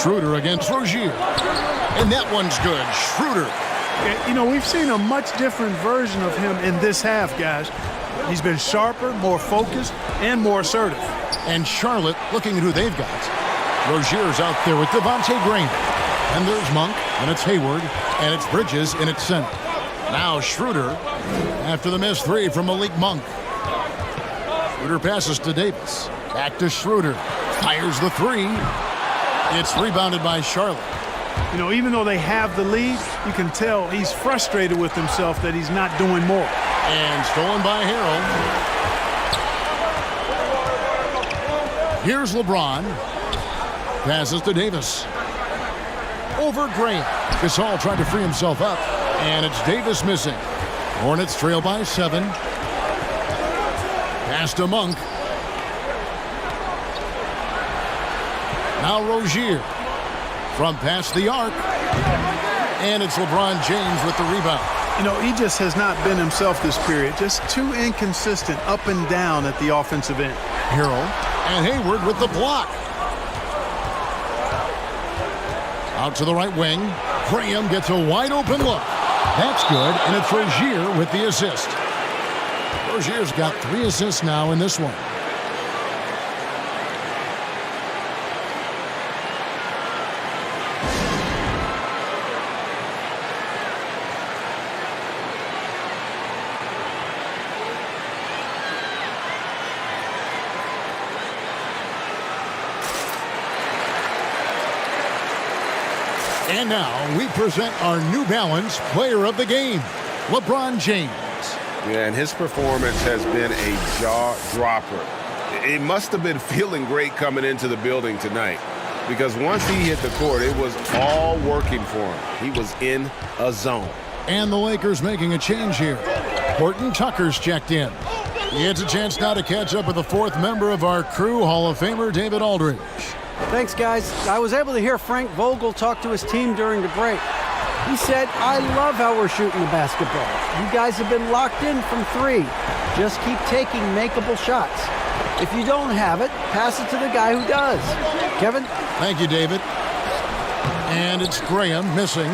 Schroeder against Rozier. And that one's good. Schroeder. You know, we've seen a much different version of him in this half, guys. He's been sharper, more focused, and more assertive. And Charlotte looking at who they've got. Rozier's out there with Devontae Graham. And there's Monk, and it's Hayward, and it's Bridges in its center. Now Schroeder after the missed three from Malik Monk. Schroeder passes to Davis. Back to Schroeder. Fires the three. It's rebounded by Charlotte. You know, even though they have the lead, you can tell he's frustrated with himself that he's not doing more. And stolen by Harrell. Here's LeBron. Passes to Davis. Over Graham. Gasol tried to free himself up. And it's Davis missing. Hornets trail by 7. Pass to Monk. Now Rozier. From past the arc. And it's LeBron James with the rebound. You know, he just has not been himself this period. Just too inconsistent up and down at the offensive end. Harrell and Hayward with the block. Out to the right wing. Graham gets a wide open look. That's good, and it's Rozier with the assist. Rozier's got 3 assists now in this one. And now we present our New Balance player of the game, LeBron James. Yeah, and his performance has been a jaw dropper. It must have been feeling great coming into the building tonight, because once he hit the court, it was all working for him. He was in a zone. And the Lakers making a change here. Horton Tucker's checked in. He gets a chance now to catch up with the 4th member of our crew, Hall of Famer David Aldridge. Thanks, guys. I was able to hear Frank Vogel talk to his team during the break. He said, I love how we're shooting the basketball. You guys have been locked in from 3. Just keep taking makeable shots. If you don't have it, pass it to the guy who does. Kevin? Thank you, David. And it's Graham missing.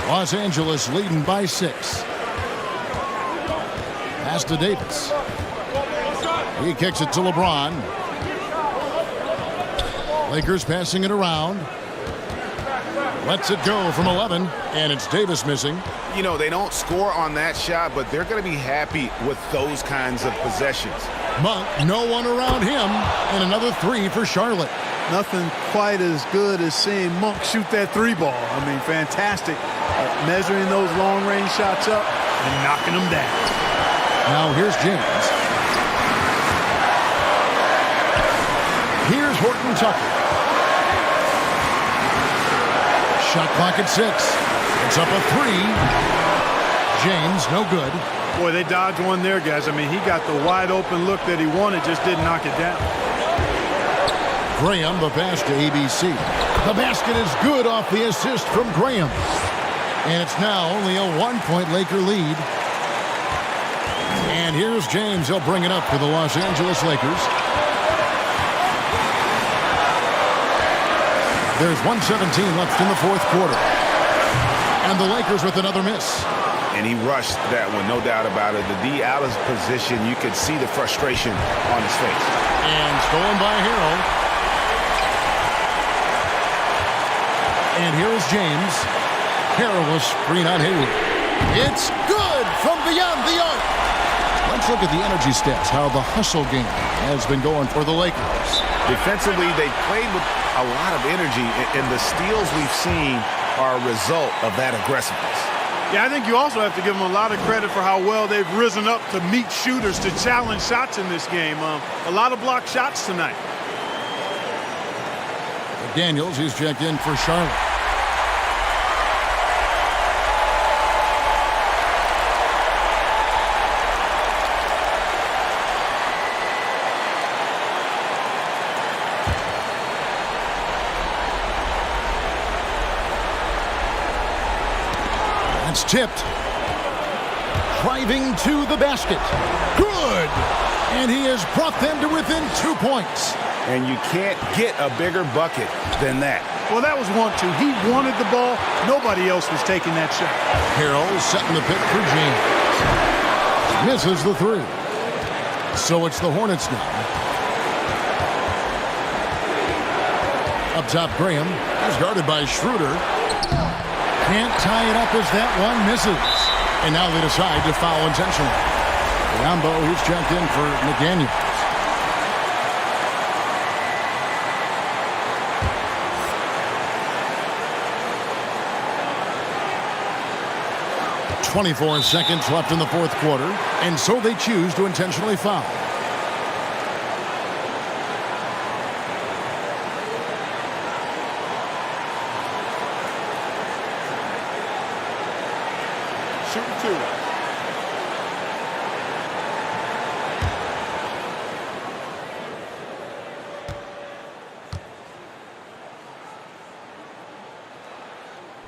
Los Angeles leading by 6. Pass to Davis. He kicks it to LeBron. Lakers passing it around. Lets it go from 11, and it's Davis missing. You know, they don't score on that shot, but they're going to be happy with those kinds of possessions. Monk, no one around him, and another 3 for Charlotte. Nothing quite as good as seeing Monk shoot that 3 ball. I mean, fantastic at measuring those long-range shots up and knocking them down. Now here's James. Here's Horton Tucker. Shot clock at 6. It's up a 3. James, no good. Boy, they dodged one there, guys. I mean, he got the wide open look that he wanted, just didn't knock it down. Graham, the pass to ABC. The basket is good off the assist from Graham. And it's now only a 1-point Laker lead. And here's James. He'll bring it up for the Los Angeles Lakers. There's 1:17 left in the 4th quarter. And the Lakers with another miss. And he rushed that one, no doubt about it. The D out of position, you could see the frustration on his face. And stolen by Harrell. And here is James. Harrell will screen on Hayward. It's good from beyond the arc. Let's look at the energy stats, how the hustle game has been going for the Lakers. Defensively, they played with a lot of energy, and the steals we've seen are a result of that aggressiveness. Yeah, I think you also have to give them a lot of credit for how well they've risen up to meet shooters, to challenge shots in this game. A lot of blocked shots tonight. Daniels, he's checked in for Charlotte. It's tipped. Driving to the basket. Good! And he has brought them to within 2 points. and you can't get a bigger bucket than that. Well, that was 1-2. He wanted the ball. Nobody else was taking that shot. Harrell setting the pick for James. Misses the three. So it's the Hornets now. Up top, Graham is guarded by Schroeder. Can't tie it up as that one misses. And now they decide to foul intentionally. Rambo, he's checked in for McDaniels. .24 seconds left in the fourth quarter, and so they choose to intentionally foul. Shooting two.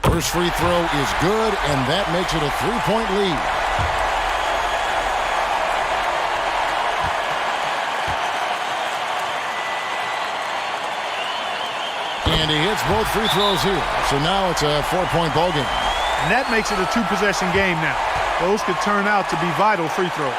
First free throw is good, and that makes it a three-point lead. And he hits both free throws here. So now it's a 4-point ball game. And that makes it a two-possession game now. Those could turn out to be vital free throws.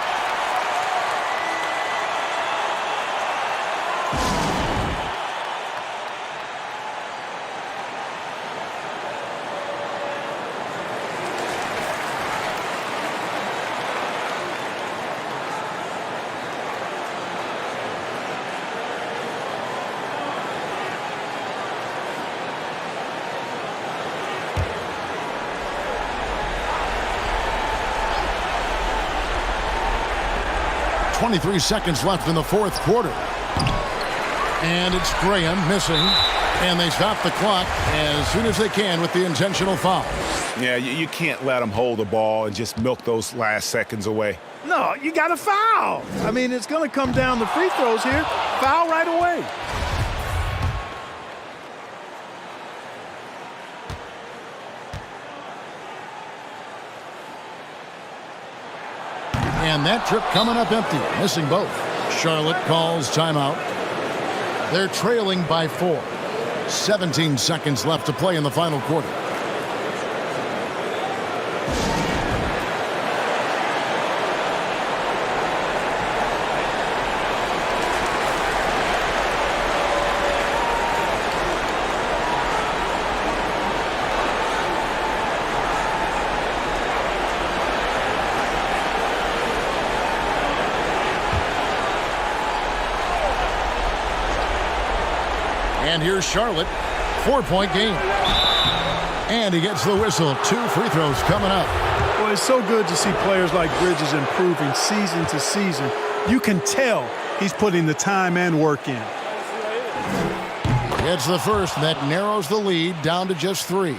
.23 seconds left in the fourth quarter. And it's Graham missing. And they stop the clock as soon as they can with the intentional foul. Yeah, you can't let them hold the ball and just milk those last seconds away. No, you got to foul. I mean, it's going to come down to free throws here. Foul right away. And that trip coming up empty, missing both. Charlotte calls timeout. They're trailing by 4. 17 seconds left to play in the final quarter. And here's Charlotte, 4-point game. And he gets the whistle. 2 free throws coming up. Well, it's so good to see players like Bridges improving season to season. You can tell he's putting the time and work in. It's the first that narrows the lead down to just 3.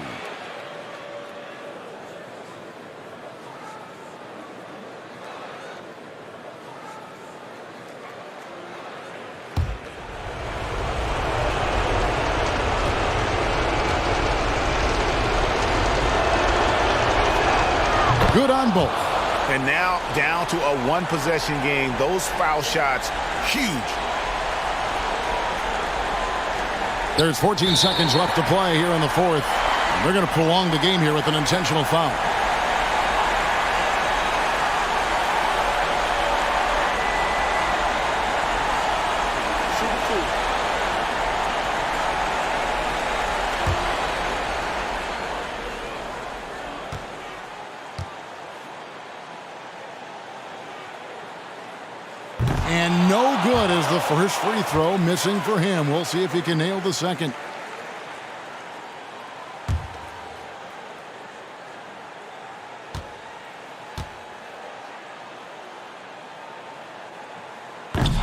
Good on both. And now down to a one-possession game. Those foul shots, huge. There's 14 seconds left to play here in the fourth. They're going to prolong the game here with an intentional foul. And no good as the first free throw missing for him. We'll see if he can nail the second.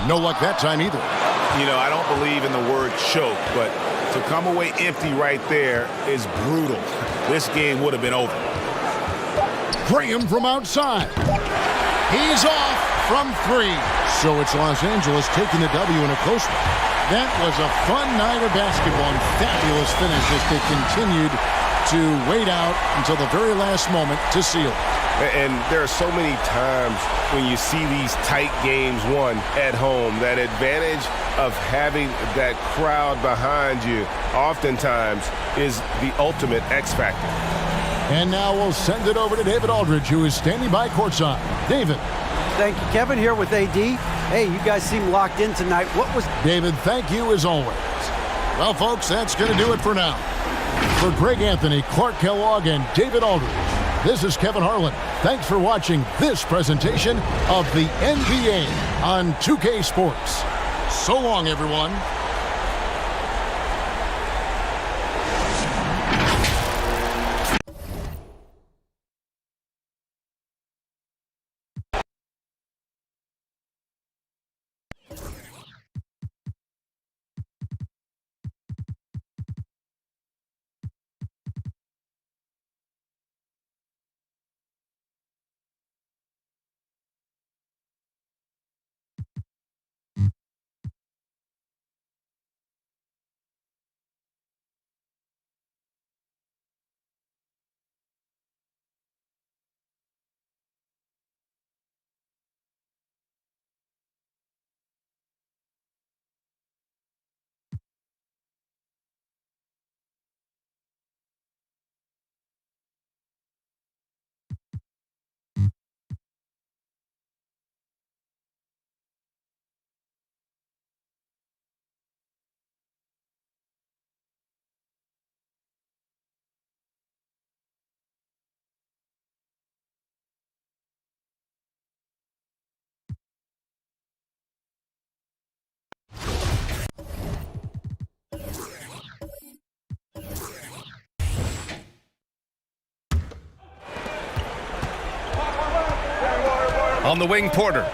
No luck that time either. You know, I don't believe in the word choke, but to come away empty right there is brutal. This game would have been over. Graham from outside. He's off from 3. So it's Los Angeles taking the W in a close one. That was a fun night of basketball and fabulous finish as they continued to wait out until the very last moment to seal. And there are so many times when you see these tight games won at home, that advantage of having that crowd behind you oftentimes is the ultimate X factor. And now we'll send it over to David Aldridge, who is standing by courtside. David. Thank you, Kevin, here with AD. Hey, you guys seem locked in tonight. What was... David, thank you as always. Well, folks, that's going to do it for now. For Greg Anthony, Clark Kellogg, and David Aldridge, this is Kevin Harlan. Thanks for watching this presentation of the NBA on 2K Sports. So long, everyone. On the wing, Porter.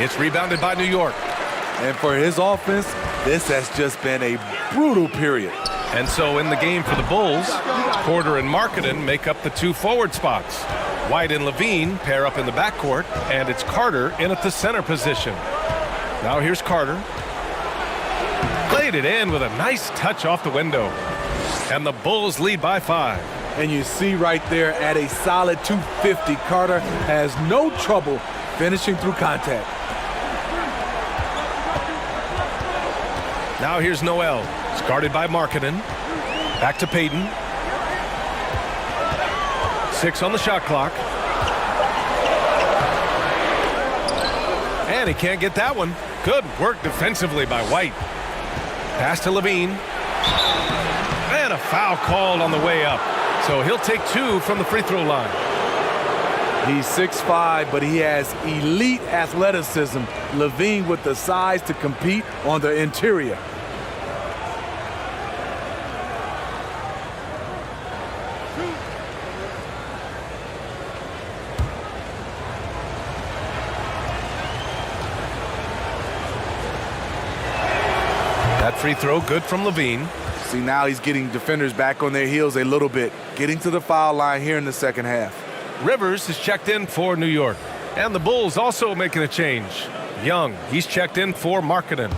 It's rebounded by New York. And for his offense, this has just been a brutal period. And so in the game for the Bulls, Porter and Markkanen make up the two forward spots. White and Levine pair up in the backcourt, and it's Carter in at the center position. Now here's Carter. Played it in with a nice touch off the window. And the Bulls lead by 5. And you see right there at a solid 250, Carter has no trouble finishing through contact. Now here's Noel. It's guarded by Markkanen. Back to Payton. 6 on the shot clock. And he can't get that one. Good work defensively by White. Pass to Levine. And a foul called on the way up. So he'll take 2 from the free throw line. He's 6'5", but he has elite athleticism. Levine with the size to compete on the interior. That free throw good from Levine. See, now he's getting defenders back on their heels a little bit, getting to the foul line here in the second half. Rivers is checked in for New York. And the Bulls also making a change. Young, he's checked in for Markkanen.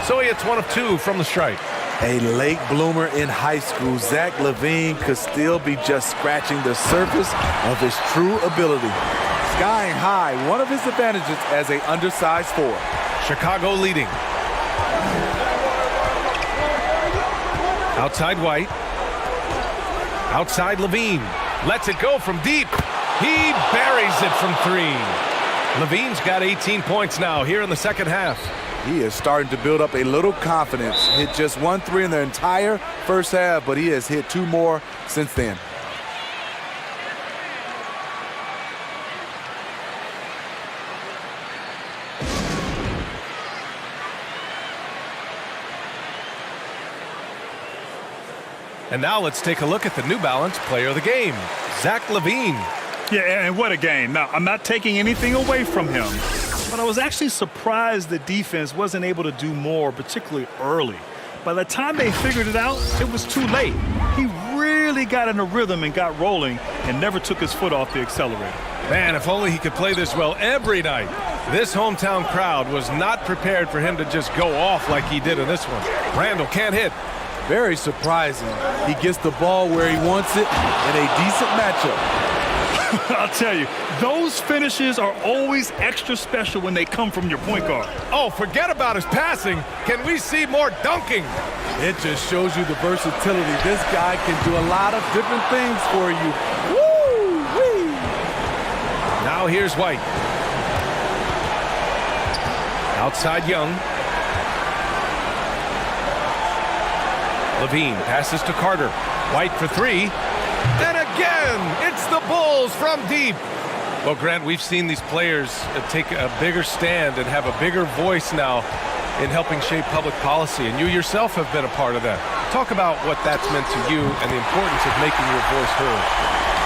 So he hits 1 of 2 from the stripe. A late bloomer in high school, Zach LaVine could still be just scratching the surface of his true ability. Skying high, one of his advantages as an undersized forward. Chicago leading. Outside White. Outside Levine. Lets it go from deep. He buries it from 3. Levine's got 18 points now here in the second half. He is starting to build up a little confidence. Hit just 1 3 in the entire first half, but he has hit 2 more since then. And now let's take a look at the New Balance player of the game, Zach LaVine. Yeah, and what a game. Now, I'm not taking anything away from him, but I was actually surprised the defense wasn't able to do more, particularly early. By the time they figured it out, it was too late. really got in a rhythm and got rolling and never took his foot off the accelerator. Man, if only he could play this well every night. This hometown crowd was not prepared for him to just go off like he did in this one. Randall can't hit. Very surprising. He gets the ball where he wants it in a decent matchup. I'll tell you, those finishes are always extra special when they come from your point guard. Oh, forget about his passing. Can we see more dunking? It just shows you the versatility. This guy can do a lot of different things for you. Woo-wee! Now here's White. Outside Young. Levine passes to Carter. White for three. And again, it's the Bulls from deep. Well, Grant, we've seen these players take a bigger stand and have a bigger voice now in helping shape public policy, and you yourself have been a part of that. Talk about what that's meant to you and the importance of making your voice heard.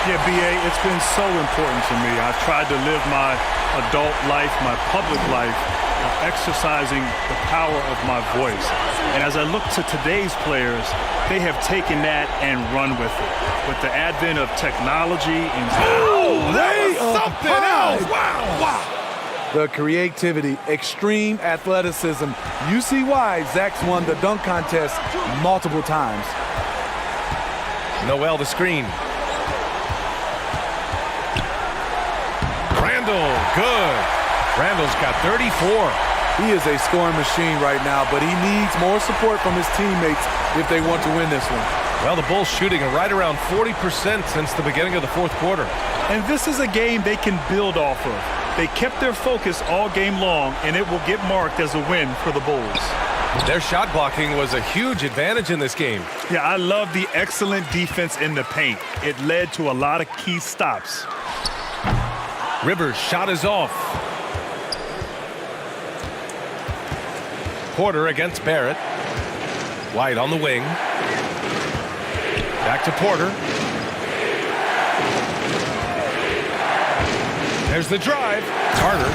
Yeah, B.A., it's been so important to me. I've tried to live my adult life, my public life, exercising the power of my voice. And as I look to today's players, they have taken that and run with it. With the advent of technology and... Oh, that was something else! Wow, wow! The creativity, extreme athleticism. You see why Zach's won the dunk contest multiple times. Noel the screen. Randall, good. Randall's got 34. He is a scoring machine right now, but he needs more support from his teammates if they want to win this one. Well, the Bulls shooting right around 40% since the beginning of the fourth quarter. And this is a game they can build off of. They kept their focus all game long, and it will get marked as a win for the Bulls. Their shot blocking was a huge advantage in this game. Yeah, I love the excellent defense in the paint. It led to a lot of key stops. Rivers' shot is off. Porter against Barrett. White on the wing. Back to Porter. There's the drive. Carter.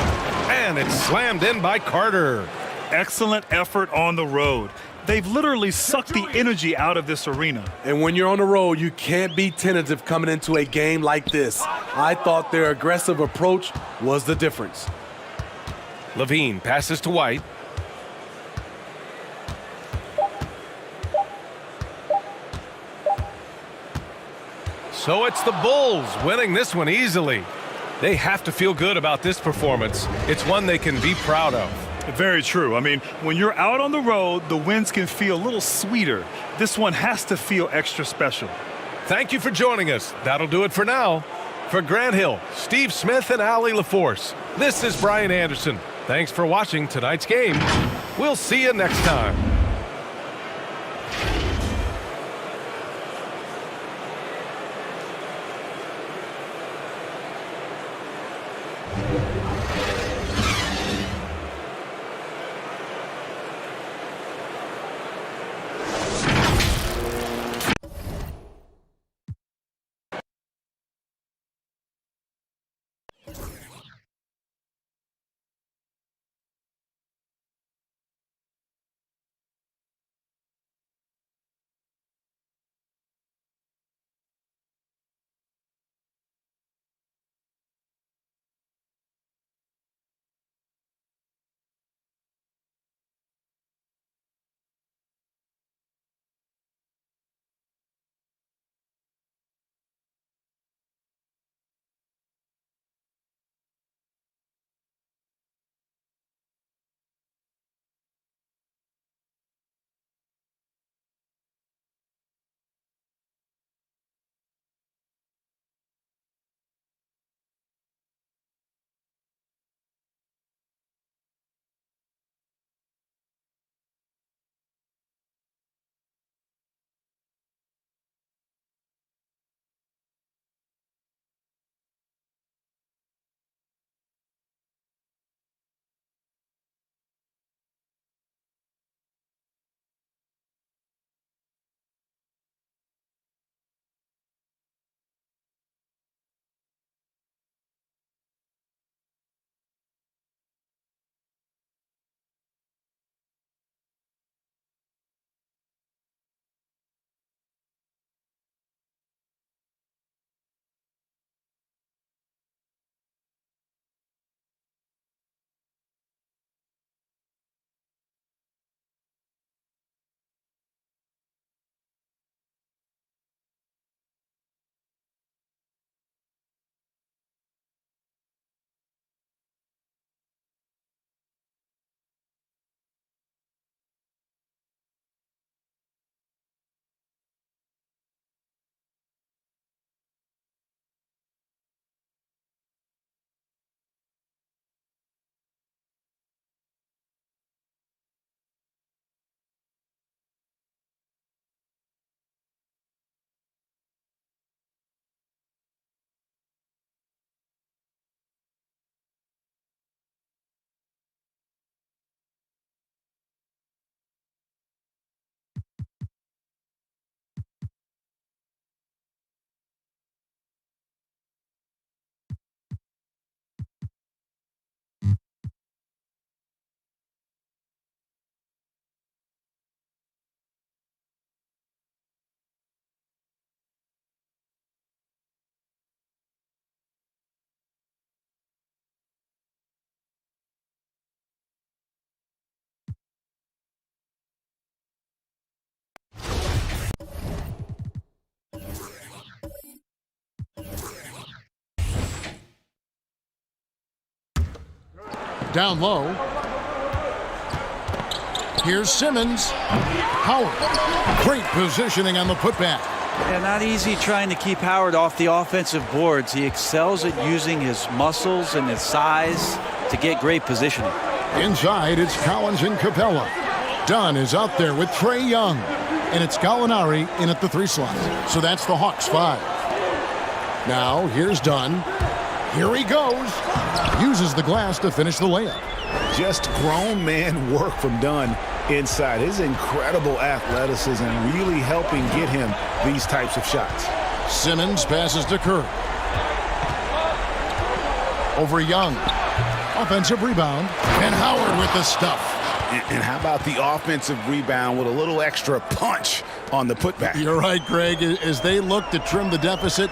And it's slammed in by Carter. Excellent effort on the road. They've literally sucked the energy out of this arena. And when you're on the road, you can't be tentative coming into a game like this. I thought their aggressive approach was the difference. Levine passes to White. So it's the Bulls winning this one easily. They have to feel good about this performance. It's one they can be proud of. Very true. I mean, when you're out on the road, the wins can feel a little sweeter. This one has to feel extra special. Thank you for joining us. That'll do it for now. For Grant Hill, Steve Smith, and Allie LaForce, this is Brian Anderson. Thanks for watching tonight's game. We'll see you next time. Down low. Here's Simmons. Howard. Great positioning on the putback. Yeah, not easy trying to keep Howard off the offensive boards. He excels at using his muscles and his size to get great positioning. Inside, it's Collins and Capella. Dunn is out there with Trae Young. And it's Gallinari in at the 3 slot. So that's the Hawks 5. Now, here's Dunn. Here he goes. Uses the glass to finish the layup. Just grown man work from Dunn inside. His incredible athleticism really helping get him these types of shots. Simmons passes to Curry. Over Young. Offensive rebound. And Howard with the stuff. And how about the offensive rebound with a little extra punch on the putback? You're right, Greg. As they look to trim the deficit,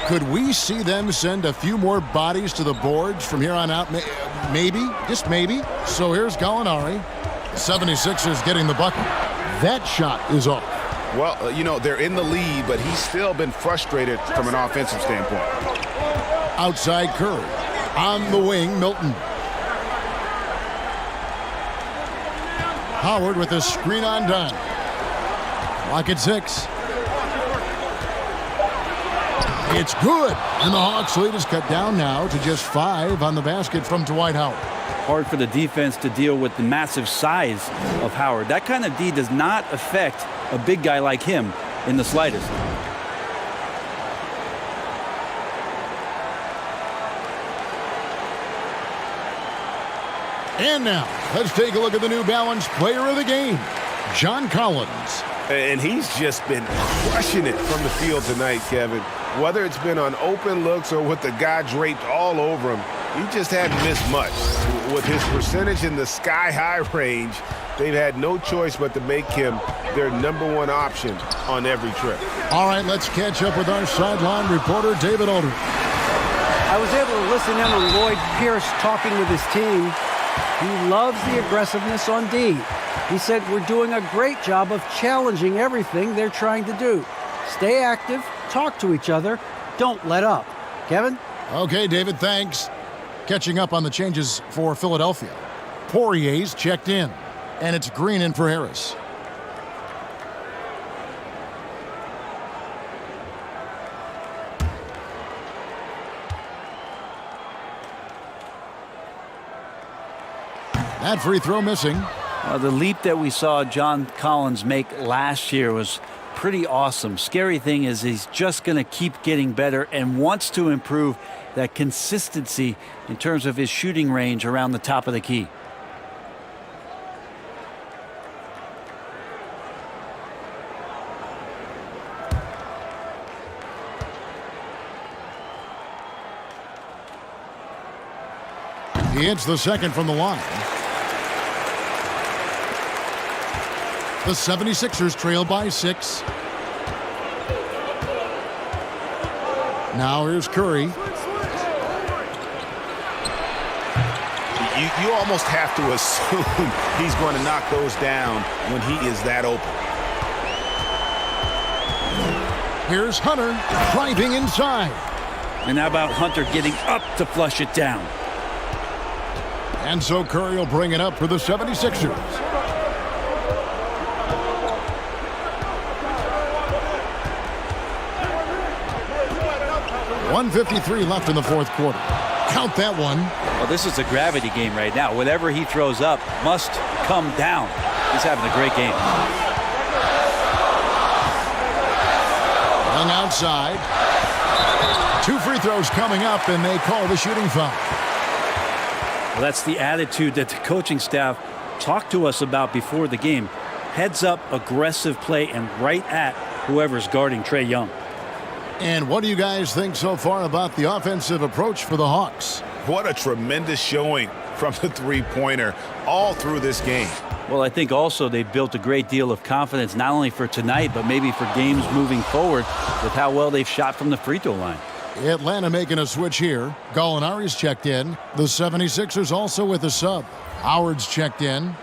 could we see them send a few more bodies to the boards from here on out? Maybe, just maybe. So here's Gallinari. 76ers getting the bucket. That shot is off. Well, you know, they're in the lead, but he's still been frustrated from an offensive standpoint. Outside Curry. On the wing, Milton. Howard with a screen on Dunn. Clock at 6. It's good. And the Hawks lead is cut down now to just 5 on the basket from Dwight Howard. Hard for the defense to deal with the massive size of Howard. That kind of D does not affect a big guy like him in the slightest. And now, let's take a look at the New Balance player of the game, John Collins. And he's just been crushing it from the field tonight, Kevin. Whether it's been on open looks or with the guy draped all over him, he just hadn't missed much. With his percentage in the sky-high range, they've had no choice but to make him their #1 option on every trip. All right, let's catch up with our sideline reporter, David Aldridge. I was able to listen in on Lloyd Pierce talking with his team. He loves the aggressiveness on D. He said, we're doing a great job of challenging everything they're trying to do. Stay active, talk to each other, don't let up. Kevin? Okay, David, thanks. Catching up on the changes for Philadelphia. Poirier's checked in, and it's Green in for Harris. That free throw missing. The leap that we saw John Collins make last year was pretty awesome. Scary thing is he's just going to keep getting better and wants to improve that consistency in terms of his shooting range around the top of the key. He hits the second from the line. The 76ers trail by 6. Now here's Curry. You almost have to assume he's going to knock those down when he is that open. Here's Hunter driving inside. And how about Hunter getting up to flush it down? And so Curry will bring it up for the 76ers. .153 left in the fourth quarter. Count that one. Well, this is a gravity game right now. Whatever he throws up must come down. He's having a great game. Young outside. 2 free throws coming up, and they call the shooting foul. Well, that's the attitude that the coaching staff talked to us about before the game. Heads up, aggressive play, and right at whoever's guarding Trae Young. And what do you guys think so far about the offensive approach for the Hawks? What a tremendous showing from the three-pointer all through this game. Well, I think also they built a great deal of confidence, not only for tonight, but maybe for games moving forward with how well they've shot from the free throw line. Atlanta making a switch here. Gallinari's checked in. The 76ers also with a sub. Howard's checked in.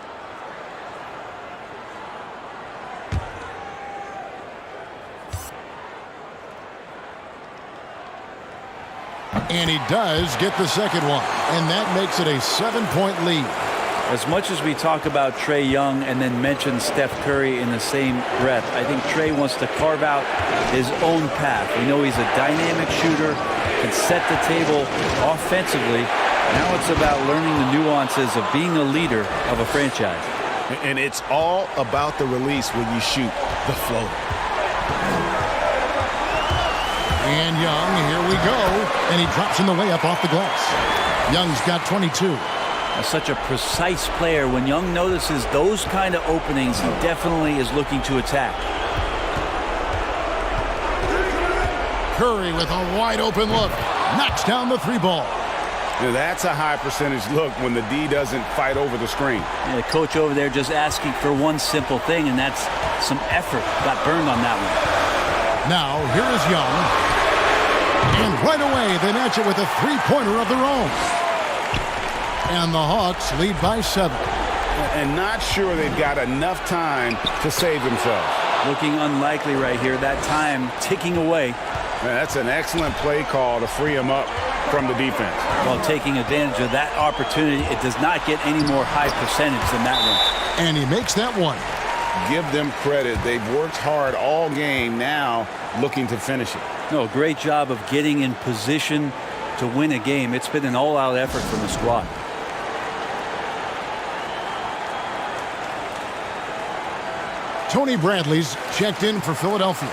And he does get the second one. And that makes it a 7-point lead. As much as we talk about Trae Young and then mention Steph Curry in the same breath, I think Trae wants to carve out his own path. We know he's a dynamic shooter, can set the table offensively. Now it's about learning the nuances of being a leader of a franchise. And it's all about the release when you shoot the floater. And Young, here we go. And he drops in the layup off the glass. Young's got 22. Such a precise player. When Young notices those kind of openings, he definitely is looking to attack. Curry with a wide open look. Knocks down the three ball. Now, that's a high percentage look when the D doesn't fight over the screen. Yeah, the coach over there just asking for one simple thing, and that's some effort. Got burned on that one. Now, here is Young. And right away, they match it with a three-pointer of their own. And the Hawks lead by 7. And not sure they've got enough time to save themselves. Looking unlikely right here. That time ticking away. That's an excellent play call to free him up from the defense. While taking advantage of that opportunity, it does not get any more high percentage than that one. And he makes that one. Give them credit. They've worked hard all game, now looking to finish it. No, great job of getting in position to win a game. It's been an all-out effort from the squad. Tony Bradley's checked in for Philadelphia.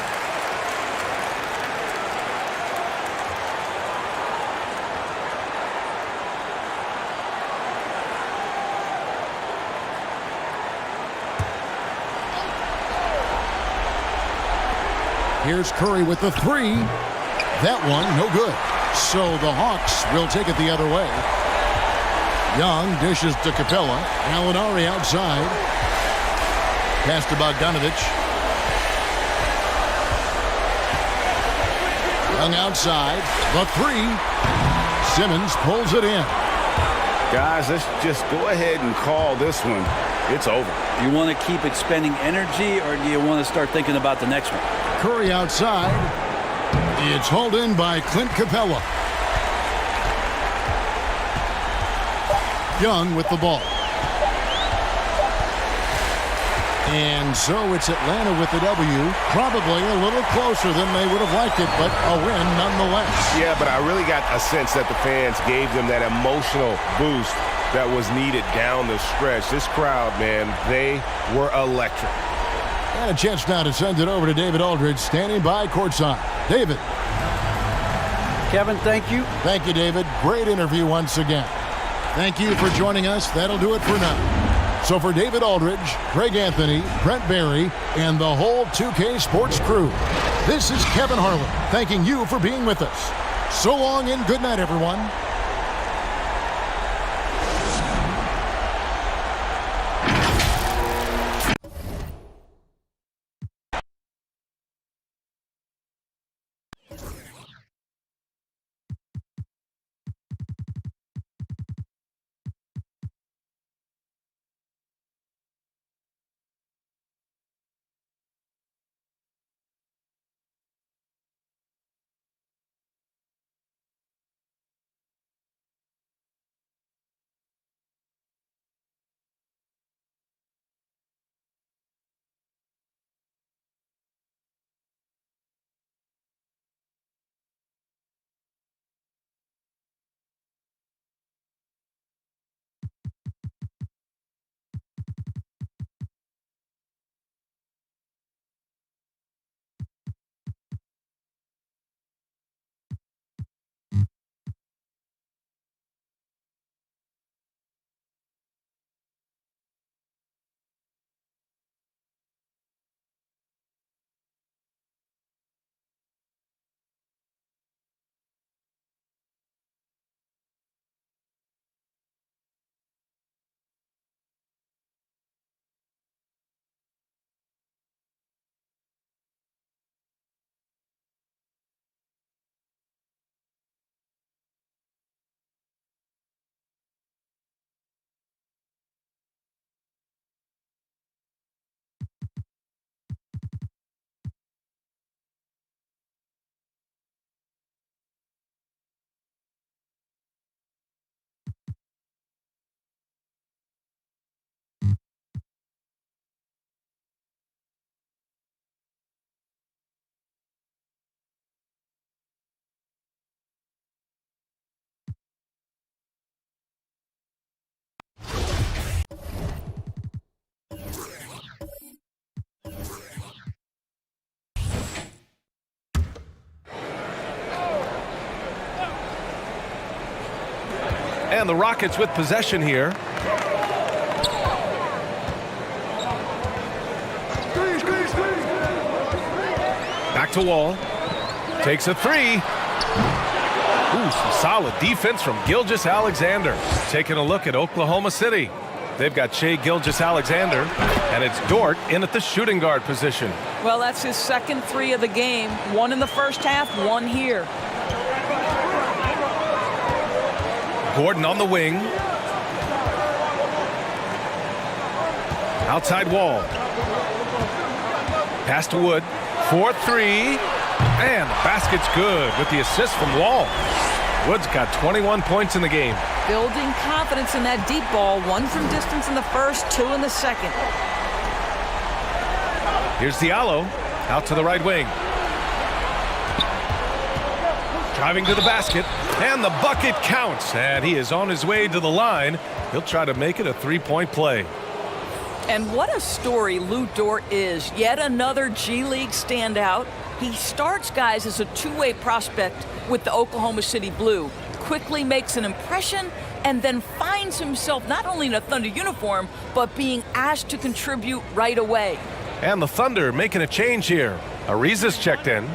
Here's Curry with the three. That one, no good. So the Hawks will take it the other way. Young dishes to Capella. Gallinari outside. Pass to Bogdanovich. Young outside. The three. Simmons pulls it in. Guys, let's just go ahead and call this one. It's over. You want to keep expending energy, or do you want to start thinking about the next one? Curry outside. It's hauled in by Clint Capella. Young with the ball. And so it's Atlanta with the W. Probably a little closer than they would have liked it, but a win nonetheless. Yeah, but I really got a sense that the fans gave them that emotional boost that was needed down the stretch. This crowd, man, they were electric. And a chance now to send it over to David Aldridge, standing by courtside. David. Kevin, thank you. Thank you, David. Great interview once again. Thank you for joining us. That'll do it for now. So for David Aldridge, Craig Anthony, Brent Barry, and the whole 2K Sports crew, this is Kevin Harlan thanking you for being with us. So long and good night, everyone. And the Rockets with possession here. Back to Wall. Takes a three. Ooh, some solid defense from Gilgeous-Alexander. Taking a look at Oklahoma City. They've got Shai Gilgeous-Alexander, and it's Dort in at the shooting guard position. Well, that's his second three of the game. One in the first half, one here. Gordon on the wing. Outside Wall. Pass to Wood. 4-3. And the basket's good with the assist from Wall. Wood's got 21 points in the game. Building confidence in that deep ball. One from distance in the first, two in the second. Here's Diallo out to the right wing. Driving to the basket, and the bucket counts. And he is on his way to the line. He'll try to make it a three-point play. And what a story Lou Dort is. Yet another G League standout. He starts guys as a two-way prospect with the Oklahoma City Blue, quickly makes an impression, and then finds himself not only in a Thunder uniform, but being asked to contribute right away. And the Thunder making a change here. Ariza's checked in.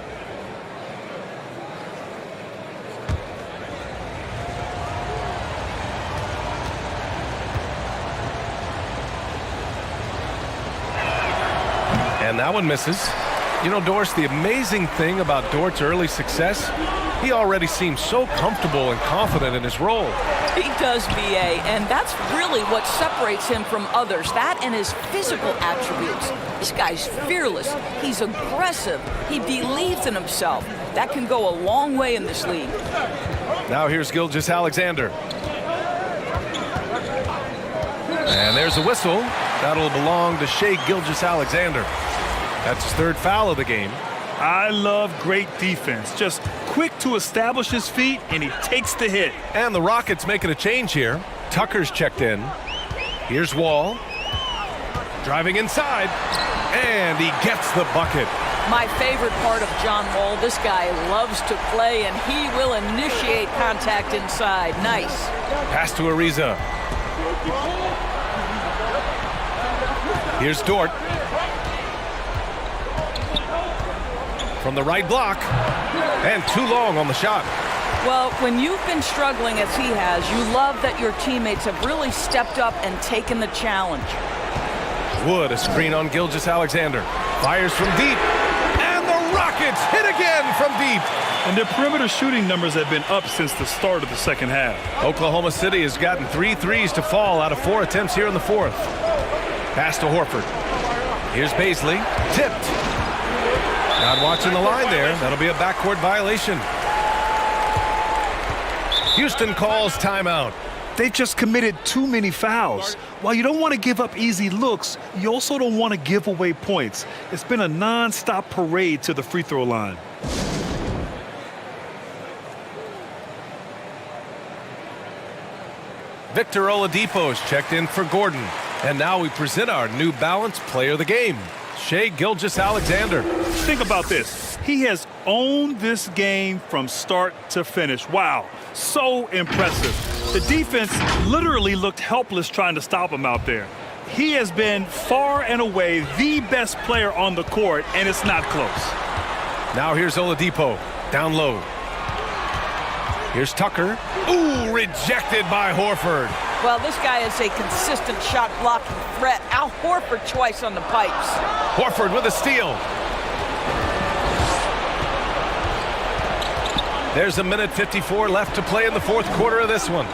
And that one misses. You know, Doris, the amazing thing about Dort's early success, he already seems so comfortable and confident in his role. He does, B.A., and that's really what separates him from others, that and his physical attributes. This guy's fearless. He's aggressive. He believes in himself. That can go a long way in this league. Now here's Gilgeous-Alexander. And there's a whistle. That'll belong to Shai Gilgeous-Alexander. That's his third foul of the game. I love great defense. Just quick to establish his feet, and he takes the hit. And the Rockets making a change here. Tucker's checked in. Here's Wall. Driving inside. And he gets the bucket. My favorite part of John Wall, this guy loves to play, and he will initiate contact inside. Nice. Pass to Ariza. Here's Dort. From the right block, and too long on the shot. Well, when you've been struggling as he has, you love that your teammates have really stepped up and taken the challenge. Wood, a screen on Gilgeous-Alexander. Fires from deep, and the Rockets hit again from deep. And their perimeter shooting numbers have been up since the start of the second half. Oklahoma City has gotten 3 threes to fall out of 4 attempts here in the fourth. Pass to Horford. Here's Baisley, tipped. Not watching the line there. That'll be a backcourt violation. Houston calls timeout. They've just committed too many fouls. While you don't want to give up easy looks, you also don't want to give away points. It's been a non-stop parade to the free throw line. Victor Oladipo's checked in for Gordon. And now we present our New Balance player of the game, Shai Gilgeous-Alexander. Think about this. He has owned this game from start to finish. Wow, so impressive. The defense literally looked helpless trying to stop him out there. He has been far and away the best player on the court, and it's not close. Now here's Oladipo, down low. Here's Tucker. Ooh, rejected by Horford. Well, this guy is a consistent shot blocking threat. Al Horford twice on the pipes. Horford with a steal. There's a minute 54 left to play in the fourth quarter of this one.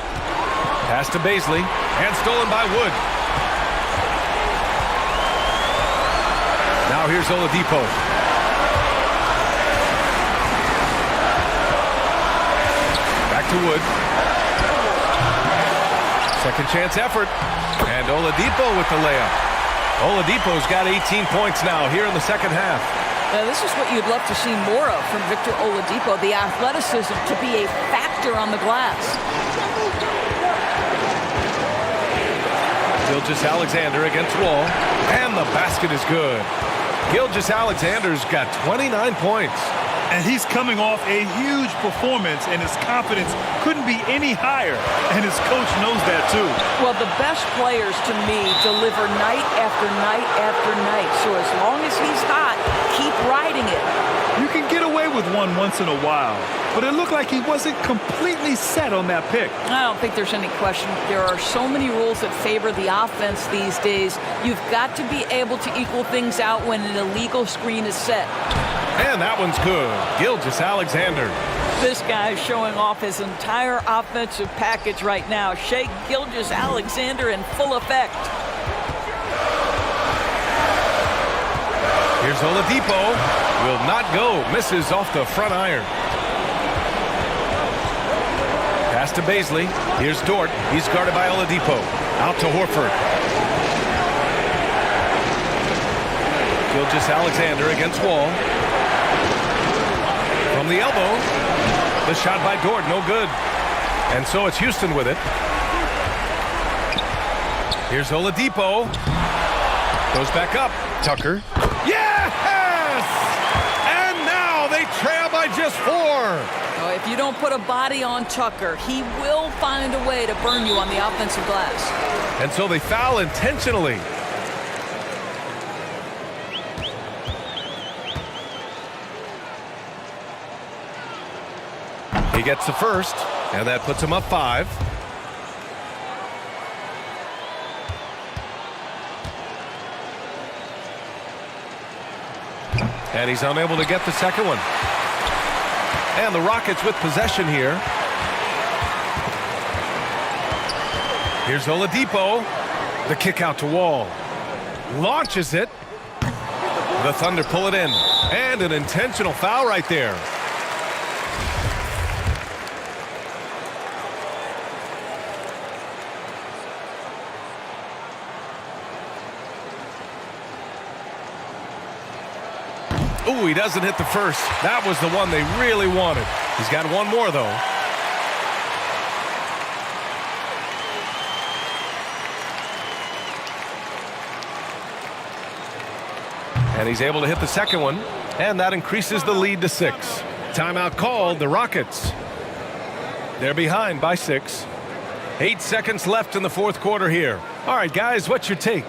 Pass to Baisley, and stolen by Wood. Now here's Oladipo. Back to Wood. Second chance effort. And Oladipo with the layup. Oladipo's got 18 points now here in the second half. Now, this is what you'd love to see more of from Victor Oladipo, the athleticism to be a factor on the glass. Gilgeous-Alexander against Wall, and the basket is good. Gilgeous-Alexander's got 29 points. And he's coming off a huge performance, and his confidence couldn't be any higher. And his coach knows that, too. Well, the best players, to me, deliver night after night after night. So as long as he's hot, keep riding it. You can get away with one once in a while, but it looked like he wasn't completely set on that pick. I don't think there's any question. There are so many rules that favor the offense these days. You've got to be able to equal things out when an illegal screen is set. And that one's good. Gilgeous-Alexander. This guy is showing off his entire offensive package right now. Shea Gilgeous-Alexander in full effect. Here's Oladipo. Will not go. Misses off the front iron. Pass to Baisley. Here's Dort. He's guarded by Oladipo. Out to Horford. Gilgeous-Alexander against Wall. From the elbow. The shot by Dort. No good. And so it's Houston with it. Here's Oladipo. Goes back up. Tucker. Yes! And now they trail by just 4. Oh, if you don't put a body on Tucker, he will find a way to burn you on the offensive glass. And so they foul intentionally. He gets the first, and that puts him up 5. And he's unable to get the second one. And the Rockets with possession here. Here's Oladipo. The kick out to Wall. Launches it. The Thunder pull it in. And an intentional foul right there. Ooh, he doesn't hit the first. That was the one they really wanted. He's got one more, though. And he's able to hit the second one, and that increases the lead to 6. Timeout called, the Rockets. They're behind by 6. 8 seconds left in the fourth quarter here. All right, guys, what's your take?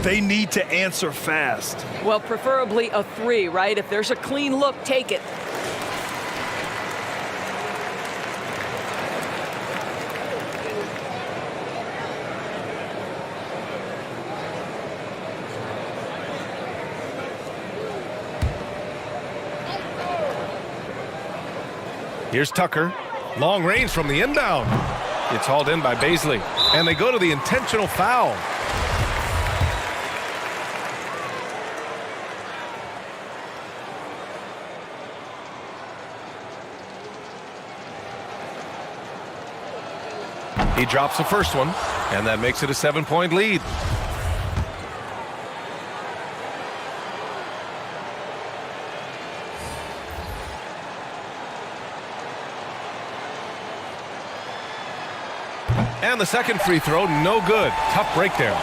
They need to answer fast. Well, preferably a 3, right? If there's a clean look, take it. Here's Tucker. Long range from the inbound. It's hauled in by Baisley. And they go to the intentional foul. He drops the first one, and that makes it a 7-point lead. And the second free throw, no good. Tough break there.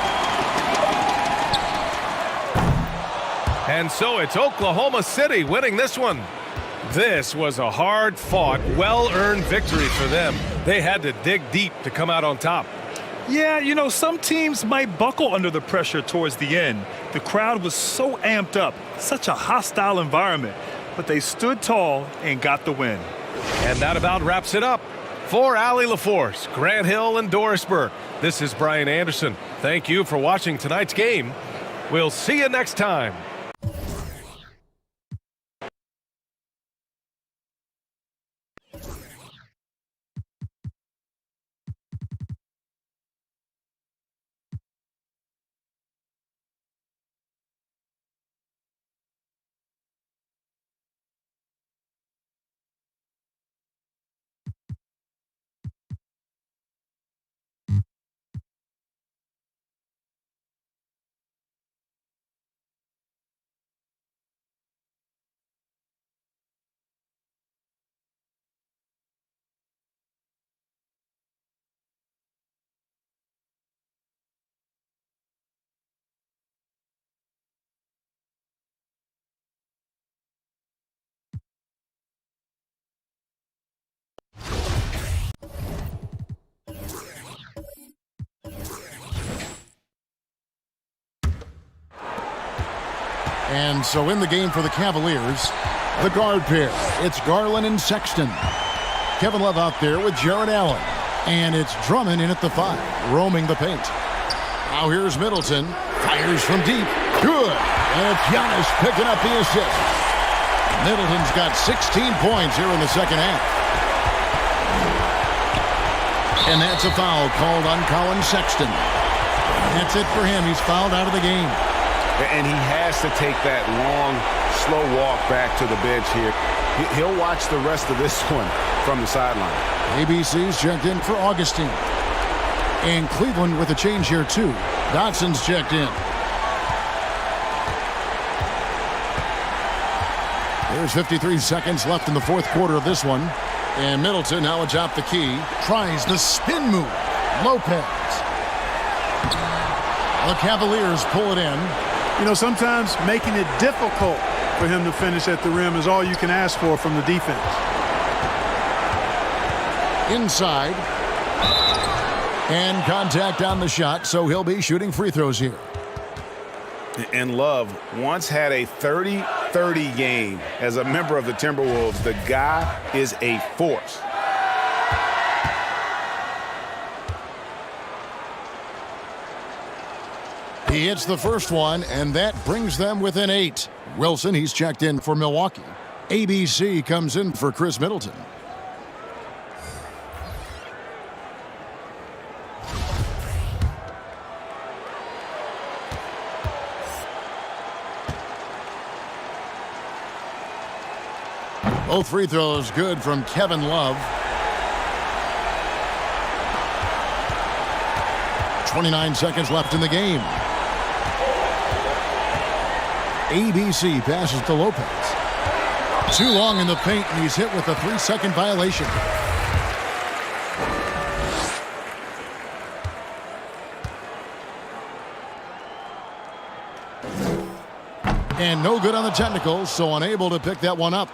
And so it's Oklahoma City winning this one. This was a hard-fought, well-earned victory for them. They had to dig deep to come out on top. Yeah, you know, some teams might buckle under the pressure towards the end. The crowd was so amped up, such a hostile environment, but they stood tall and got the win. And that about wraps it up. For Allie LaForce, Grant Hill, and Doris Burke, this is Brian Anderson. Thank you for watching tonight's game. We'll see you next time. And so in the game for the Cavaliers, the guard pair. It's Garland and Sexton. Kevin Love out there with Jared Allen. And it's Drummond in at the 5, roaming the paint. Now here's Middleton. Fires from deep. Good. And it's Giannis picking up the assist. Middleton's got 16 points here in the second half. And that's a foul called on Colin Sexton. That's it for him. He's fouled out of the game. And he has to take that long, slow walk back to the bench here. He'll watch the rest of this one from the sideline. ABC's checked in for Augustine. And Cleveland with a change here, too. Dotson's checked in. There's 53 seconds left in the fourth quarter of this one. And Middleton now atop the key. Tries the spin move. Lopez. The Cavaliers pull it in. You know, sometimes making it difficult for him to finish at the rim is all you can ask for from the defense. Inside. And contact on the shot, so he'll be shooting free throws here. And Love once had a 30-30 game as a member of the Timberwolves. The guy is a force. He hits the first one, and that brings them within 8. Wilson, he's checked in for Milwaukee. ABC comes in for Chris Middleton. Both free throws good from Kevin Love. 29 seconds left in the game. ABC passes to Lopez. Too long in the paint, and he's hit with a 3-second violation. And no good on the technicals, so unable to pick that one up.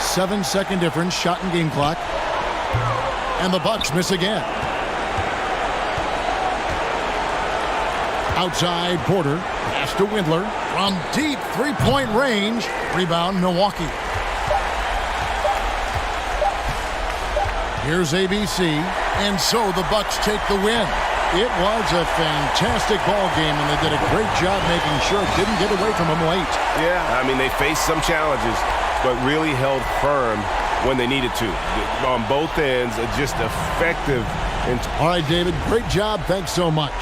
Seven-second difference, shot and game clock. And the Bucks miss again. Outside, Porter. Pass to Windler. From deep three-point range. Rebound, Milwaukee. Here's ABC. And so the Bucks take the win. It was a fantastic ball game, and they did a great job making sure it didn't get away from them late. Yeah, I mean, they faced some challenges, but really held firm when they needed to. On both ends, just effective. All right, David, great job. Thanks so much.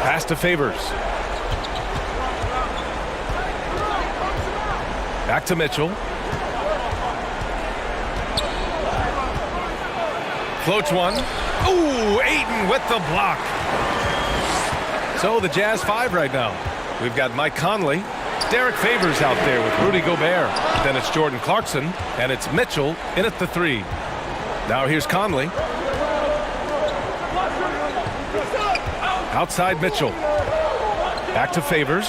Pass to Favors. Back to Mitchell. Floats one. Ooh, Ayton with the block. So the Jazz 5 right now. We've got Mike Conley. Derek Favors out there with Rudy Gobert. Then it's Jordan Clarkson, and it's Mitchell in at the 3. Now here's Conley. Outside Mitchell. Back to Favors.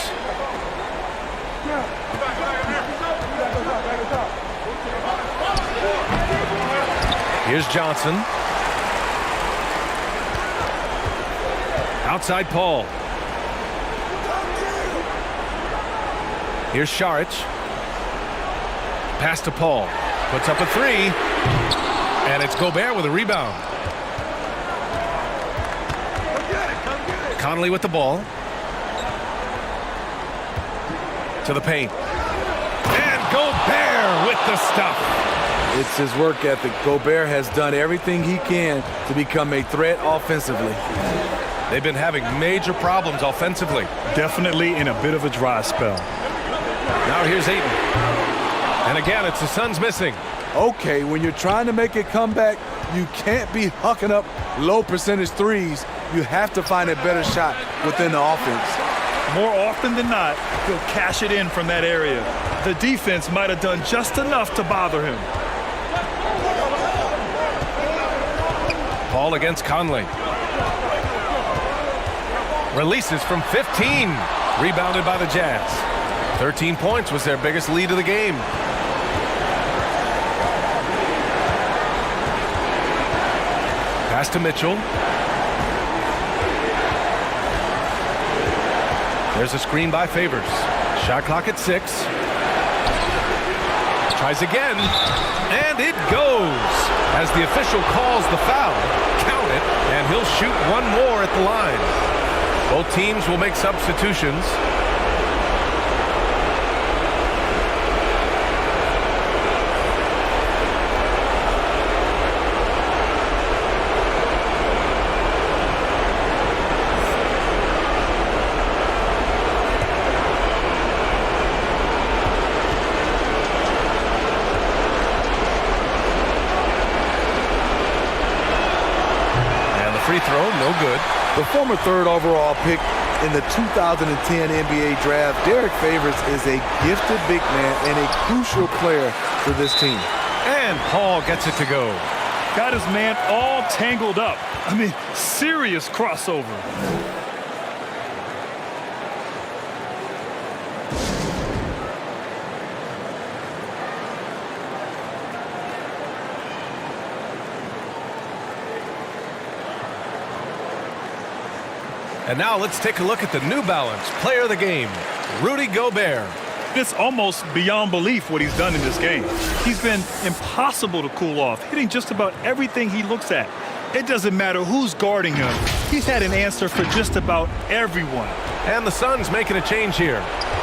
Here's Johnson. Outside Paul. Here's Šarić. Pass to Paul. Puts up a 3. And it's Gobert with a rebound. Conley with the ball. To the paint. And Gobert with the stuff. It's his work ethic. Gobert has done everything he can to become a threat offensively. They've been having major problems offensively. Definitely in a bit of a dry spell. Now here's Ayton. And again, it's the Suns missing. Okay, when you're trying to make a comeback, you can't be hucking up low percentage threes. You have to find a better shot within the offense. More often than not, he'll cash it in from that area. The defense might have done just enough to bother him. Paul against Conley. Releases from 15. Rebounded by the Jazz. 13 points was their biggest lead of the game. Pass to Mitchell. There's a screen by Favors. Shot clock at 6. Tries again. And it goes. As the official calls the foul, count it, and he'll shoot one more at the line. Both teams will make substitutions. Free throw, no good. The former 3rd overall pick in the 2010 NBA draft, Derek Favors is a gifted big man and a crucial player for this team. And Paul gets it to go. Got his man all tangled up. I mean, serious crossover. And now let's take a look at the New Balance player of the game, Rudy Gobert. It's almost beyond belief what he's done in this game. He's been impossible to cool off, hitting just about everything he looks at. It doesn't matter who's guarding him. He's had an answer for just about everyone. And the Suns making a change here.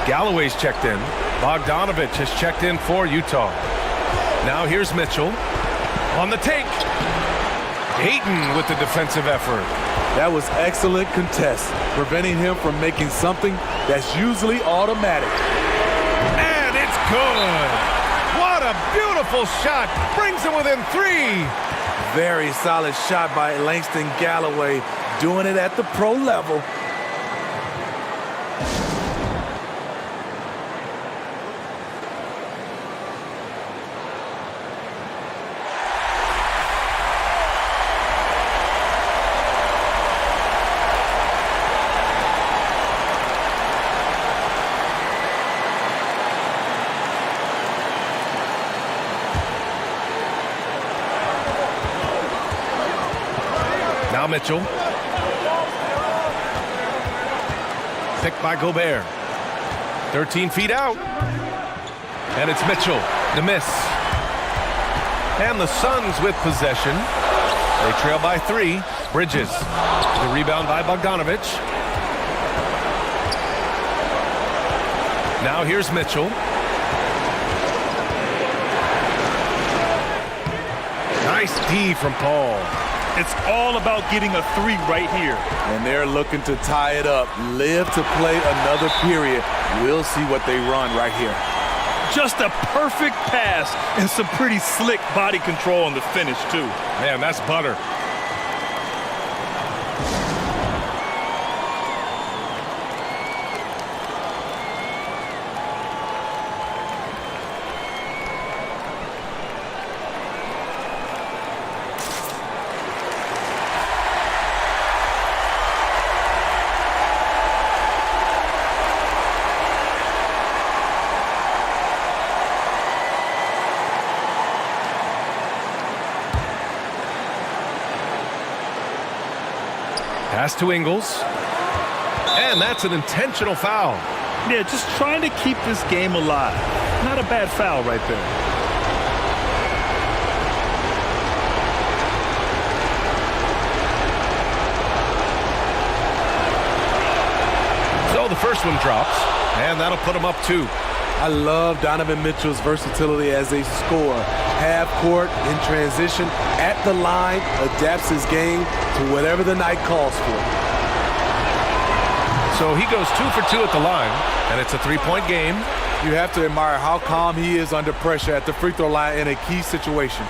Galloway's checked in. Bogdanovich has checked in for Utah. Now here's Mitchell. On the take. Ayton with the defensive effort. That was excellent contest, preventing him from making something that's usually automatic. And it's good. What a beautiful shot. Brings him within 3. Very solid shot by Langston Galloway, doing it at the pro level. Now Mitchell. Picked by Gobert. 13 feet out. And it's Mitchell. The miss. And the Suns with possession. They trail by 3. Bridges. The rebound by Bogdanovich. Now here's Mitchell. Nice D from Paul. It's all about getting a 3 right here. And they're looking to tie it up. Live to play another period. We'll see what they run right here. Just a perfect pass and some pretty slick body control on the finish, too. Man, that's butter. Pass to Ingles. And that's an intentional foul. Yeah, just trying to keep this game alive. Not a bad foul right there. So the first one drops, and that'll put him up 2. I love Donovan Mitchell's versatility as a scorer. Half court, in transition, at the line, adapts his game to whatever the night calls for. So he goes 2 for 2 at the line, and it's a 3-point game. You have to admire how calm he is under pressure at the free throw line in a key situation.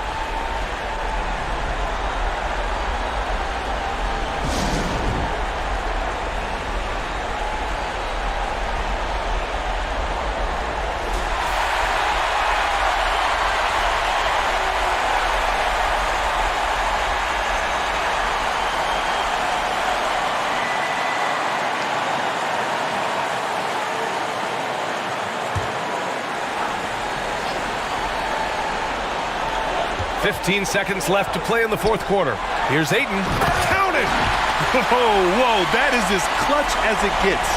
Fifteen seconds left to play in the fourth quarter. Here's Ayton. Count it! Whoa, that is as clutch as it gets.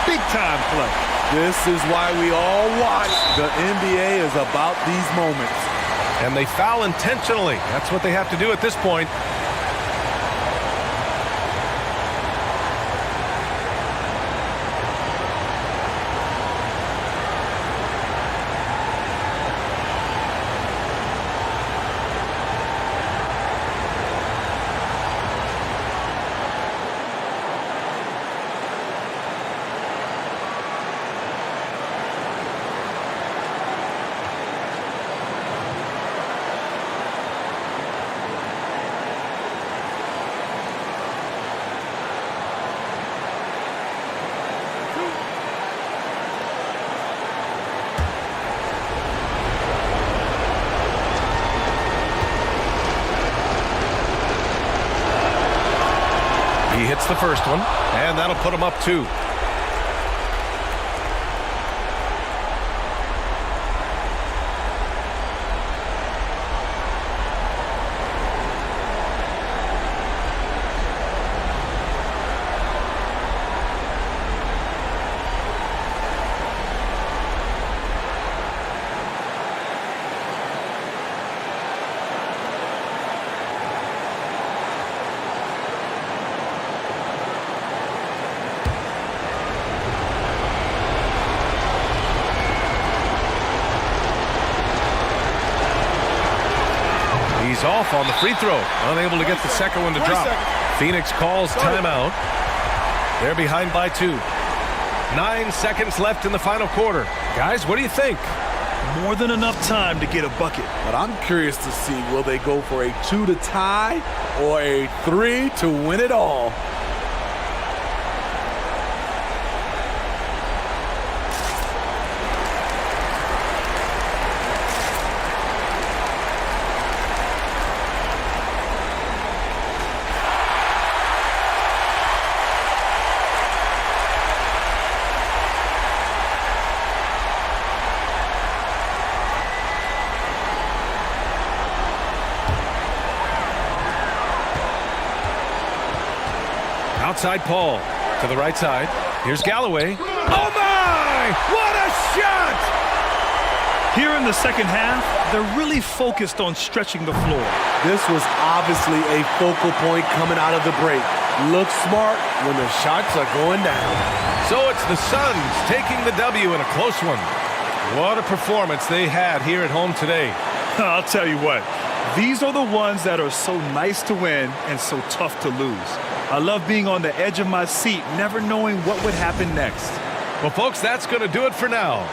Big time play. This is why we all watch. The NBA is about these moments. And they foul intentionally. That's what they have to do at this point. He hits the first one, and that'll put him up 2. He's off on the free throw. Unable to get the second one to drop. Phoenix calls timeout. They're behind by 2. 9 seconds left in the final quarter. Guys, what do you think? More than enough time to get a bucket. But I'm curious to see, will they go for a 2 to tie or a 3 to win it all? Outside Paul to the right side. Here's Galloway. Oh my! What a shot! Here in the second half, they're really focused on stretching the floor. This was obviously a focal point coming out of the break. Look smart when the shots are going down. So it's the Suns taking the W in a close one. What a performance they had here at home today. I'll tell you what, these are the ones that are so nice to win and so tough to lose. I love being on the edge of my seat, never knowing what would happen next. Well, folks, that's going to do it for now.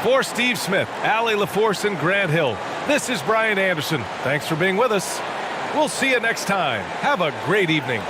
For Steve Smith, Allie LaForce, and Grant Hill, this is Brian Anderson. Thanks for being with us. We'll see you next time. Have a great evening.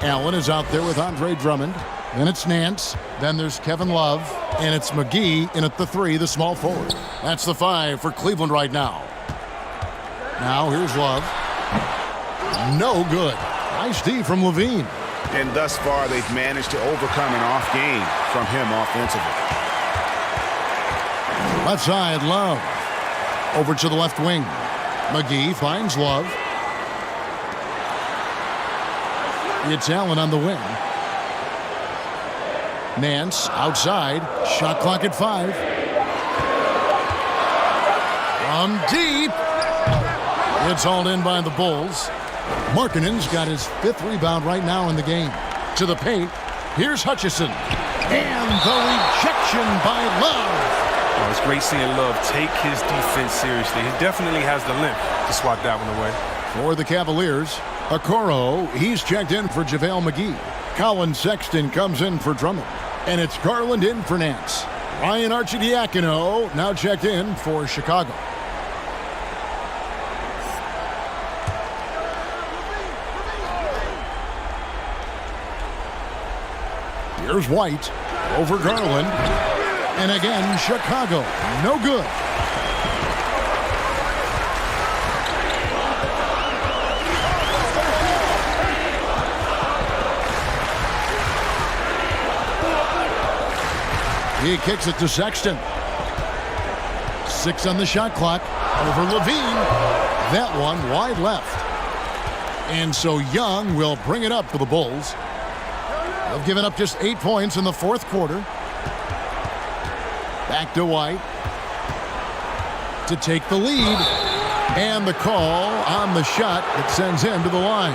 Allen is out there with Andre Drummond. Then it's Nance. Then there's Kevin Love. And it's McGee in at the 3, the small forward. That's the 5 for Cleveland right now. Now here's Love. No good. Nice D from Levine. And thus far, they've managed to overcome an off game from him offensively. Left side, Love. Over to the left wing. McGee finds Love. It's Allen on the wing. Nance outside. Shot clock at 5. From deep. It's hauled in by the Bulls. Markkanen's got his 5th rebound right now in the game. To the paint. Here's Hutchison. And the rejection by Love. Oh, it's great seeing Love take his defense seriously. He definitely has the length to swat that one away. For the Cavaliers, Okoro, he's checked in for JaVale McGee. Colin Sexton comes in for Drummond. And it's Garland in for Nance. Ryan Arcidiacono now checked in for Chicago. Here's White over Garland. And again, Chicago. No good. He kicks it to Sexton. 6 on the shot clock. Over Levine. That one wide left. And so Young will bring it up for the Bulls. They've given up just 8 points in the 4th quarter. Back to White to take the lead. And the call on the shot that sends him to the line.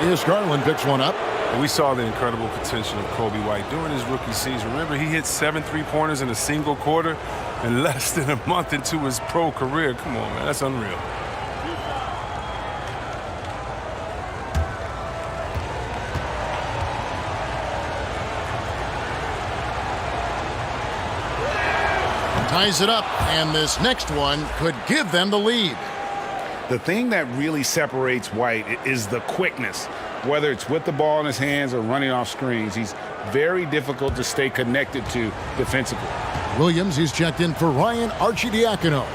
Here's Garland picks one up. We saw the incredible potential of Kobe White during his rookie season. Remember, he hit 7 3-pointers in a single quarter and less than a month into his pro career. Come on, man, that's unreal. Ties it up, and this next one could give them the lead. The thing that really separates White is the quickness. Whether it's with the ball in his hands or running off screens, he's very difficult to stay connected to defensively. Williams, he's checked in for Ryan Arcidiacono.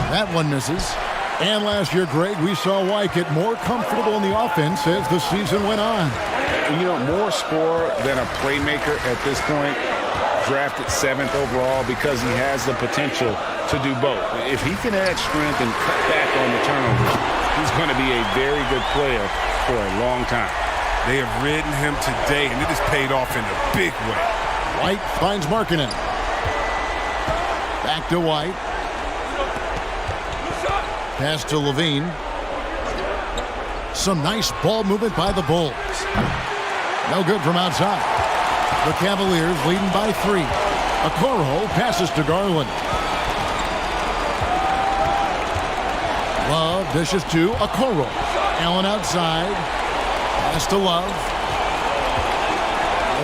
That one misses. And last year, Greg, we saw White get more comfortable in the offense as the season went on. You know, more scorer than a playmaker at this point. Drafted 7th overall because he has the potential to do both. If he can add strength and cut back on the turnovers, he's going to be a very good player for a long time. They have ridden him today, and it has paid off in a big way. White finds Markkanen. Back to White. Pass to Levine. Some nice ball movement by the Bulls. No good from outside. The Cavaliers leading by 3. Okoro passes to Garland. Love dishes to Okoro. Allen outside. Pass to Love.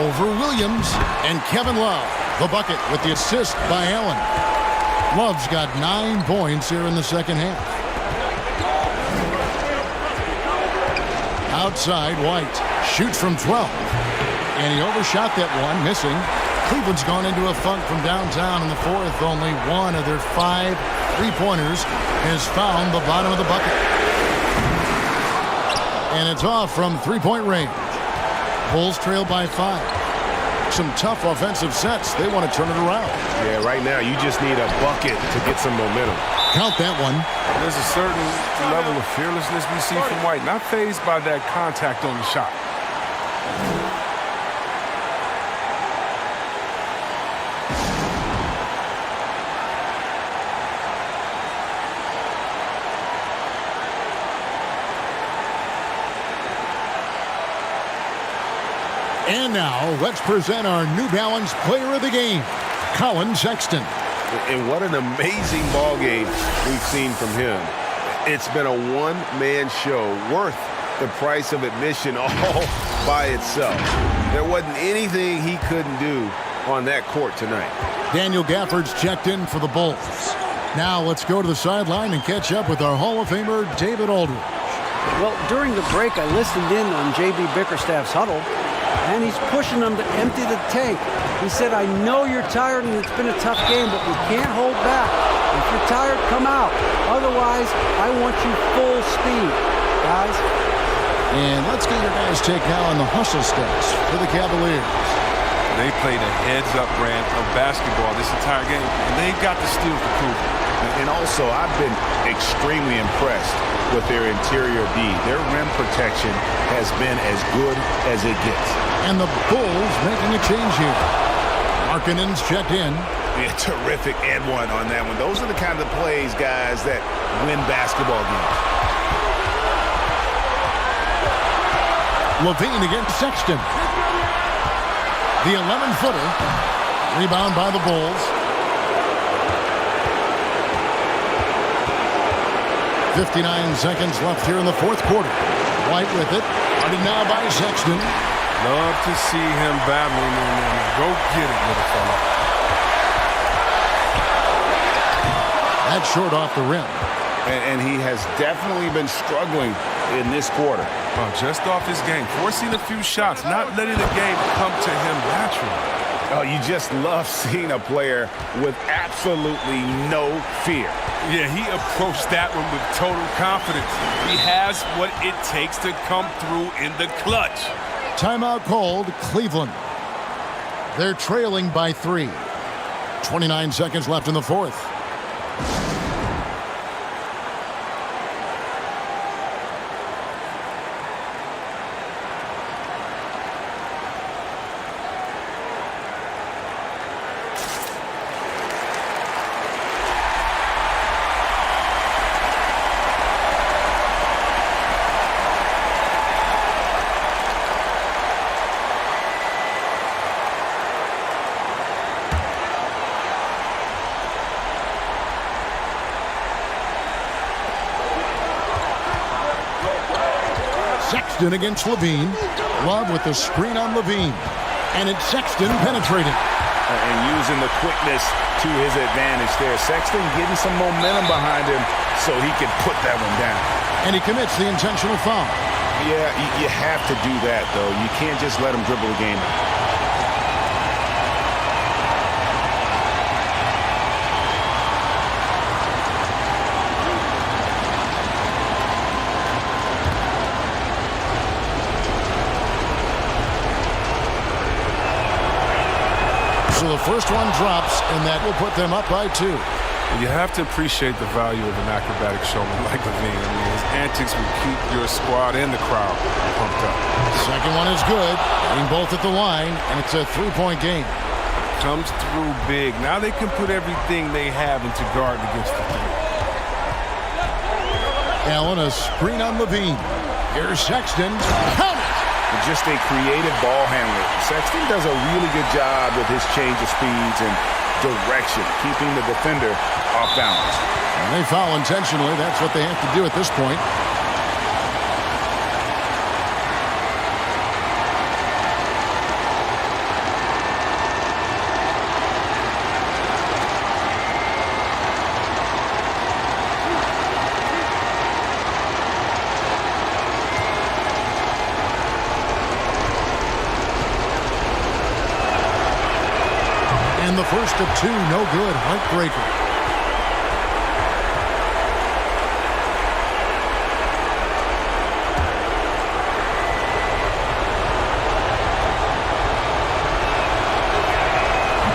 Over Williams. And Kevin Love, the bucket with the assist by Allen. Love's got 9 points here in the second half. Outside, White shoots from 12. And he overshot that one, missing. Cleveland's gone into a funk from downtown in the 4th. Only one of their 5 3-pointers has found the bottom of the bucket. And it's off from 3-point range. Bulls trail by 5. Some tough offensive sets. They want to turn it around. Yeah, right now you just need a bucket to get some momentum. Count that one. There's a certain level of fearlessness we see from White. Not fazed by that contact on the shot. And now, let's present our New Balance Player of the Game, Colin Sexton. And what an amazing ball game we've seen from him. It's been a one-man show worth the price of admission all by itself. There wasn't anything he couldn't do on that court tonight. Daniel Gafford's checked in for the Bulls. Now let's go to the sideline and catch up with our Hall of Famer, David Aldridge. Well, during the break, I listened in on J.B. Bickerstaff's huddle, and he's pushing them to empty the tank. He said, I know you're tired and it's been a tough game, but we can't hold back. If you're tired, come out. Otherwise, I want you full speed, guys. And let's get your guys' take now on the hustle stats for the Cavaliers. They played a heads-up brand of basketball this entire game, and they got the steal for proof. And also, I've been extremely impressed with their interior D. Their rim protection has been as good as it gets. And the Bulls making a change here. Markkanen's checked in. Yeah, terrific and one on that one. Those are the kind of plays, guys, that win basketball games. Levine against Sexton. The 11-footer. Rebound by the Bulls. 59 seconds left here in the fourth quarter. White with it. Started now by Sexton. Love to see him battling in there. Go get it, little fella. That's short off the rim. And he has definitely been struggling in this quarter. Oh, just off his game. Forcing a few shots, not letting the game come to him naturally. Oh, you just love seeing a player with absolutely no fear. Yeah, he approached that one with total confidence. He has what it takes to come through in the clutch. Timeout called, Cleveland. They're trailing by 3. 29 seconds left in the fourth. Sexton against Levine. Love with the screen on Levine. And it's Sexton penetrating. And using the quickness to his advantage there. Sexton getting some momentum behind him so he can put that one down. And he commits the intentional foul. Yeah, you have to do that, though. You can't just let him dribble the game. So the first one drops, and that will put them up by 2. You have to appreciate the value of an acrobatic showman like Levine. I mean, his antics will keep your squad and the crowd pumped up. Second one is good. Getting both at the line, and it's a 3-point game. Comes through big. Now they can put everything they have into guard against the three. Allen, a screen on Levine. Here's Sexton. Count it! Just a creative ball handler. Sexton does a really good job with his change of speeds and direction, keeping the defender off balance. And they foul intentionally. That's what they have to do at this point. And the first of 2, no good. Heartbreaker.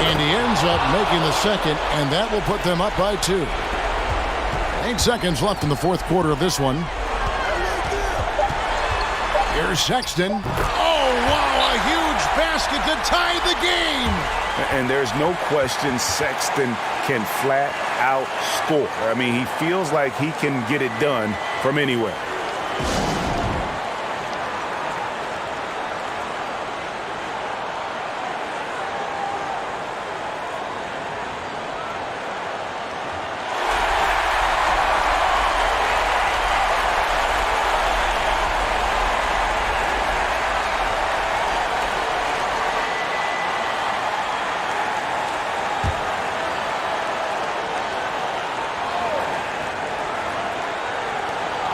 And he ends up making the second, and that will put them up by 2. 8 seconds left in the fourth quarter of this one. Here's Sexton. Oh, wow, a huge basket to tie the game. And there's no question Sexton can flat out score. I mean, he feels like he can get it done from anywhere.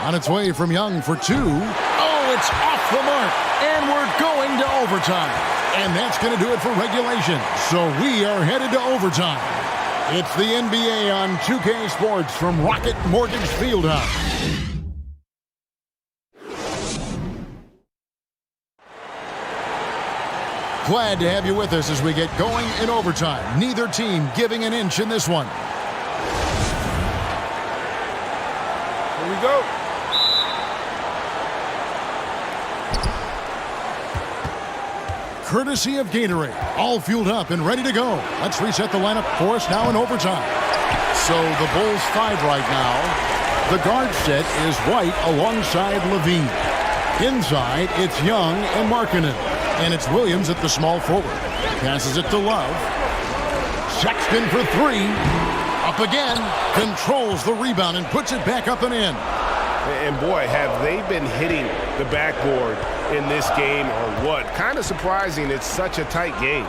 On its way from Young for 2. Oh, it's off the mark. And we're going to overtime. And that's going to do it for regulation. So we are headed to overtime. It's the NBA on 2K Sports from Rocket Mortgage Fieldhouse. Glad to have you with us as we get going in overtime. Neither team giving an inch in this one. Here we go. Courtesy of Gatorade, all fueled up and ready to go. Let's reset the lineup for us now in overtime. So the Bulls 5 right now. The guard set is White alongside Levine. Inside, it's Young and Markkanen. And it's Williams at the small forward. Passes it to Love. Sexton for 3. Up again. Controls the rebound and puts it back up and in. And boy, have they been hitting the backboard in this game or what? Kind of surprising it's such a tight game.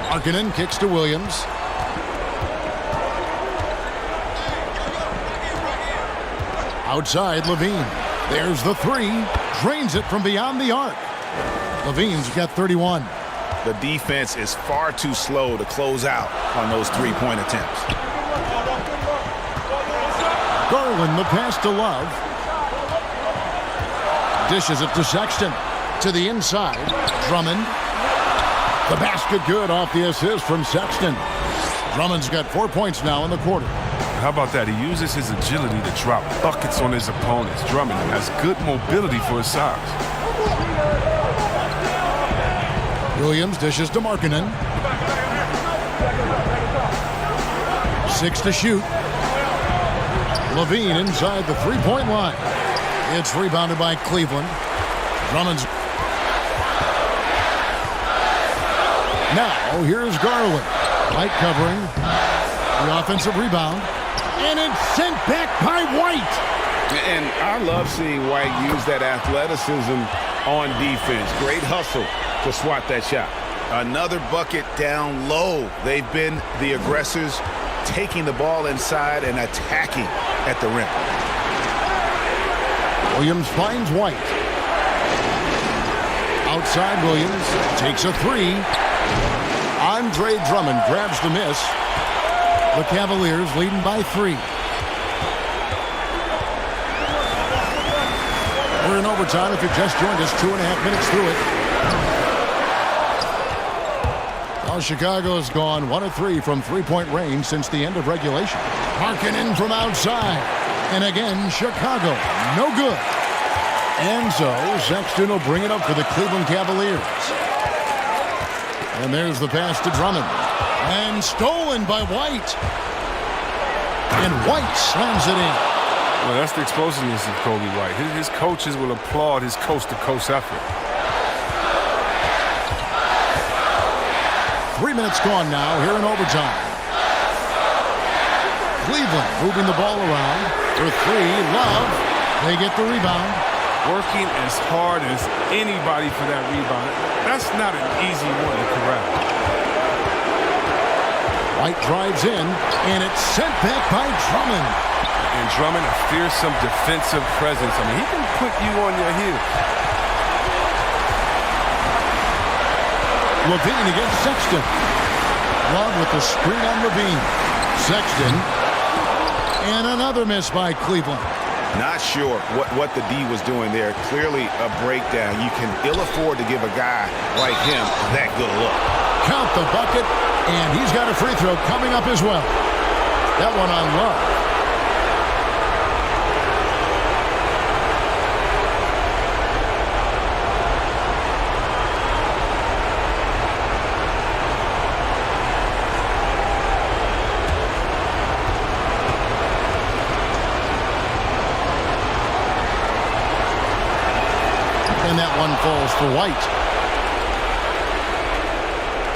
Markkanen kicks to Williams. Outside, Levine. There's the 3. Drains it from beyond the arc. Levine's got 31. The defense is far too slow to close out on those three-point attempts. Garland, the pass to Love. Dishes it to Sexton. To the inside. Drummond. The basket good off the assist from Sexton. Drummond's got 4 points now in the quarter. How about that? He uses his agility to drop buckets on his opponents. Drummond has good mobility for his size. Williams dishes to Markkanen. 6 to shoot. Levine inside the three-point line. It's rebounded by Cleveland. Drummond's. Now here's Garland. White covering. The offensive rebound. And it's sent back by White. And I love seeing White use that athleticism on defense. Great hustle to swat that shot. Another bucket down low. They've been the aggressors, taking the ball inside and attacking at the rim. Williams finds White. Outside, Williams takes a 3. Andre Drummond grabs the miss. The Cavaliers leading by 3. We're in overtime. If you've just joined us, 2.5 minutes through it. Well, Chicago's gone 1 of 3 from three-point range since the end of regulation. Markkanen from outside. And again, Chicago, no good. And so Sexton will bring it up for the Cleveland Cavaliers. And there's the pass to Drummond. And stolen by White. And White slams it in. Well, that's the explosiveness of Kobe White. His coaches will applaud his coast-to-coast effort. 3 minutes gone now here in overtime. Cleveland moving the ball around for 3. Love. They get the rebound. Working as hard as anybody for that rebound. That's not an easy one to corral. White drives in, and it's sent back by Drummond. And Drummond, a fearsome defensive presence. I mean, he can put you on your heels. Levine against Sexton. Love with the screen on Levine. Sexton. And another miss by Cleveland. Not sure what the D was doing there. Clearly a breakdown. You can ill afford to give a guy like him that good a look. Count the bucket, and he's got a free throw coming up as well. That one on Love. And that one falls for White.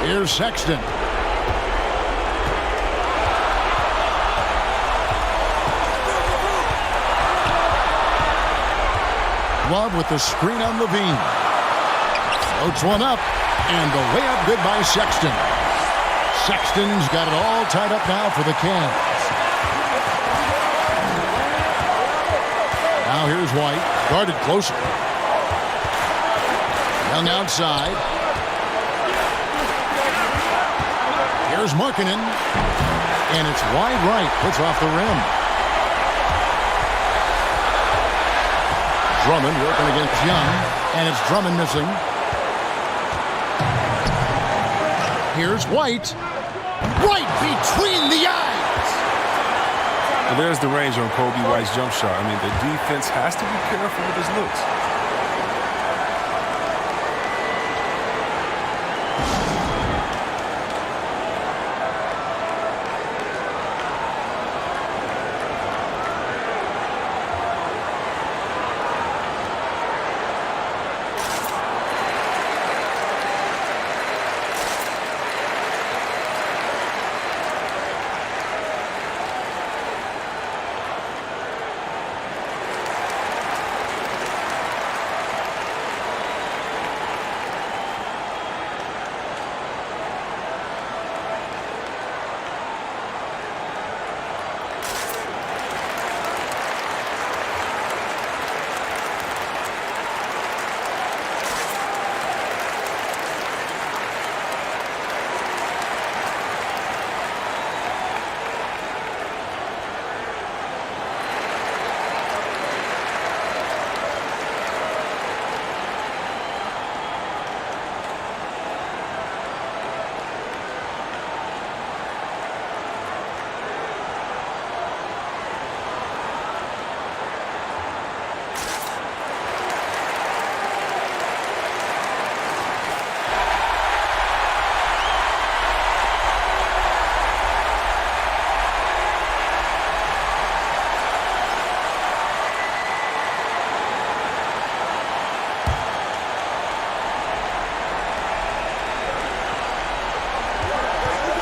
Here's Sexton. Love with the screen on Levine. Floats one up, and the layup good by Sexton. Sexton's got it all tied up now for the Cavs. Here's White, guarded closer. Young outside. Here's Markkanen. And it's wide right. Puts off the rim. Drummond working against Young. And it's Drummond missing. Here's White. Right between the eyes. Well, there's the range on Kobe White's jump shot. I mean, the defense has to be careful with his looks.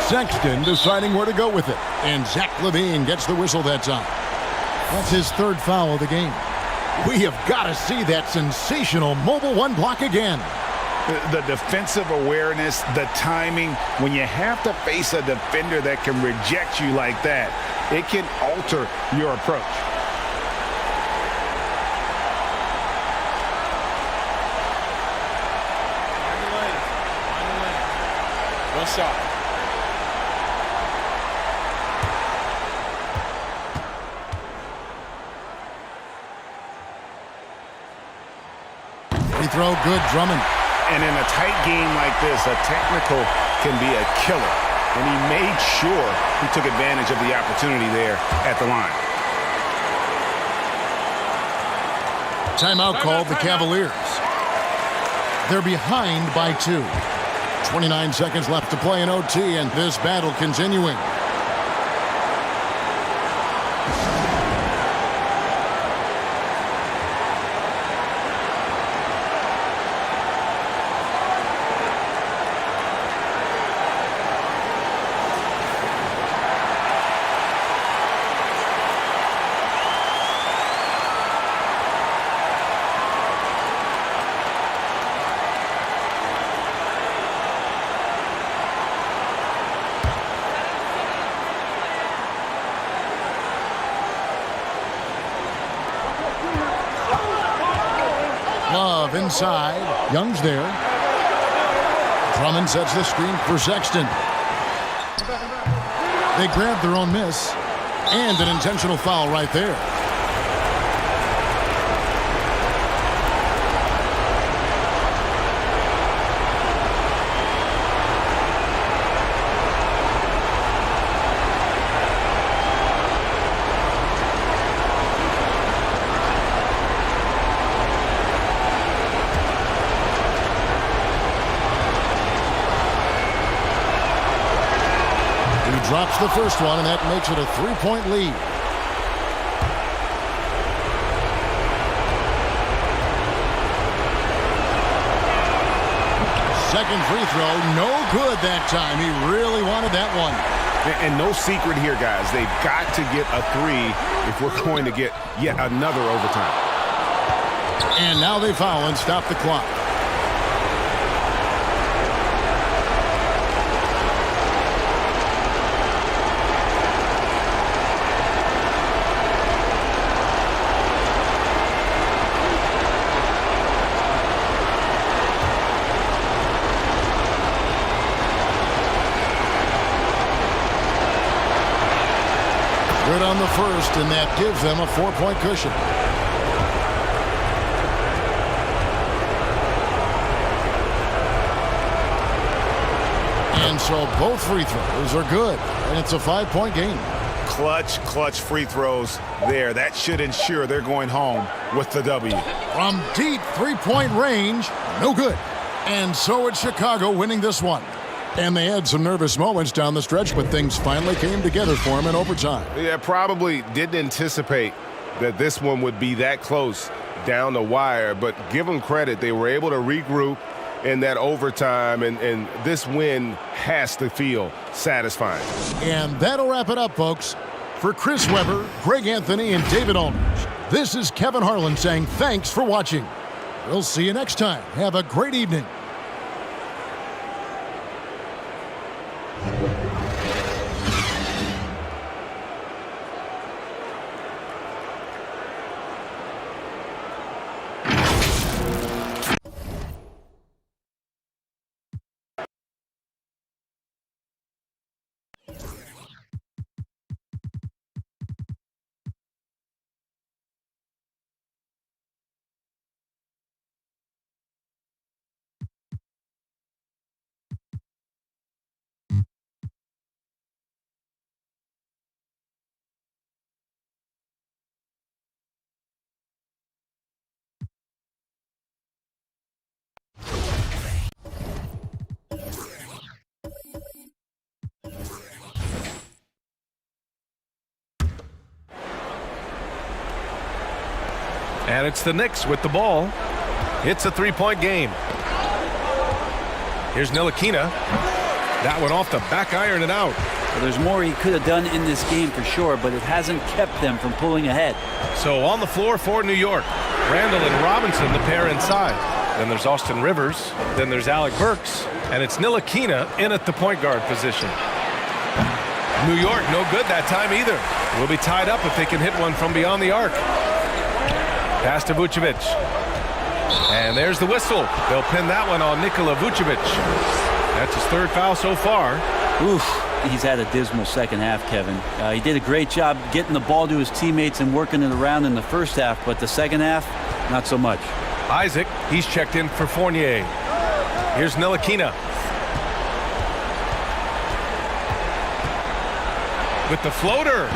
Sexton deciding where to go with it. And Zach LaVine gets the whistle that time. That's his third foul of the game. We have got to see that sensational mobile one block again. The defensive awareness, the timing, when you have to face a defender that can reject you like that, it can alter your approach. One shot. Free throw, good. Drummond. And in a tight game like this, a technical can be a killer. And he made sure he took advantage of the opportunity there at the line. Timeout called the Cavaliers. They're behind by 2. 29 seconds left to play in OT, and this battle continuing. Love inside. Young's there. Drummond sets the screen for Sexton. They grab their own miss. And an intentional foul right there. Drops the first one, and that makes it a 3-point lead. Second free throw, no good that time. He really wanted that one. And no secret here, guys. They've got to get a 3 if we're going to get yet another overtime. And now they foul and stop the clock. missed, and that gives them a 4-point cushion. And so both free throws are good, and it's a 5-point game. Clutch free throws there. That should ensure they're going home with the W. From deep three-point range, no good. And so it's Chicago winning this one. And they had some nervous moments down the stretch, but things finally came together for them in overtime. Yeah, probably didn't anticipate that this one would be that close down the wire, but give them credit. They were able to regroup in that overtime, and this win has to feel satisfying. And that'll wrap it up, folks. For Chris Webber, Greg Anthony, and David Aldridge, this is Kevin Harlan saying thanks for watching. We'll see you next time. Have a great evening. And it's the Knicks with the ball. It's a 3-point game. Here's Ntilikina. That one off the back iron and out. Well, there's more he could have done in this game for sure, but it hasn't kept them from pulling ahead. So on the floor for New York, Randall and Robinson, the pair inside. Then there's Austin Rivers. Then there's Alec Burks. And it's Ntilikina in at the point guard position. New York no good that time either. Will be tied up if they can hit one from beyond the arc. Pass to Vucevic. And there's the whistle. They'll pin that one on Nikola Vucevic. That's his third foul so far. Oof, he's had a dismal second half, Kevin. He did a great job getting the ball to his teammates and working it around in the first half, but the second half, not so much. Isaac, he's checked in for Fournier. Here's Ntilikina. With the floater.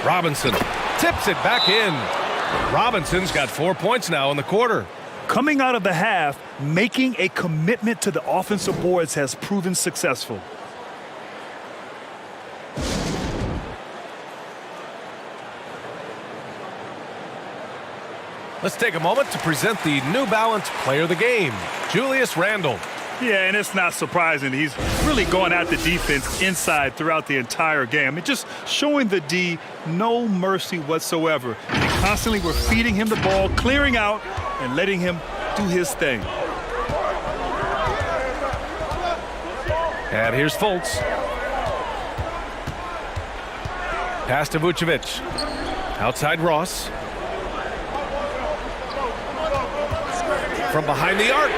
Robinson tips it back in. Robinson's got 4 points now in the quarter. Coming out of the half, making a commitment to the offensive boards has proven successful. Let's take a moment to present the New Balance Player of the Game, Julius Randle. Yeah, and it's not surprising. He's really going at the defense inside throughout the entire game. I mean, just showing the D no mercy whatsoever. They constantly were feeding him the ball, clearing out, and letting him do his thing. And here's Fultz. Pass to Vucevic. Outside Ross. From behind the arc.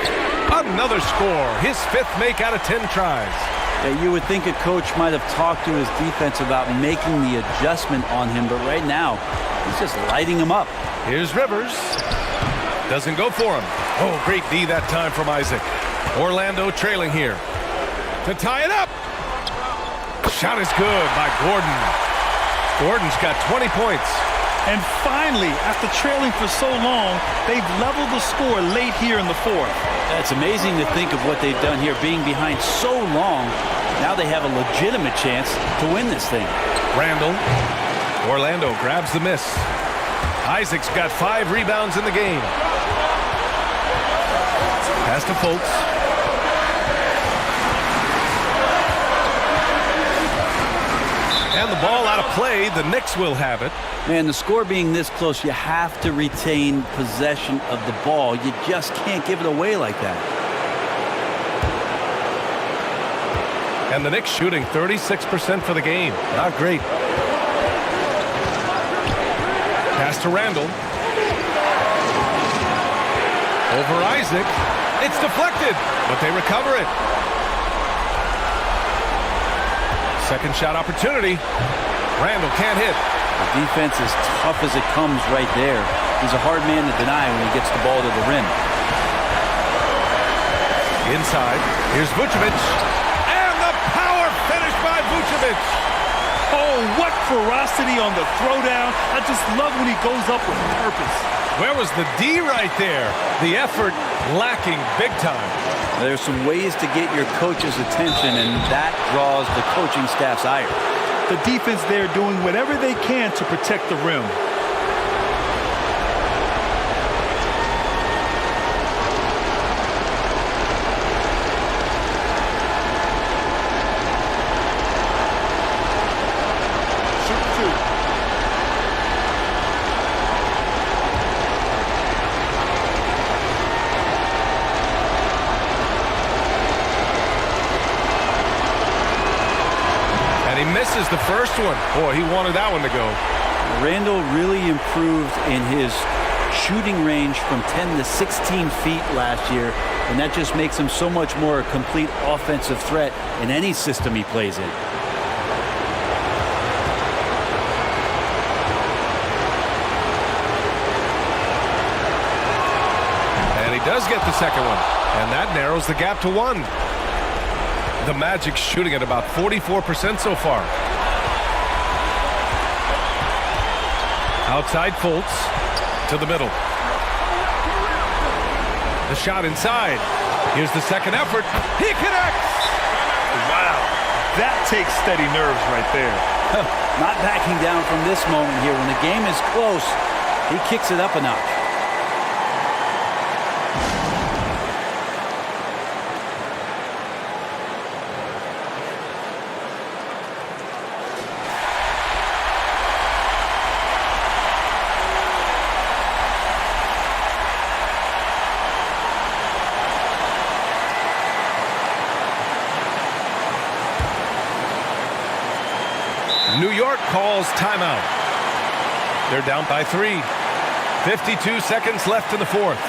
Another score. His fifth make out of 10 tries. Yeah, you would think a coach might have talked to his defense about making the adjustment on him, but right now, he's just lighting him up. Here's Rivers. Doesn't go for him. Oh, great D that time from Isaac. Orlando trailing here. To tie it up. Shot is good by Gordon. Gordon's got 20 points. And finally, after trailing for so long, they've leveled the score late here in the fourth. It's amazing to think of what they've done here, being behind so long. Now they have a legitimate chance to win this thing. Randall. Orlando grabs the miss. Isaac's got 5 rebounds in the game. Pass to Fultz. And the ball out of play. The Knicks will have it. Man, the score being this close, you have to retain possession of the ball. You just can't give it away like that. And the Knicks shooting 36% for the game. Not great. Pass to Randall. Over Isaac. It's deflected, but they recover it. Second shot opportunity. Randall can't hit. The defense is tough as it comes right there. He's a hard man to deny when he gets the ball to the rim. Inside, here's Vucevic. And the power finish by Vucevic. Oh, what ferocity on the throwdown. I just love when he goes up with purpose. Where was the D right there? The effort lacking big time. There's some ways to get your coach's attention, and that draws the coaching staff's ire. The defense there doing whatever they can to protect the rim. Misses the first one. Boy, he wanted that one to go. Randall really improved in his shooting range from 10 to 16 feet last year, and that just makes him so much more a complete offensive threat in any system he plays in. And he does get the second one, and that narrows the gap to 1. The Magic's shooting at about 44% so far. Outside Fultz to the middle. The shot inside. Here's the second effort. He connects! Wow, that takes steady nerves right there. Not backing down from this moment here. When the game is close, he kicks it up a notch. New York calls timeout. They're down by 3. 52 seconds left in the fourth.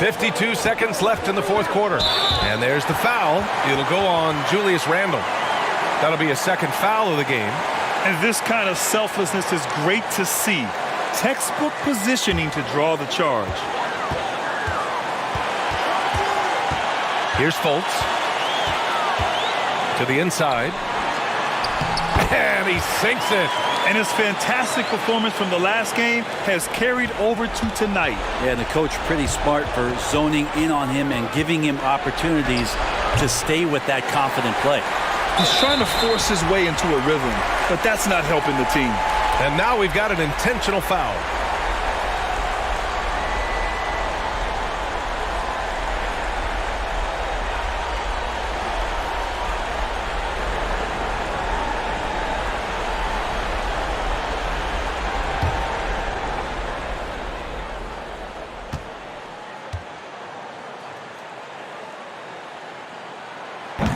.52 seconds left in the fourth quarter. And there's the foul. It'll go on Julius Randle. That'll be a second foul of the game. And this kind of selflessness is great to see. Textbook positioning to draw the charge. Here's Fultz. To the inside. And he sinks it. And his fantastic performance from the last game has carried over to tonight. Yeah, the coach pretty smart for zoning in on him and giving him opportunities to stay with that confident play. He's trying to force his way into a rhythm, but that's not helping the team. And now we've got an intentional foul.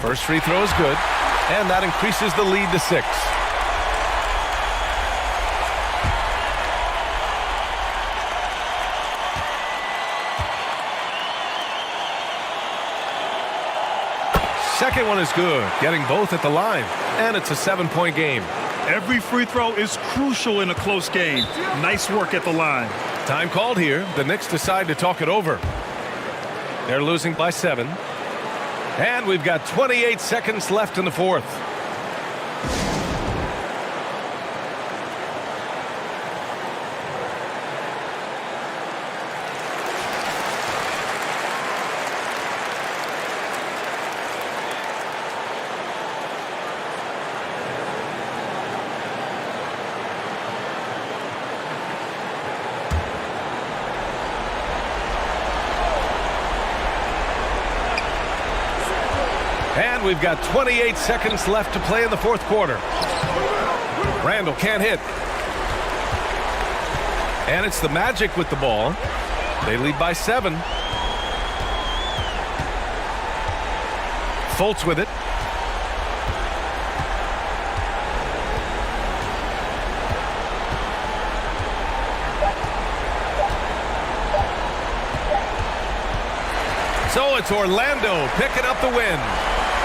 First free throw is good, and that increases the lead to 6. Second one is good, getting both at the line, and it's a 7-point game. Every free throw is crucial in a close game. Nice work at the line. Time called here. The Knicks decide to talk it over. They're losing by 7. And we've got 28 seconds left in the fourth. And we've got 28 seconds left to play in the fourth quarter. Randall can't hit. And it's the Magic with the ball. They lead by 7. Fultz with it. So it's Orlando picking up the win.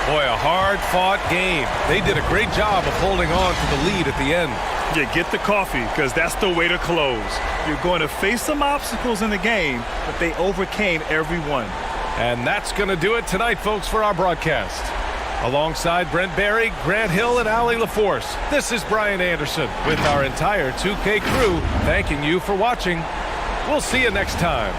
Boy, a hard-fought game. They did a great job of holding on to the lead at the end. Yeah, get the coffee, because that's the way to close. You're going to face some obstacles in the game, but they overcame every one. And that's going to do it tonight, folks, for our broadcast. Alongside Brent Barry, Grant Hill, and Allie LaForce, this is Brian Anderson with our entire 2K crew thanking you for watching. We'll see you next time.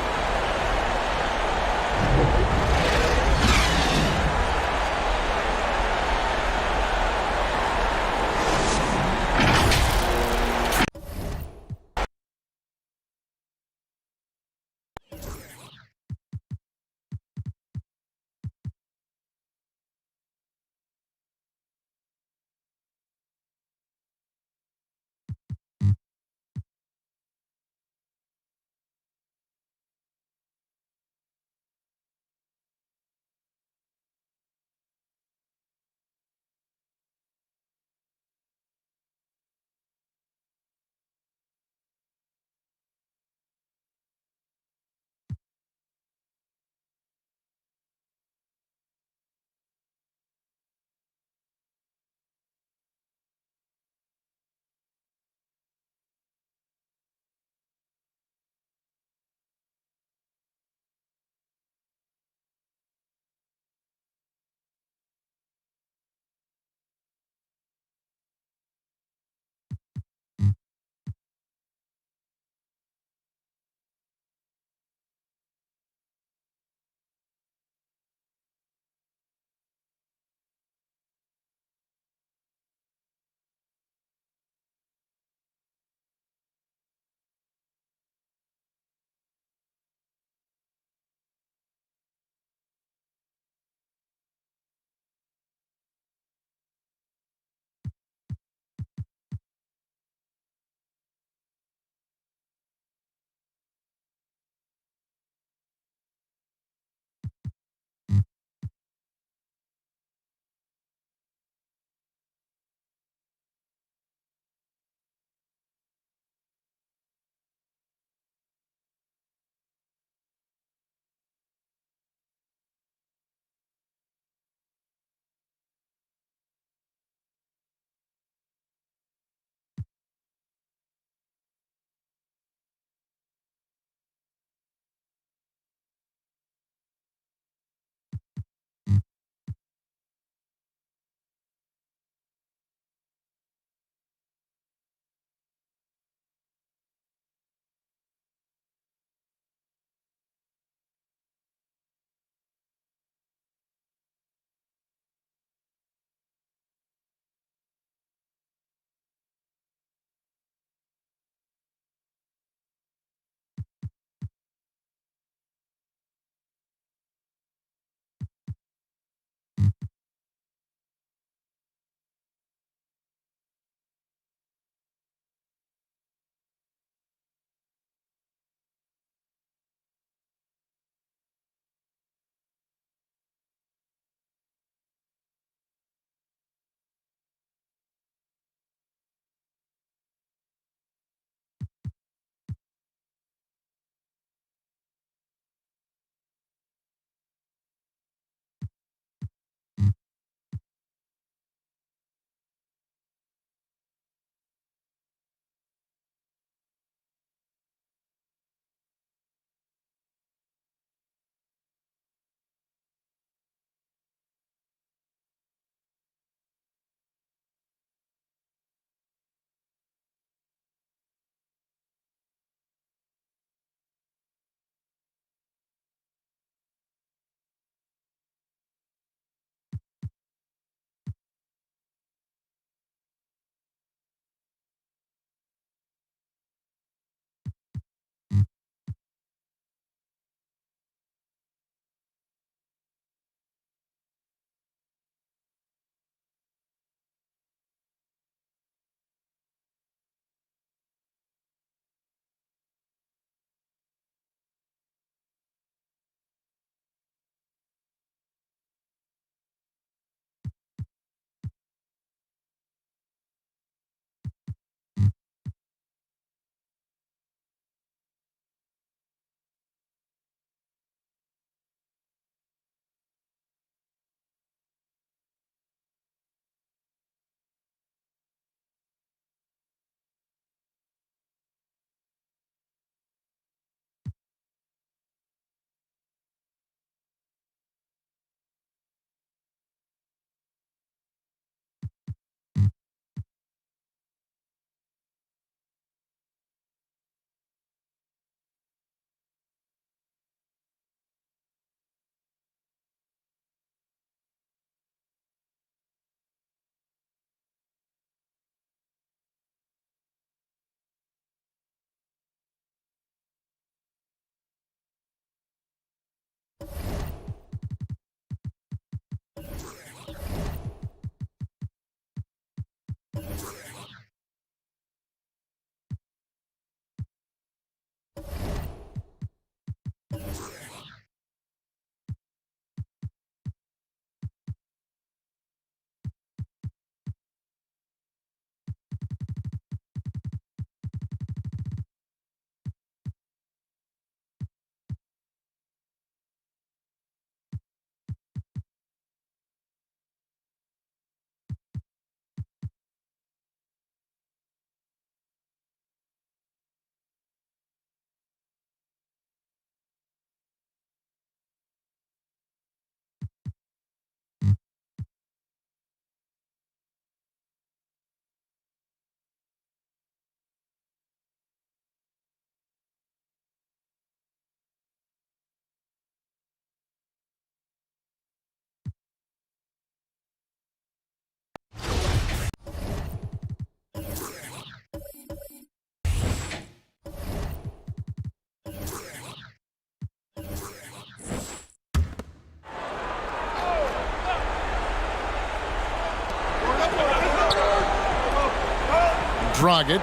Dragic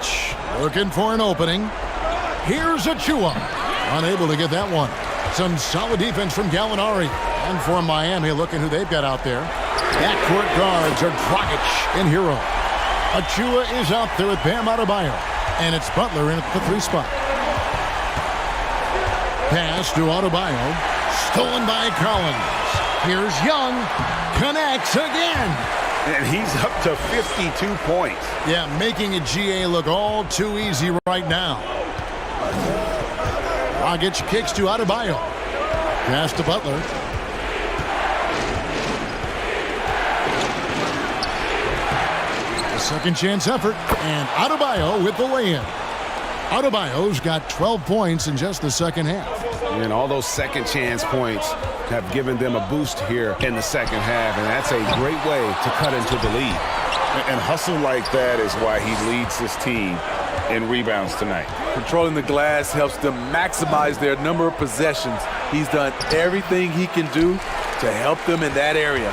looking for an opening. Here's Achua. Unable to get that one. Some solid defense from Gallinari. And for Miami, looking who they've got out there. Backcourt guards are Dragic and Hero. Achua is out there with Bam Adebayo. And it's Butler in at the 3 spot. Pass to Adebayo. Stolen by Collins. Here's Young. Connects again. And he's up to 52 points. Yeah, making a GA look all too easy right now. Dragic kicks to Adebayo. Pass to Butler. A second chance effort. And Adebayo with the lay-in. Adebayo's got 12 points in just the second half. And all those second chance points have given them a boost here in the second half, and that's a great way to cut into the lead. And hustle like that is why he leads this team in rebounds tonight. Controlling the glass helps them maximize their number of possessions. He's done everything he can do to help them in that area.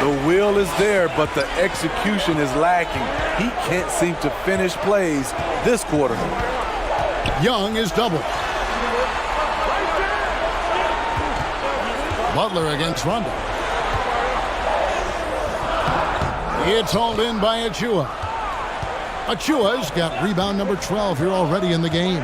The will is there, but the execution is lacking. He can't seem to finish plays this quarter. Young is doubled. Butler against Rondo. It's hauled in by Achua. Achua's got rebound number 12 here already in the game.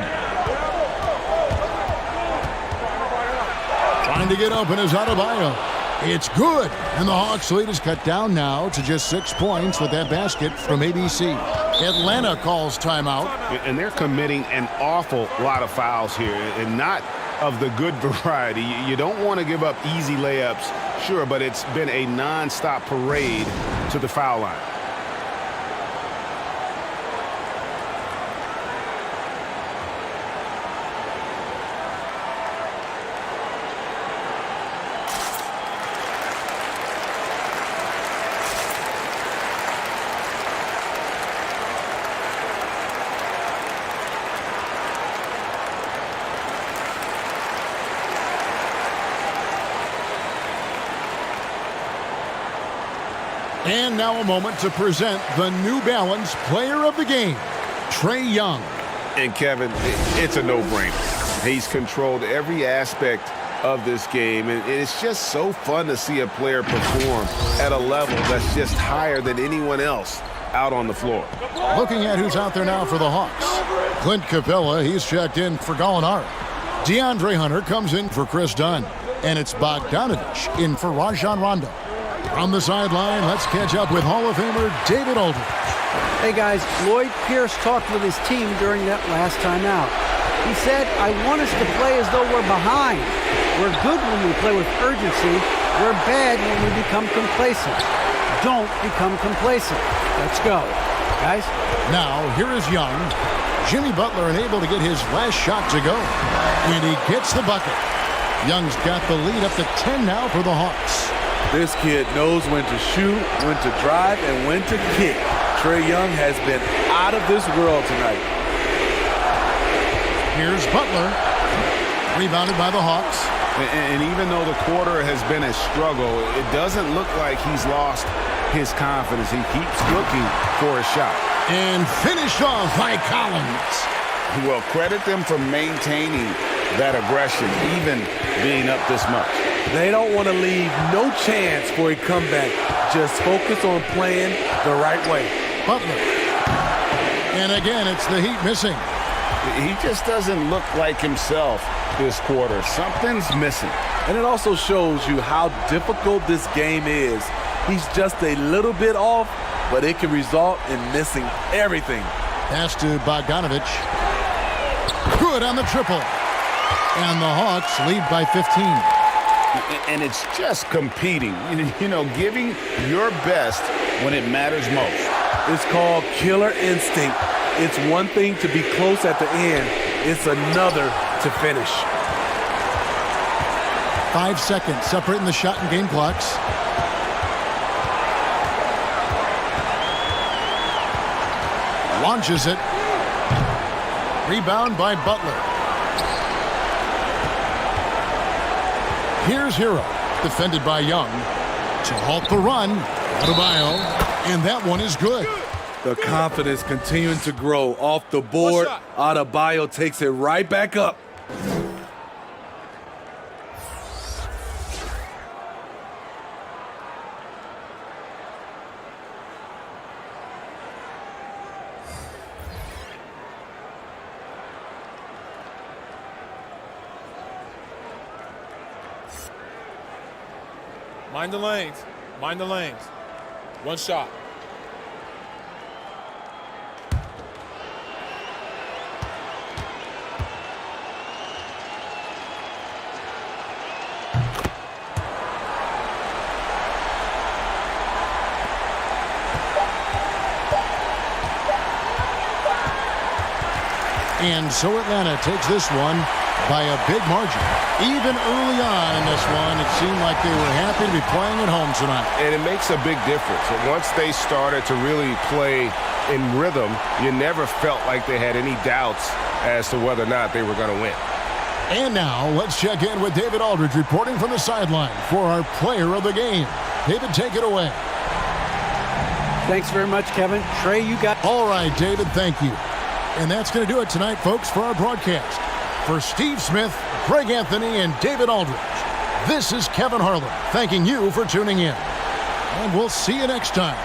Trying to get open is Adebayo. It's good, and the Hawks lead is cut down now to just 6 points with that basket from ABC. Atlanta calls timeout. And they're committing an awful lot of fouls here, and not of the good variety. You don't want to give up easy layups, sure, but it's been a non-stop parade to the foul line. And now a moment to present the New Balance Player of the Game, Trae Young. And Kevin, it's a no-brainer. He's controlled every aspect of this game, and it's just so fun to see a player perform at a level that's just higher than anyone else out on the floor. Looking at who's out there now for the Hawks. Clint Capella, he's checked in for Gallinari. DeAndre Hunter comes in for Chris Dunn. And it's Bogdanovich in for Rajon Rondo. From the sideline, let's catch up with Hall of Famer David Aldridge. Hey guys, Lloyd Pierce talked with his team during that last time out. He said, I want us to play as though we're behind. We're good when we play with urgency. We're bad when we become complacent. Don't become complacent. Let's go. Guys? Now, here is Young. Jimmy Butler unable to get his last shot to go. And he gets the bucket. Young's got the lead up to 10 now for the Hawks. This kid knows when to shoot, when to drive, and when to kick. Trae Young has been out of this world tonight. Here's Butler. Rebounded by the Hawks. And even though the quarter has been a struggle, it doesn't look like he's lost his confidence. He keeps looking for a shot. And finished off by Collins. Well, credit them for maintaining that aggression, even being up this much. They don't want to leave no chance for a comeback. Just focus on playing the right way. Butler. And again, it's the Heat missing. He just doesn't look like himself this quarter. Something's missing. And it also shows you how difficult this game is. He's just a little bit off, but it can result in missing everything. Pass to Bogdanovich. Good on the triple. And the Hawks lead by 15. And it's just competing, you know, giving your best when it matters most. It's called killer instinct. It's one thing to be close at the end. It's another to finish. 5 seconds separating the shot and game clocks. Launches it. Rebound by Butler. Here's Hero, defended by Young. To halt the run, Adebayo, and that one is good. The confidence continuing to grow off the board. Adebayo takes it right back up. Mind the lanes. Mind the lanes. One shot. And so Atlanta takes this one by a big margin. Even early on in this one, it seemed like they were happy to be playing at home tonight. And it makes a big difference. And once they started to really play in rhythm, you never felt like they had any doubts as to whether or not they were going to win. And now let's check in with David Aldridge reporting from the sideline for our player of the game. David, take it away. Thanks very much, Kevin. Trey, you got... All right, David, thank you. And that's going to do it tonight, folks, for our broadcast. For Steve Smith, Greg Anthony, and David Aldridge, this is Kevin Harlan thanking you for tuning in. And we'll see you next time.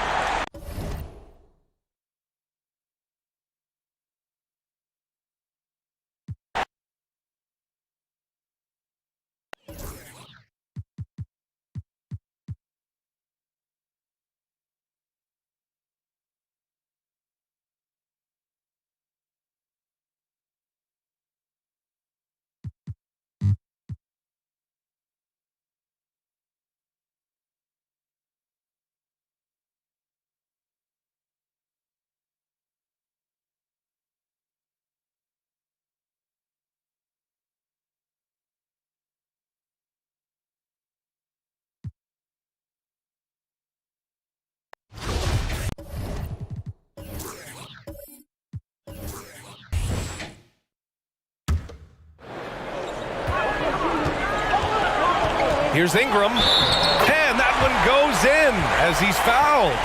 Here's Ingram, and that one goes in as he's fouled.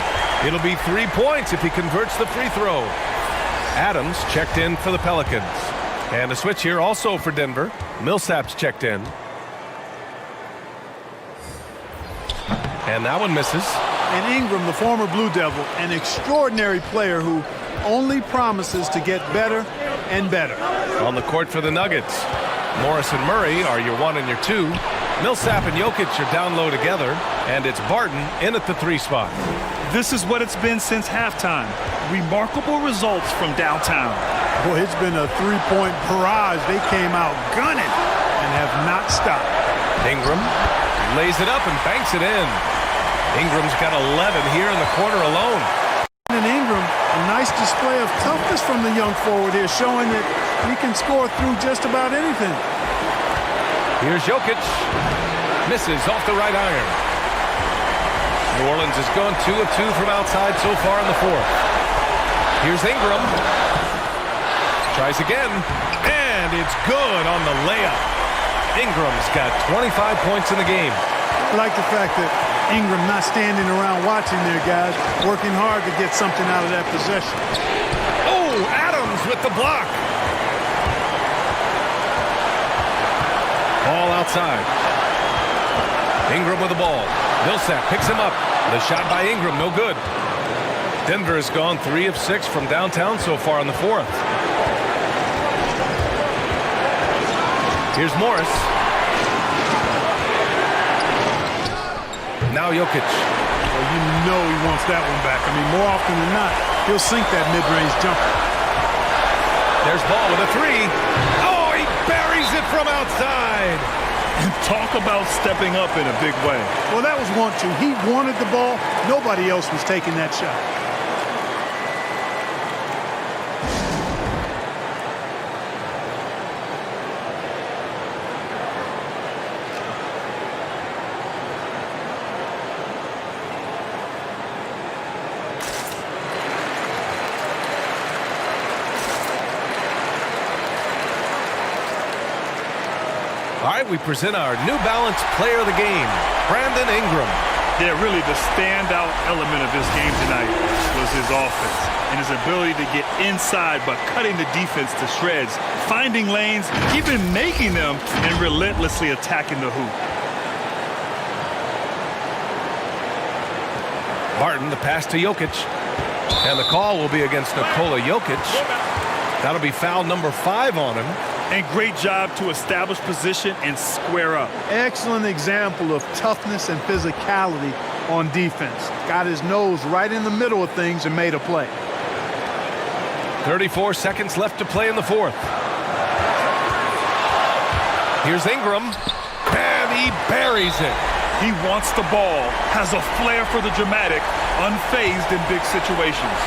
It'll be 3 points if he converts the free throw. Adams checked in for the Pelicans. And a switch here also for Denver. Millsap's checked in. And that one misses. And Ingram, the former Blue Devil, an extraordinary player who only promises to get better and better. On the court for the Nuggets, Morris and Murray are your 1 and your 2. Millsap and Jokic are down low together, and it's Barton in at the 3 spot. This is what it's been since halftime. Remarkable results from downtown. Boy, it's been a three-point barrage. They came out gunning and have not stopped. Ingram lays it up and banks it in. Ingram's got 11 here in the quarter alone. And Ingram, a nice display of toughness from the young forward here, showing that he can score through just about anything. Here's Jokic. Misses off the right iron. New Orleans has gone 2 of 2 from outside so far in the 4th. Here's Ingram. Tries again. And it's good on the layup. Ingram's got 25 points in the game. I like the fact that Ingram not standing around watching there, guys, working hard to get something out of that possession. Oh, Adams with the block. Ball outside. Ingram with the ball. Millsap picks him up. The shot by Ingram, no good. Denver has gone 3 of 6 from downtown so far in the 4th. Here's Morris. Now Jokic. Well, you know he wants that one back. I mean, more often than not, he'll sink that mid-range jumper. There's Ball with a 3. Oh, he buries it from outside. Talk about stepping up in a big way. Well, that was 1-2. He wanted the ball. Nobody else was taking that shot. All right, we present our New Balance Player of the Game, Brandon Ingram. Yeah, really the standout element of this game tonight was his offense and his ability to get inside but cutting the defense to shreds, finding lanes, even making them, and relentlessly attacking the hoop. Barton, the pass to Jokic. And the call will be against Nikola Jokic. That'll be foul number 5 on him. And great job to establish position and square up. Excellent example of toughness and physicality on defense. Got his nose right in the middle of things and made a play. 34 seconds left to play in the fourth. Here's Ingram. And he buries it. He wants the ball, has a flair for the dramatic, unfazed in big situations.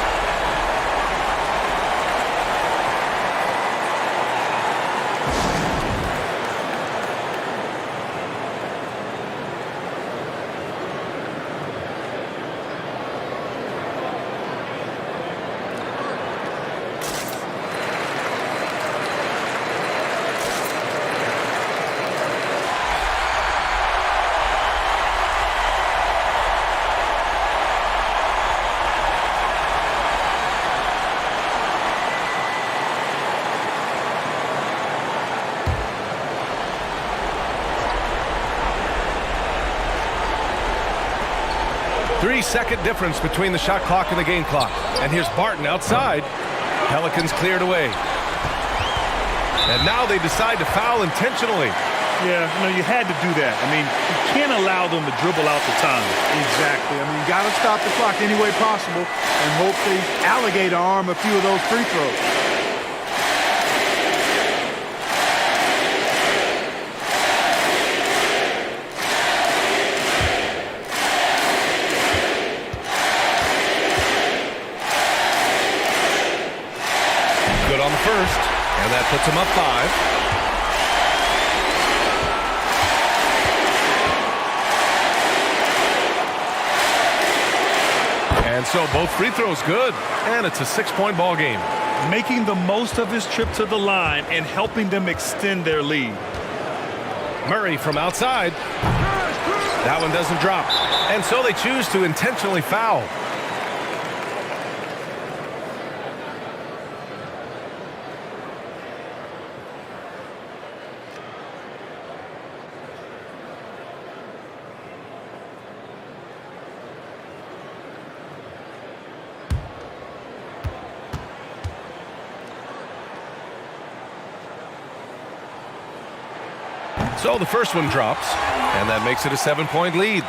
Three-second difference between the shot clock and the game clock. And here's Barton outside. Pelicans cleared away. And now they decide to foul intentionally. Yeah, you had to do that. I mean, you can't allow them to dribble out the time. Exactly. I mean, you got to stop the clock any way possible and hope they alligator arm a few of those free throws. Good on the first, and that puts him up 5. And so both free throws good, and it's a 6-point ball game. Making the most of his trip to the line and helping them extend their lead. Murray from outside. That one doesn't drop. And so they choose to intentionally foul. So the first one drops, and that makes it a 7-point lead.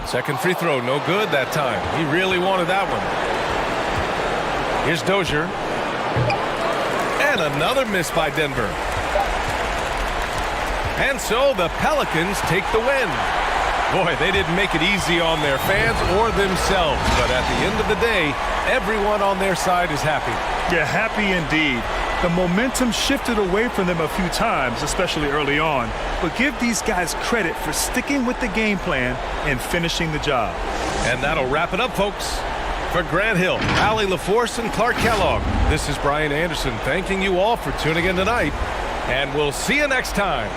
Second free throw, no good that time. He really wanted that one. Here's Dozier. And another miss by Denver. And so the Pelicans take the win. Boy, they didn't make it easy on their fans or themselves. But at the end of the day, everyone on their side is happy. Yeah, happy indeed. The momentum shifted away from them a few times, especially early on. But give these guys credit for sticking with the game plan and finishing the job. And that'll wrap it up, folks. For Grant Hill, Allie LaForce, and Clark Kellogg, this is Brian Anderson thanking you all for tuning in tonight. And we'll see you next time.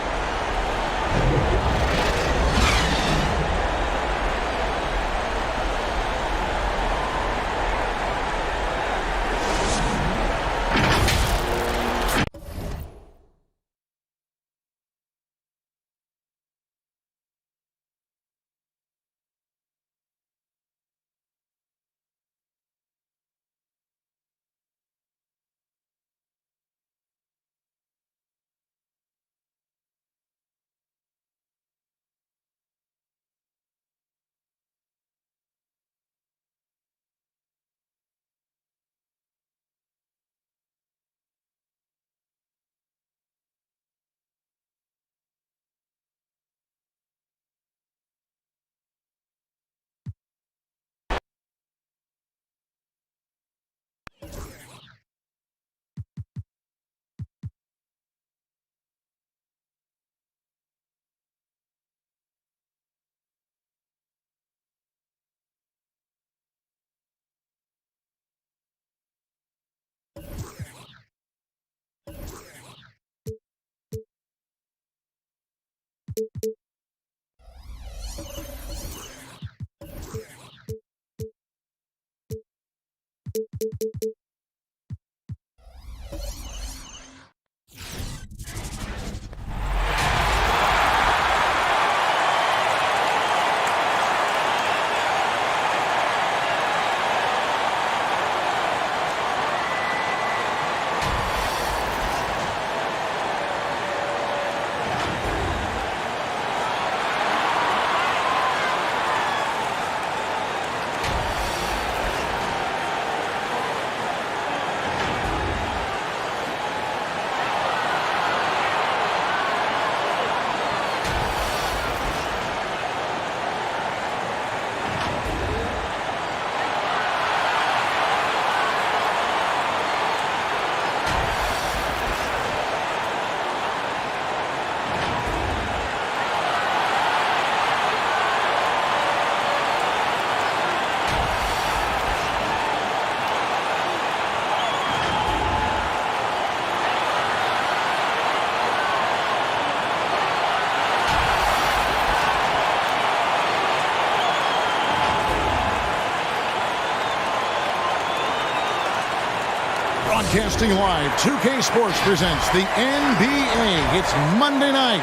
Broadcasting live, 2K Sports presents the NBA. It's Monday night.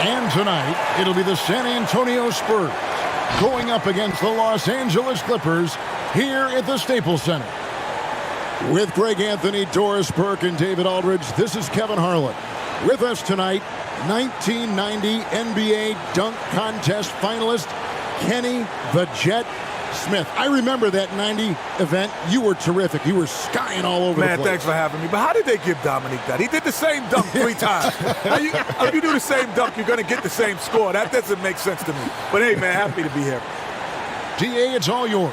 And tonight, it'll be the San Antonio Spurs going up against the Los Angeles Clippers here at the Staples Center. With Greg Anthony, Doris Burke, and David Aldridge, this is Kevin Harlan. With us tonight, 1990 NBA Dunk Contest finalist Kenny the Jet Smith. I remember that 90 event. You were terrific. You were skying all over the place. Man, thanks for having me. But how did they give Dominique that? He did the same dunk 3 times. If you do the same dunk, you're going to get the same score. That doesn't make sense to me. But hey, man, happy to be here. DA, it's all yours.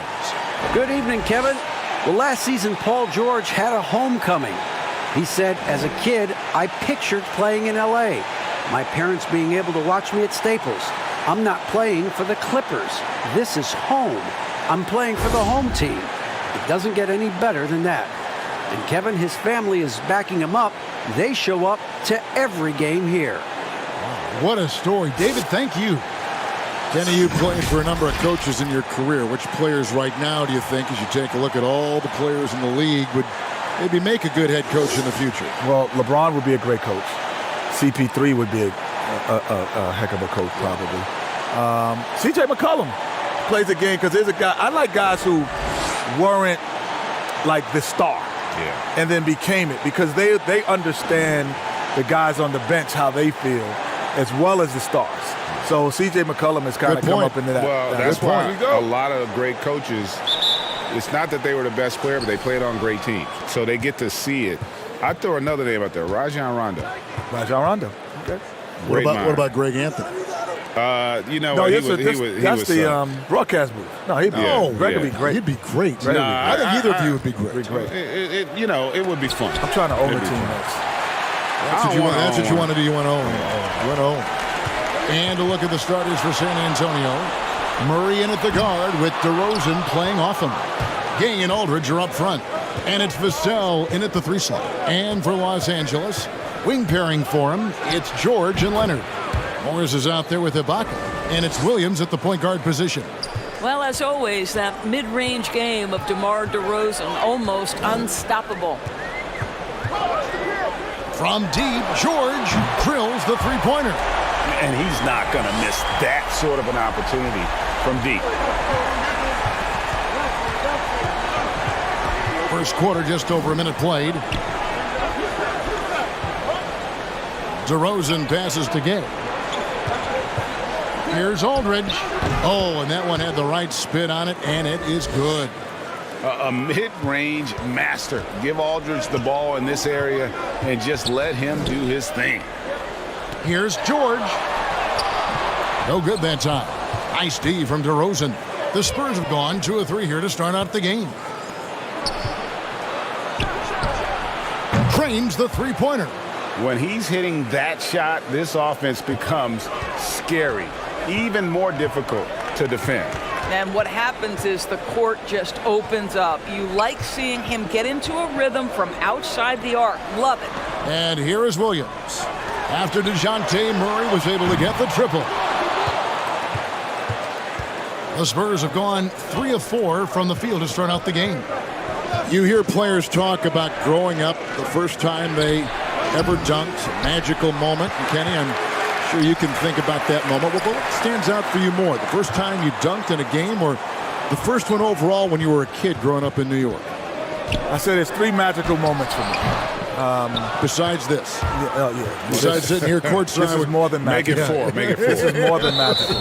Good evening, Kevin. Well, last season, Paul George had a homecoming. He said, as a kid, I pictured playing in L.A., my parents being able to watch me at Staples. I'm not playing for the Clippers. This is home. I'm playing for the home team. It doesn't get any better than that. And Kevin, his family is backing him up. They show up to every game here. Wow, what a story. David, thank you. Kenny, you played for a number of coaches in your career. Which players right now do you think, as you take a look at all the players in the league, would maybe make a good head coach in the future? Well, LeBron would be a great coach. CP3 would be a heck of a coach, probably. C.J. McCollum plays a game because there's a guy. I like guys who weren't like the star and then became it, because they understand the guys on the bench, how they feel, as well as the stars. So C.J. McCollum has kind of come up into that. Well, that's why a lot of great coaches, it's not that they were the best player, but they played on great teams. So they get to see it. I'd throw another name out there, Rajon Rondo. Rajon Rondo. Okay. What about Greg Anthony? He was the broadcast booth. No, he'd be Greg would be great. He'd be great. I think either of you would be great. It would be fun. I'm trying to own the team next. That's what you want to do. You want to own. You want to own. And a look at the starters for San Antonio. Murray in at the guard with DeRozan playing off him. Gang and Aldridge are up front. And it's Vassell in at the 3 slot. And for Los Angeles, wing pairing for him, it's George and Leonard. Morris is out there with Ibaka, and it's Williams at the point guard position. Well, as always, that mid-range game of DeMar DeRozan, almost unstoppable. From deep, George drills the three-pointer. And he's not going to miss that sort of an opportunity from deep. First quarter, just over a minute played. DeRozan passes to Gay. Here's Aldridge. Oh, and that one had the right spin on it, and it is good. A mid-range master. Give Aldridge the ball in this area and just let him do his thing. Here's George. No good that time. Nice D from DeRozan. The Spurs have gone 2 of 3 here to start out the game. Trains the three-pointer. When he's hitting that shot, this offense becomes scary, even more difficult to defend. And what happens is the court just opens up. You like seeing him get into a rhythm from outside the arc. Love it. And here is Williams. after DeJounte Murray was able to get the triple. The Spurs have gone 3 of 4 from the field to start out the game. You hear players talk about growing up the first time they ever dunked, a magical moment. And Kenny, I'm sure you can think about that moment. Well, what stands out for you more? The first time you dunked in a game or the first one overall when you were a kid growing up in New York? I said there's 3 magical moments for me. Besides this? Yeah. Besides sitting here courtside. This is more than magical. Make it 4. This is more than magical.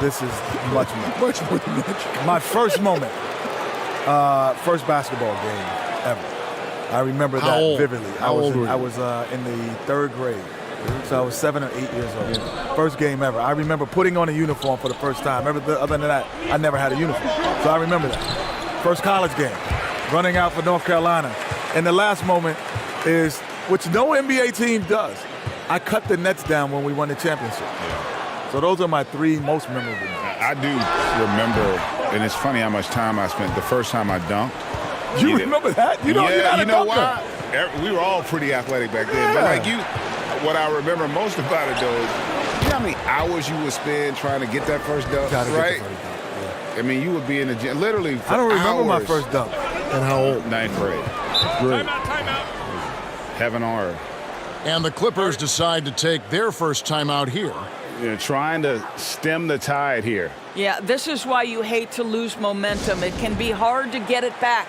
This is much more. Much more than magical. My first moment, first basketball game ever. I remember that vividly. How old were you? I was in the 3rd grade. So I was 7 or 8 years old. Yeah. First game ever. I remember putting on a uniform for the first time. Other than that, I never had a uniform. So I remember that. First college game, running out for North Carolina. And the last moment is, which no NBA team does, I cut the nets down when we won the championship. Yeah. So those are my 3 most memorable moments. I do remember, and it's funny how much time I spent the first time I dunked. You remember that? You know why? We were all pretty athletic back then. But like you, what I remember most about it, though, is you know how many hours you would spend trying to get that first dunk, right? I mean, you would be in the gym literally for I don't remember hours. my first dunk. And how old? 9th grade. Great. Timeout. Heaven on earth. And the Clippers decide to take their first timeout here. You know, trying to stem the tide here. Yeah, this is why you hate to lose momentum. It can be hard to get it back.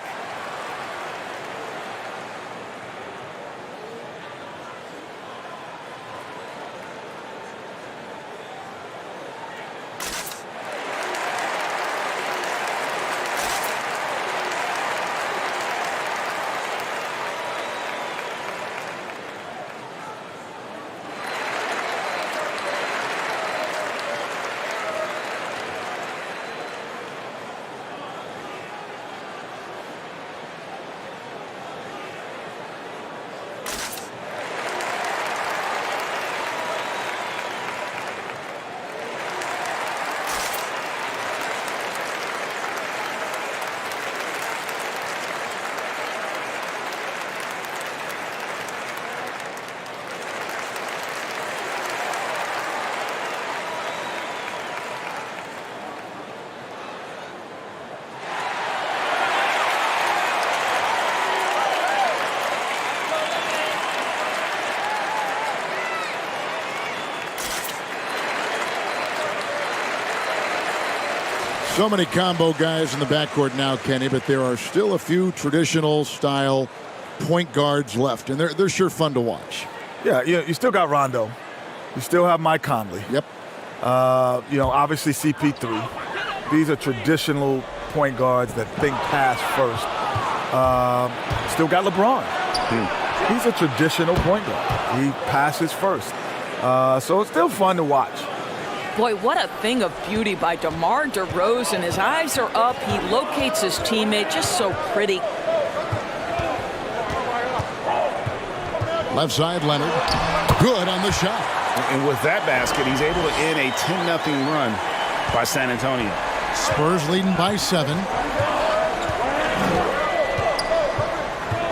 So many combo guys in the backcourt now, Kenny, but there are still a few traditional style point guards left, and they're sure fun to watch. Yeah, you still got Rondo. You still have Mike Conley. Yep. Obviously CP3. These are traditional point guards that think pass first. Still got LeBron. He's a traditional point guard. He passes first. So it's still fun to watch. Boy, what a thing of beauty by DeMar DeRozan. His eyes are up. He locates his teammate. Just so pretty. Left side, Leonard. Good on the shot. And with that basket, he's able to end a 10-0 run by San Antonio. Spurs leading by 7.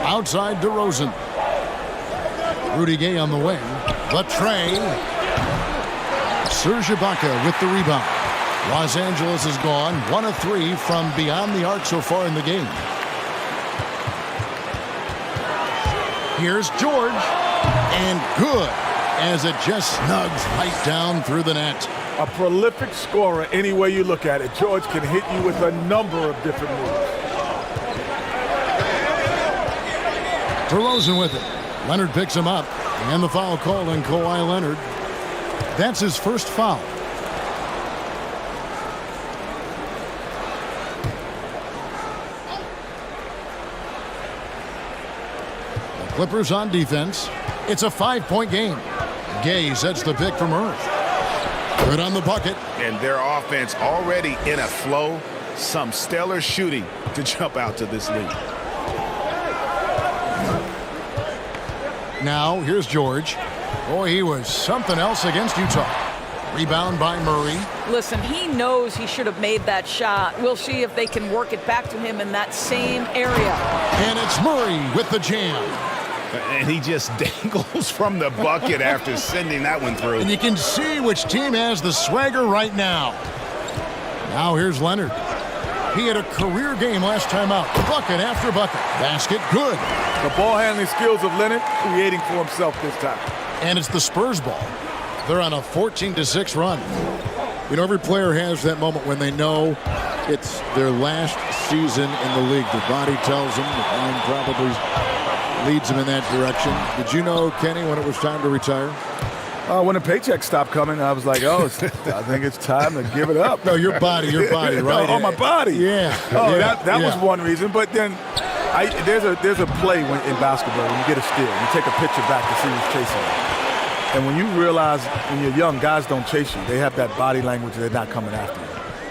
Outside DeRozan. Rudy Gay on the wing. The tray. Serge Ibaka with the rebound. Los Angeles is gone 1 of 3 from beyond the arc so far in the game. Here's George. And good as it just snugs right down through the net. A prolific scorer any way you look at it. George can hit you with a number of different moves. DeRozan with it. Leonard picks him up. And the foul called on Kawhi Leonard. That's his first foul. The Clippers on defense. It's a 5-point game. Gay sets the pick from Earth. Good on the bucket. And their offense already in a flow. Some stellar shooting to jump out to this lead. Now, here's George. Boy, he was something else against Utah. Rebound by Murray. Listen, he knows he should have made that shot. We'll see if they can work it back to him in that same area. And it's Murray with the jam. And he just dangles from the bucket after sending that one through. And you can see which team has the swagger right now. Now here's Leonard. He had a career game last time out. Bucket after bucket. Basket, good. The ball handling skills of Leonard creating for himself this time. And it's the Spurs ball. They're on a 14-6 run. You know, every player has that moment when they know it's their last season in the league. Their body tells them, the mind probably leads them in that direction. Did you know, Kenny, when it was time to retire? When the paycheck stopped coming, I was like, I think it's time to give it up. No, your body, right? Oh, my body. Yeah. Oh, that was one reason. But then there's a play in basketball when you get a steal. You take a picture back to see who's chasing you. And when you realize when you're young, guys don't chase you. They have that body language, they're not coming after you.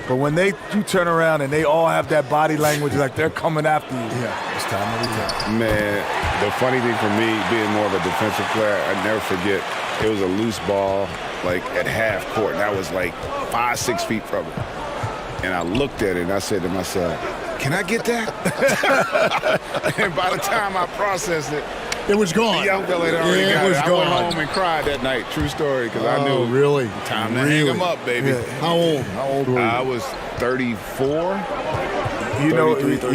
But when you turn around and they all have that body language like they're coming after you, it's time to retire. Man, the funny thing for me, being more of a defensive player, I never forget, it was a loose ball, like at half court, and I was like 5-6 feet from it. And I looked at it and I said to myself, can I get that? And by the time I processed it, it was gone. The young fella had already got it. I went home and cried that night. True story, because I knew really? Time to hang him up, baby. Yeah. How old were you? I was 34. You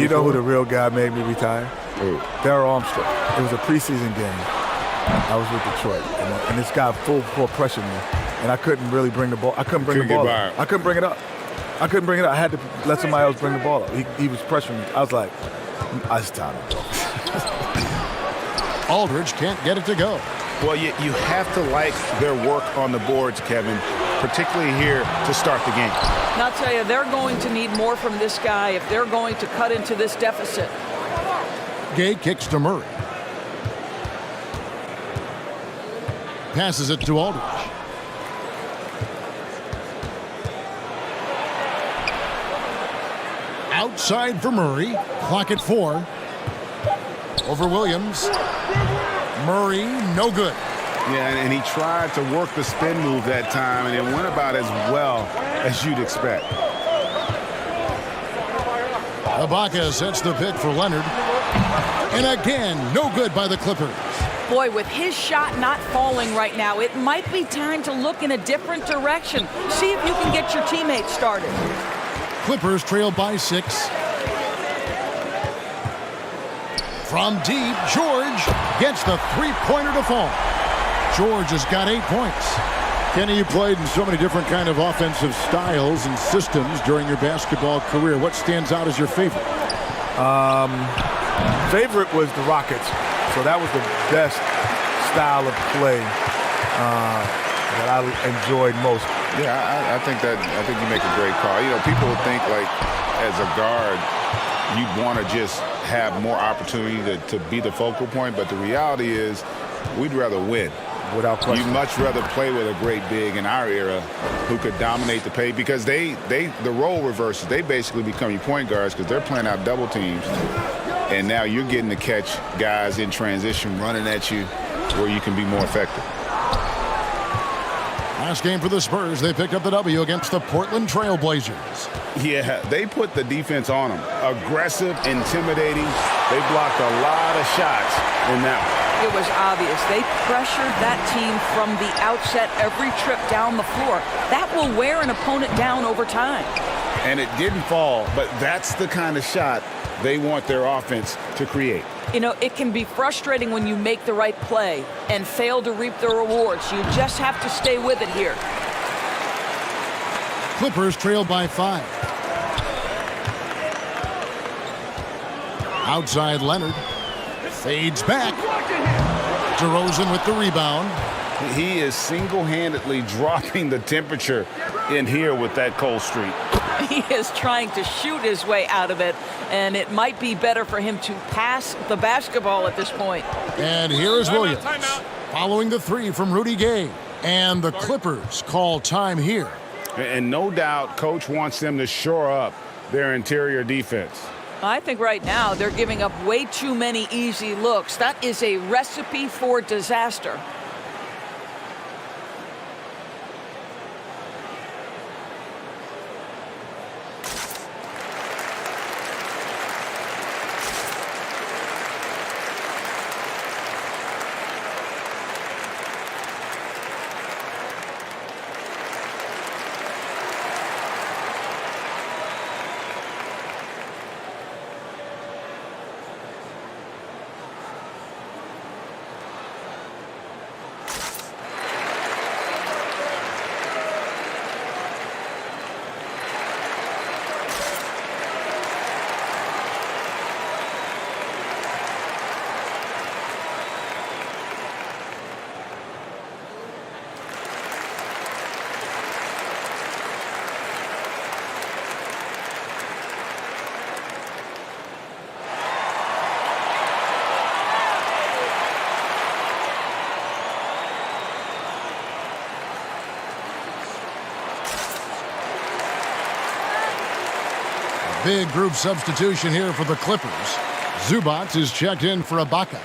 know who the real guy made me retire? Who? Darryl Armstrong. It was a preseason game. I was with Detroit, and this guy full pressured me, and I couldn't really bring the ball. I couldn't bring the ball up. I couldn't bring it up. I had to let somebody else bring the ball up. He was pressuring me. I was like, it's time to go. Aldridge can't get it to go. Well, you have to like their work on the boards, Kevin, particularly here to start the game. And I'll tell you, they're going to need more from this guy if they're going to cut into this deficit. Gay kicks to Murray. Passes it to Aldridge. Outside for Murray. Clock at 4. Over Williams. Murray, no good. Yeah, and he tried to work the spin move that time, and it went about as well as you'd expect. Ibaka sets the pick for Leonard. And again, no good by the Clippers. Boy, with his shot not falling right now, it might be time to look in a different direction. See if you can get your teammates started. Clippers trail by 6. From deep, George gets the three-pointer to fall. George has got 8 points. Kenny, you played in so many different kind of offensive styles and systems during your basketball career. What stands out as your favorite? Favorite was the Rockets. So that was the best style of play that I enjoyed most. Yeah, I think you make a great call. You know, people would think like as a guard, you'd want to just have more opportunity to be the focal point, but the reality is we'd rather win. Without question. You'd much rather play with a great big in our era who could dominate the paint because the role reverses. They basically become your point guards because they're playing out double teams. And now you're getting to catch guys in transition running at you where you can be more effective. Last game for the Spurs, they picked up the W against the Portland Trail Blazers. Yeah, they put the defense on them. Aggressive, intimidating. They blocked a lot of shots in that one. It was obvious. They pressured that team from the outset every trip down the floor. That will wear an opponent down over time. And it didn't fall, but that's the kind of shot they want their offense to create. You know, it can be frustrating when you make the right play and fail to reap the rewards. You just have to stay with it here. Clippers trail by 5. Outside Leonard. Fades back. DeRozan with the rebound. He is single-handedly dropping the temperature in here with that cold streak. He is trying to shoot his way out of it, and it might be better for him to pass the basketball at this point. And here is Williams following the 3 from Rudy Gay. And the Clippers call time here. And no doubt Coach wants them to shore up their interior defense. I think right now they're giving up way too many easy looks. That is a recipe for disaster. Big group substitution here for the Clippers. Zubac is checked in for Ibaka.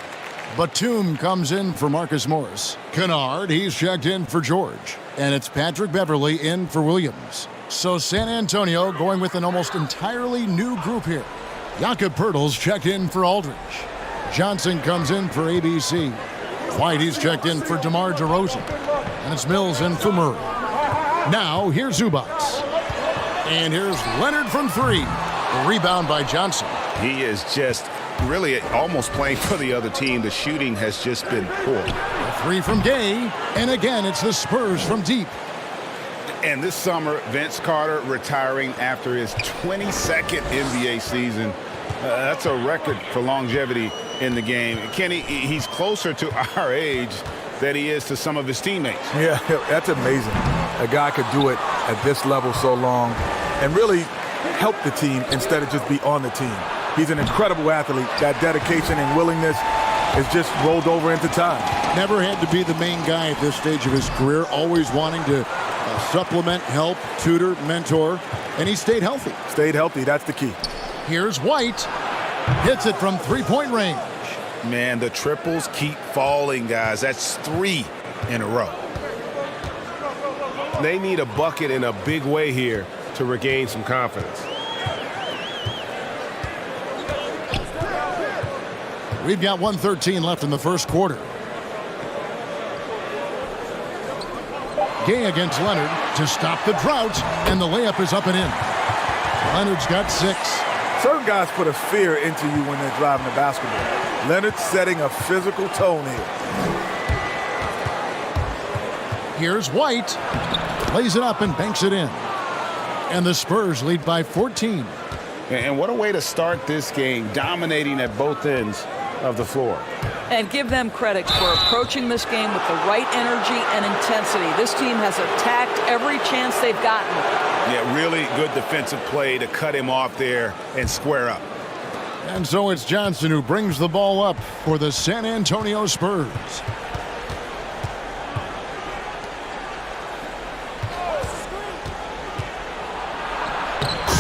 Batum comes in for Marcus Morris. Kennard, he's checked in for George. And it's Patrick Beverley in for Williams. So San Antonio going with an almost entirely new group here. Jakob Poeltl's checked in for Aldridge. Johnson comes in for ABC. White, he's checked in for DeMar DeRozan. And it's Mills in for Murray. Now, here's Zubac. And here's Leonard from three. A rebound by Johnson. He is just really almost playing for the other team. The shooting has just been poor. A three from Gay. And again, it's the Spurs from deep. And this summer, Vince Carter retiring after his 22nd NBA season. That's a record for longevity in the game. Kenny, he's closer to our age than he is to some of his teammates. Yeah, that's amazing. A guy could do it at this level so long and really help the team instead of just be on the team. He's an incredible athlete. That dedication and willingness is just rolled over into time. Never had to be the main guy at this stage of his career, always wanting to supplement, help, tutor, mentor, and he stayed healthy. Stayed healthy, that's the key. Here's White. Hits it from three-point range. Man, the triples keep falling, guys. That's 3 in a row. They need a bucket in a big way here to regain some confidence. We've got 1:13 left in the first quarter. Gay against Leonard to stop the drought, and the layup is up and in. Leonard's got 6. Certain guys put a fear into you when they're driving the basketball. Leonard's setting a physical tone here. Here's White. Lays it up and banks it in. And the Spurs lead by 14. And what a way to start this game, dominating at both ends of the floor. And give them credit for approaching this game with the right energy and intensity. This team has attacked every chance they've gotten. Yeah, really good defensive play to cut him off there and square up. And so it's Johnson who brings the ball up for the San Antonio Spurs.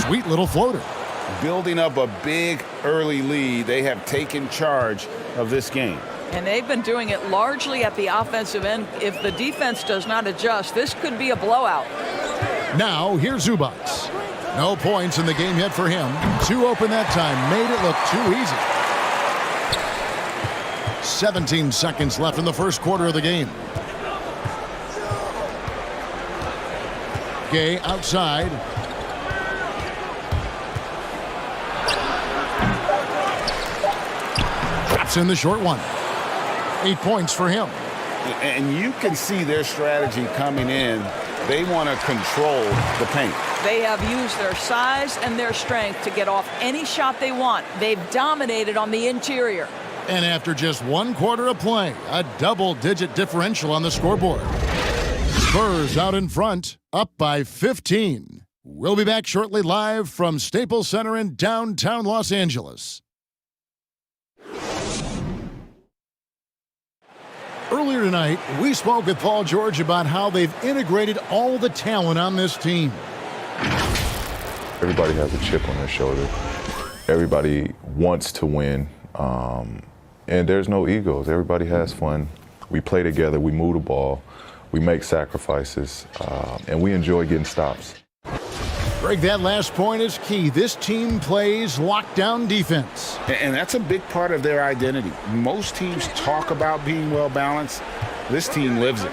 Sweet little floater. Building up a big early lead. They have taken charge of this game. And they've been doing it largely at the offensive end. If the defense does not adjust, this could be a blowout. Now, here's Zubac. No points in the game yet for him. 2 open that time. Made it look too easy. 17 seconds left in the first quarter of the game. Gay outside. Drops in the short one. 8 points for him. And you can see their strategy coming in. They want to control the paint. They have used their size and their strength to get off any shot they want. They've dominated on the interior. And after just 1 quarter of play, a double-digit differential on the scoreboard. Spurs out in front, up by 15. We'll be back shortly live from Staples Center in downtown Los Angeles. Earlier tonight, we spoke with Paul George about how they've integrated all the talent on this team. Everybody has a chip on their shoulder. Everybody wants to win, and there's no egos. Everybody has fun. We play together, we move the ball, we make sacrifices, and we enjoy getting stops. Greg, that last point is key. This team plays lockdown defense. And that's a big part of their identity. Most teams talk about being well-balanced. This team lives it.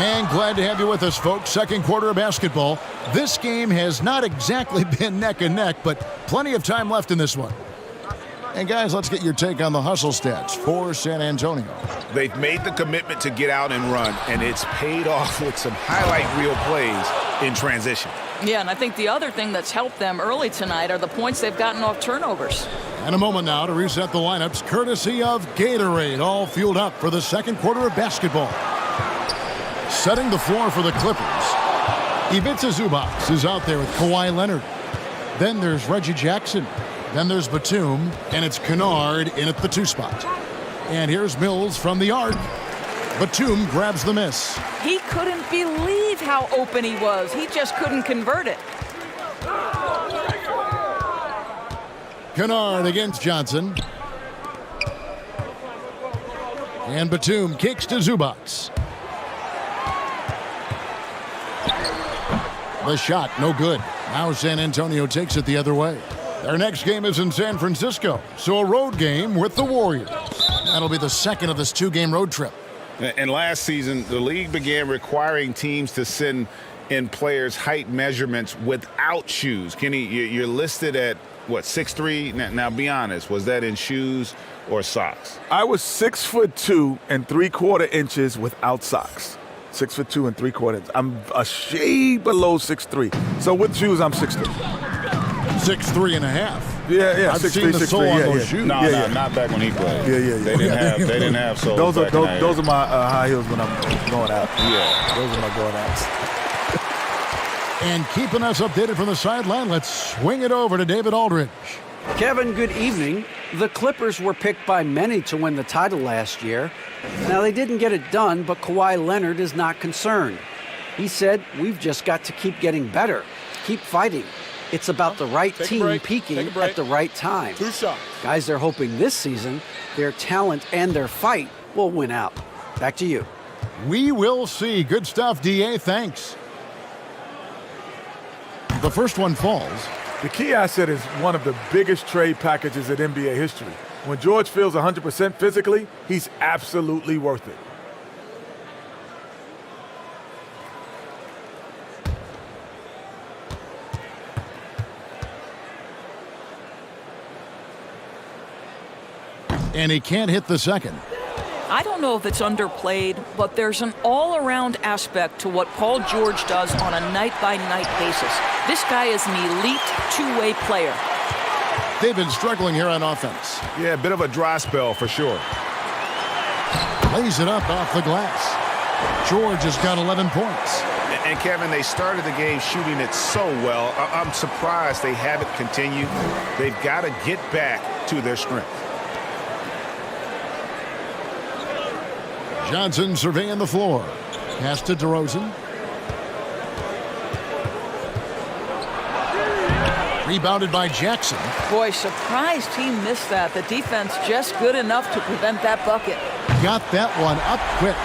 And glad to have you with us, folks. Second quarter of basketball. This game has not exactly been neck and neck, but plenty of time left in this one. And guys, let's get your take on the hustle stats for San Antonio. They've made the commitment to get out and run, and it's paid off with some highlight reel plays in transition. Yeah, and I think the other thing that's helped them early tonight are the points they've gotten off turnovers. And a moment now to reset the lineups, courtesy of Gatorade, all fueled up for the second quarter of basketball. Setting the floor for the Clippers. Ivica Zubac is out there with Kawhi Leonard. Then there's Reggie Jackson. Then there's Batum, and it's Kennard in at the 2 spot. And here's Mills from the arc. Batum grabs the miss. He couldn't believe how open he was. He just couldn't convert it. Kennard against Johnson. And Batum kicks to Zubac. The shot, no good. Now San Antonio takes it the other way. Their next game is in San Francisco, so a road game with the Warriors. That'll be the second of this 2-game road trip. And last season, the league began requiring teams to send in players' height measurements without shoes. Kenny, you're listed at, what, 6'3"? Now, be honest, was that in shoes or socks? I was 6'2" and 3/4 inches without socks. 6'2" and 3/4. I'm a shade below 6'3". So with shoes, I'm 6'3". 6'3" and a half. Yeah. I've 6'3", seen the sole on those shoes. No, not back when he played. Yeah. They didn't have soles. Those are my high heels when I'm going out. Yeah. Those are my going outs. And keeping us updated from the sideline, let's swing it over to David Aldridge. Kevin, good evening. The Clippers were picked by many to win the title last year. Now, they didn't get it done, but Kawhi Leonard is not concerned. He said, we've just got to keep getting better, keep fighting. It's about the right team peaking at the right time. 2 shots. Guys, they're hoping this season their talent and their fight will win out. Back to you. We will see. Good stuff, DA. Thanks. The first one falls. The key asset is one of the biggest trade packages in NBA history. When George feels 100% physically, he's absolutely worth it. And he can't hit the second. I don't know if it's underplayed, but there's an all-around aspect to what Paul George does on a night-by-night basis. This guy is an elite two-way player. They've been struggling here on offense. Yeah, a bit of a dry spell for sure. Lays it up off the glass. George has got 11 points. And Kevin, they started the game shooting it so well. I'm surprised they haven't continued. They've got to get back to their strength. Johnson surveying the floor. Pass to DeRozan. Rebounded by Jackson. Boy, surprised he missed that. The defense just good enough to prevent that bucket. Got that one up quick.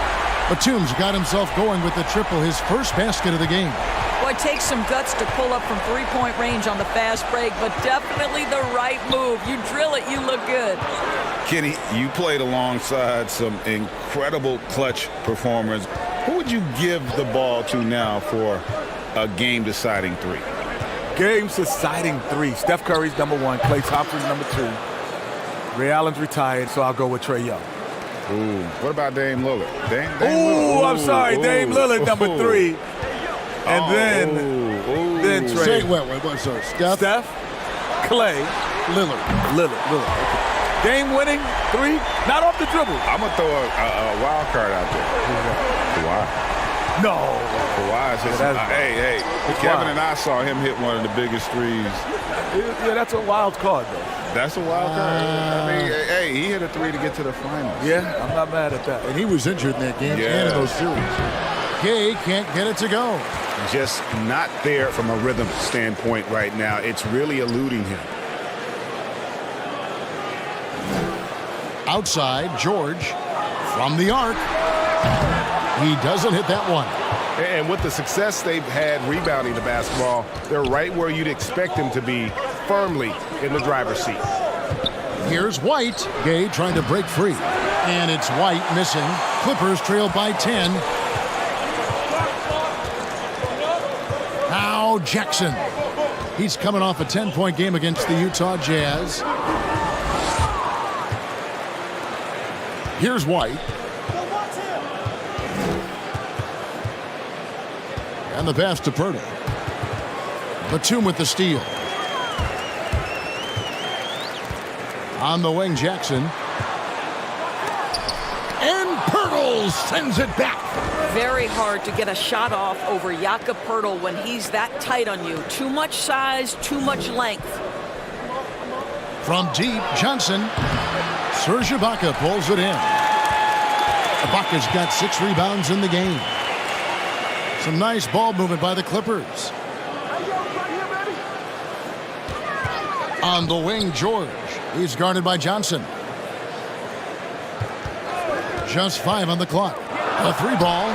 Batum's got himself going with the triple, his first basket of the game. Boy, it takes some guts to pull up from three-point range on the fast break, but definitely the right move. You drill it, you look good. Kenny, you played alongside some incredible clutch performers. Who would you give the ball to now for a game-deciding three? Game-deciding three. Steph Curry's number 1. Klay Thompson's number 2. Ray Allen's retired, so I'll go with Trae Young. Ooh, what about Dame Lillard? Dame Ooh, I'm sorry. Ooh. Dame Lillard, number 3. And then Trae. Say wait, so Steph, Klay, Lillard. Okay. Game-winning 3, not off the dribble. I'm going to throw a wild card out there. Kawhi. No. Kawhi is just, hey, Kevin and I saw him hit one of the biggest threes. Yeah, that's a wild card, though. That's a wild card. I mean, hey, he hit a 3 to get to the finals. Yeah, I'm not mad at that. And he was injured in that game and in those series. Gay can't get it to go. Just not there from a rhythm standpoint right now. It's really eluding him. Outside, George from the arc. He doesn't hit that one. And with the success they've had rebounding the basketball, they're right where you'd expect them to be, firmly in the driver's seat. Here's White. Gay trying to break free. And it's White missing. Clippers trail by 10. Now Jackson. He's coming off a 10-point game against the Utah Jazz. Here's White. And the pass to Purtle. Batum with the steal. On the wing, Jackson. And Purtle sends it back. Very hard to get a shot off over Jakob Poeltl when he's that tight on you. Too much size, too much length. From deep, Johnson. Serge Ibaka pulls it in. Ibaka's got 6 rebounds in the game. Some nice ball movement by the Clippers. On the wing, George. He's guarded by Johnson. Just 5 on the clock. A 3 ball.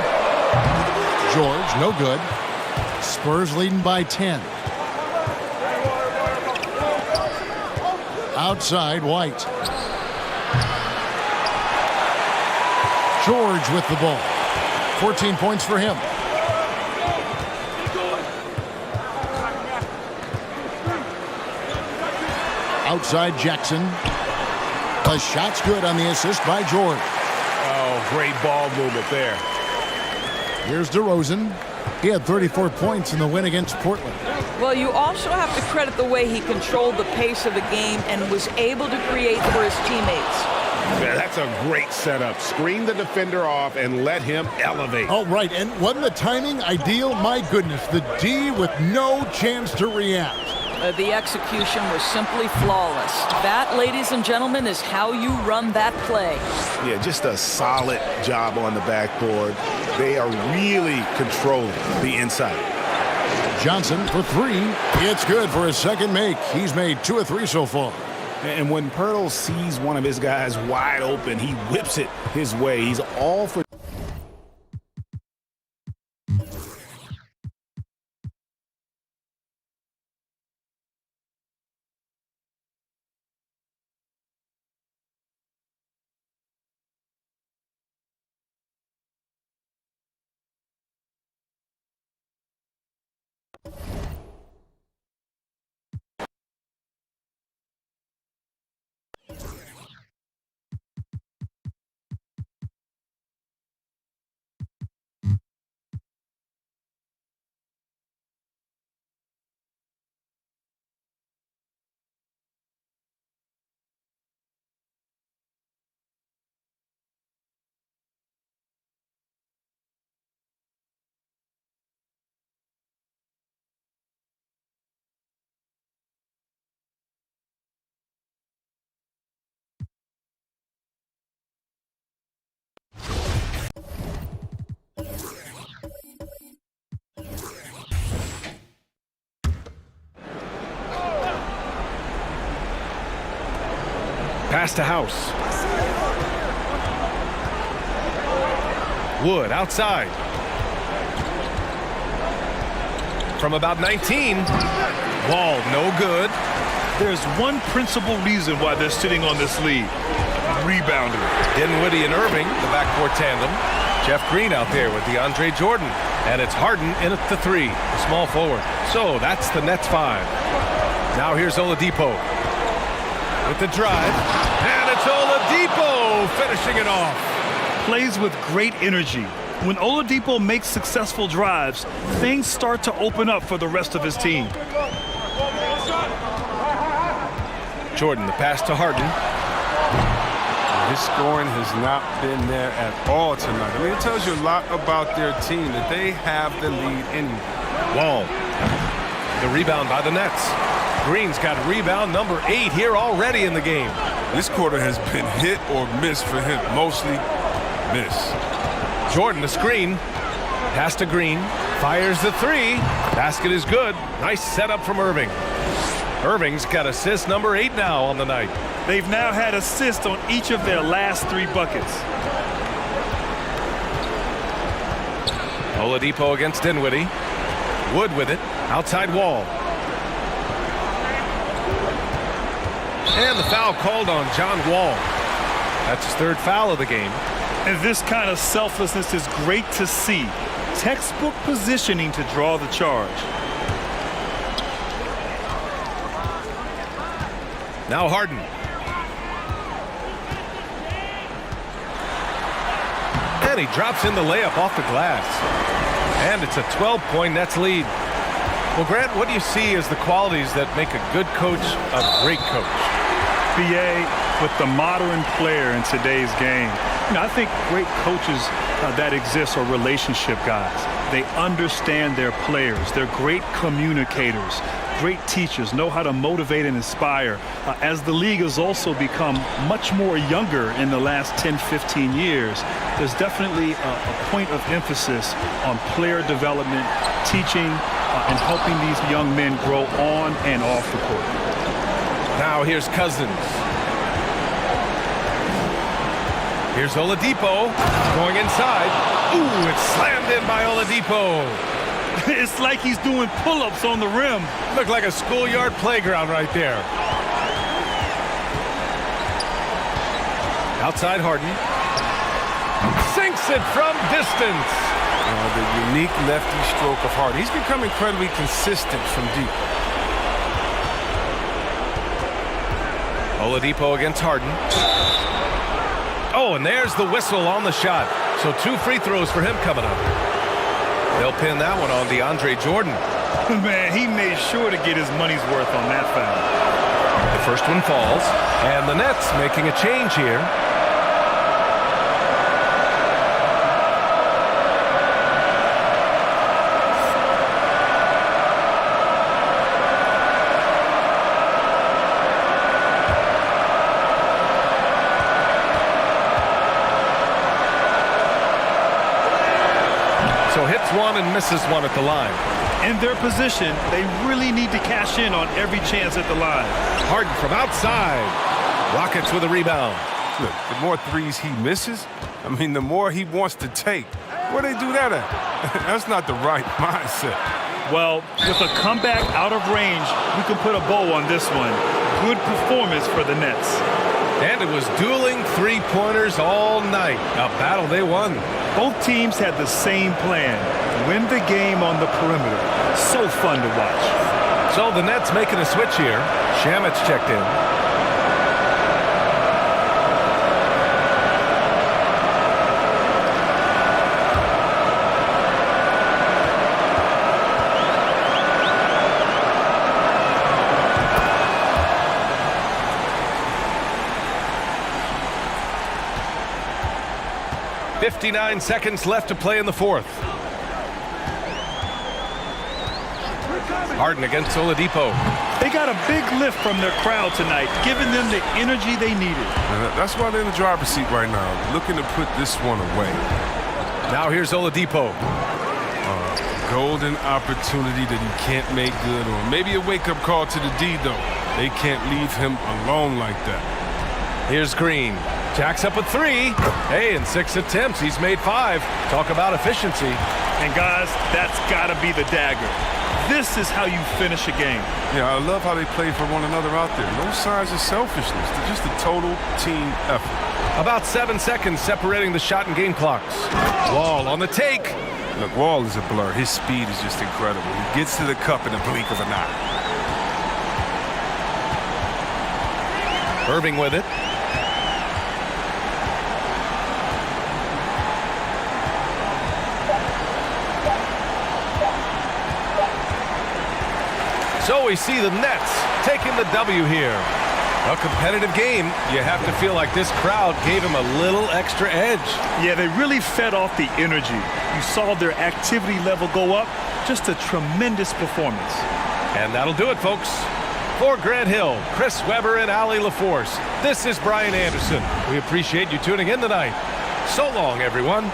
George, no good. Spurs leading by 10. Outside, White. George with the ball. 14 points for him. Outside, Jackson. The shot's good on the assist by George. Oh, great ball movement there. Here's DeRozan. He had 34 points in the win against Portland. Well, you also have to credit the way he controlled the pace of the game and was able to create for his teammates. Yeah, that's a great setup. Screen the defender off and let him elevate. Oh, right. And wasn't the timing ideal? My goodness, the D with no chance to react. The execution was simply flawless. That, ladies and gentlemen, is how you run that play. Yeah, just a solid job on the backboard. They are really controlling the inside. Johnson for 3. It's good for his second make. He's made 2 of 3 so far. And when Pirtle sees one of his guys wide open, he whips it his way. He's all for... Pass to House. Wood outside. From about 19. Wall, no good. There's one principal reason why they're sitting on this lead. Rebounding. Dinwiddie and Irving, the backcourt tandem. Jeff Green out there with DeAndre Jordan. And it's Harden in at the 3, the small forward. So that's the Nets 5. Now here's Oladipo with the drive. And it's Oladipo finishing it off. Plays with great energy. When Oladipo makes successful drives, things start to open up for the rest of his team. Jordan, the pass to Harden. His scoring has not been there at all tonight. I mean, it tells you a lot about their team that they have the lead in. Wall. The rebound by the Nets. Green's got rebound number 8 here already in the game. This quarter has been hit or miss for him. Mostly miss. Jordan, the screen. Pass to Green. Fires the 3. Basket is good. Nice setup from Irving. Irving's got assist number 8 now on the night. They've now had assists on each of their last 3 buckets. Oladipo against Dinwiddie. Wood with it. Outside Wall. And the foul called on John Wall. That's his 3rd foul of the game. And this kind of selflessness is great to see. Textbook positioning to draw the charge. Now Harden. And he drops in the layup off the glass. And it's a 12-point Nets lead. Well, Grant, what do you see as the qualities that make a good coach a great coach? BA, with the modern player in today's game, I think great coaches that exist are relationship guys. They understand their players. They're great communicators. great teachers, know how to motivate and inspire. As the league has also become much more younger in the last 10, 15 years, there's definitely a point of emphasis on player development, teaching, and helping these young men grow on and off the court. Now here's Cousins. Here's Oladipo going inside. Ooh, it's slammed in by Oladipo. It's like he's doing pull-ups on the rim. Looked like a schoolyard playground right there. Outside Harden. Sinks it from distance. The unique lefty stroke of Harden. He's become incredibly consistent from deep. Oladipo against Harden. Oh, and there's the whistle on the shot. So 2 free throws for him coming up. They'll pin that one on DeAndre Jordan. Man, he made sure to get his money's worth on that foul. The first one falls, and the Nets making a change here. So hits one and misses one at the line. In their position, they really need to cash in on every chance at the line. Harden from outside. Rockets with a rebound. Look, the more threes he misses, I mean, the more he wants to take. Where they do that at? That's not the right mindset. Well, with a comeback out of range, we can put a bow on this one. Good performance for the Nets. And it was dueling three-pointers all night. A battle they won. Both teams had the same plan. Win the game on the perimeter. So fun to watch. So the Nets making a switch here. Shamit's checked in. .59 seconds left to play in the fourth. Harden against Oladipo. They got a big lift from their crowd tonight, giving them the energy they needed. That's why they're in the driver's seat right now, looking to put this one away. Now here's Oladipo. Golden opportunity that he can't make good on. Maybe a wake-up call to the D, though. They can't leave him alone like that. Here's Green. Jacks up a three. Hey, in 6 attempts, he's made 5. Talk about efficiency. And guys, that's got to be the dagger. This is how you finish a game. Yeah, I love how they play for one another out there. No signs of selfishness. They're just a total team effort. About 7 seconds separating the shot and game clocks. Wall on the take. Look, Wall is a blur. His speed is just incredible. He gets to the cup in the blink of an eye. Irving with it. So we see the Nets taking the W here. A competitive game. You have to feel like this crowd gave him a little extra edge. Yeah, they really fed off the energy. You saw their activity level go up. Just a tremendous performance. And that'll do it, folks. For Grant Hill, Chris Webber, and Allie LaForce, this is Brian Anderson. We appreciate you tuning in tonight. So long, everyone.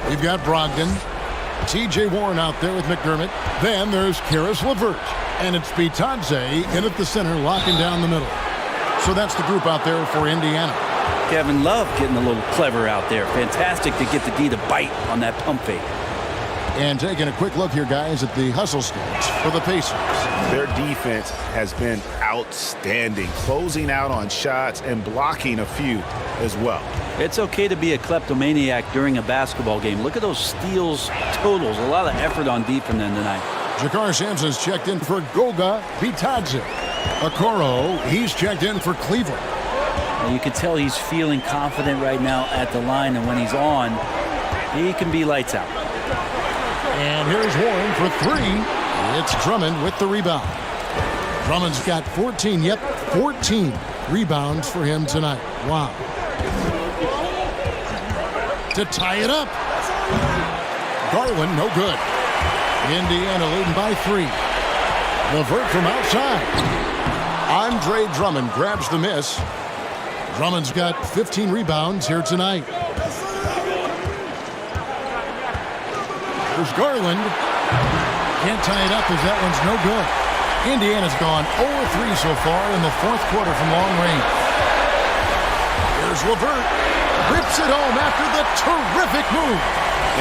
We've got Brogdon, T.J. Warren out there with McDermott. Then there's Karis LeVert. And it's Bitadze in at the center, locking down the middle. So that's the group out there for Indiana. Kevin Love getting a little clever out there. Fantastic to get the D to bite on that pump fake. And taking a quick look here, guys, at the hustle stats for the Pacers. Their defense has been outstanding, closing out on shots and blocking a few as well. It's okay to be a kleptomaniac during a basketball game. Look at those steals totals. A lot of effort on D from them tonight. Jakar Sampson's checked in for Goga Bitadze. Okoro, he's checked in for Cleveland. You can tell he's feeling confident right now at the line, and when he's on, he can be lights out. And here's Warren for three. It's Drummond with the rebound. Drummond's got 14 rebounds for him tonight. Wow. To tie it up. Garland, no good. Indiana leading by 3. LeVert from outside. Andre Drummond grabs the miss. Drummond's got 15 rebounds here tonight. There's Garland. Can't tie it up as that one's no good. Indiana's gone 0-3 so far in the fourth quarter from long range. Here's LeVert. Rips it home after the terrific move.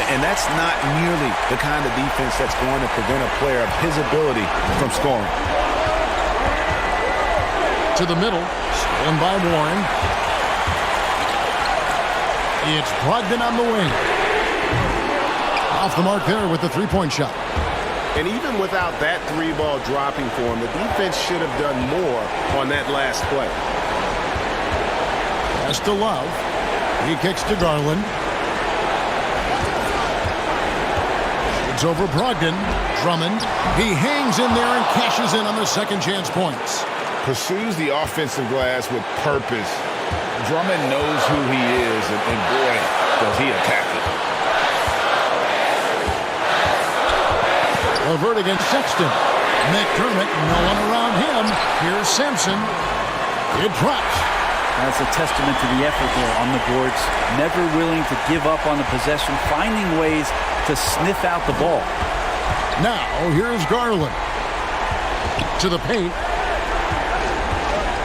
And that's not nearly the kind of defense that's going to prevent a player of his ability from scoring. To the middle. Stolen by Warren. It's Brogdon on the wing. Off the mark there with the three-point shot. And even without that three ball dropping for him, the defense should have done more on that last play. Pass to Love. He kicks to Garland. It's over Brogdon. Drummond. He hangs in there and cashes in on the second chance points. Pursues the offensive glass with purpose. Drummond knows who he is, and boy, does he attack it. LeVert against Sexton. McDermott, no one around him. Here's Sampson. It drops. That's a testament to the effort there on the boards. Never willing to give up on the possession, finding ways to sniff out the ball. Now, here's Garland. To the paint.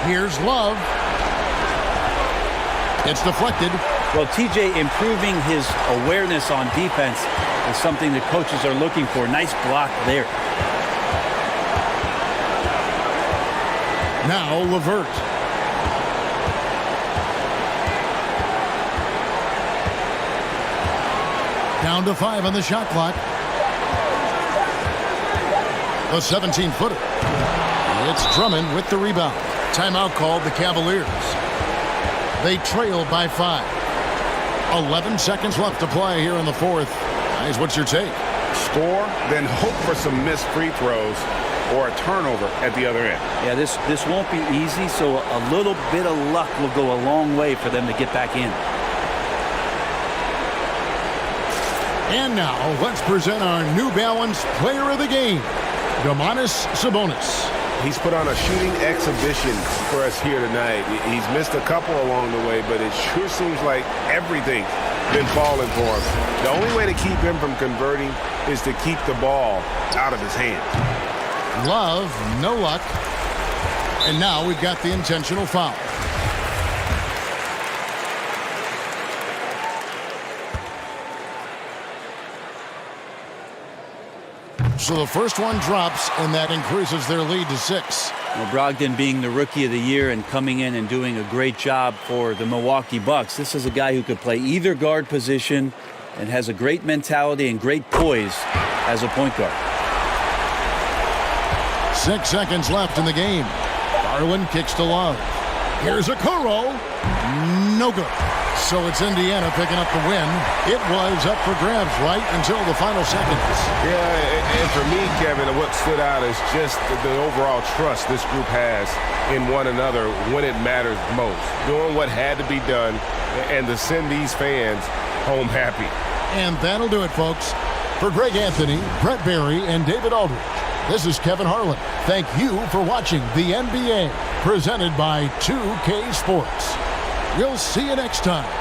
Here's Love. It's deflected. Well, TJ improving his awareness on defense is something that coaches are looking for. Nice block there. Now LeVert. Down to 5 on the shot clock. The 17-footer. It's Drummond with the rebound. Timeout called the Cavaliers. They trail by 5. 11 seconds left to play here in the fourth. Guys, what's your take? Score, then hope for some missed free throws or a turnover at the other end. Yeah, this won't be easy, so a little bit of luck will go a long way for them to get back in. And now, let's present our New Balance Player of the Game, Domantas Sabonis. He's put on a shooting exhibition for us here tonight. He's missed a couple along the way, but it sure seems like everything's been falling for him. The only way to keep him from converting is to keep the ball out of his hands. Love, no luck. And now we've got the intentional foul. So the first one drops, and that increases their lead to 6. Well, Brogdon being the Rookie of the Year and coming in and doing a great job for the Milwaukee Bucks. This is a guy who could play either guard position and has a great mentality and great poise as a point guard. 6 seconds left in the game. Garland kicks to Love. Here's Okoro. No good. So it's Indiana picking up the win. It was up for grabs right until the final seconds. Yeah, and for me, Kevin, what stood out is just the overall trust this group has in one another when it matters most. Doing what had to be done and to send these fans home happy. And that'll do it, folks. For Greg Anthony, Brett Barry, and David Aldridge, this is Kevin Harlan. Thank you for watching the NBA, presented by 2K Sports. We'll see you next time.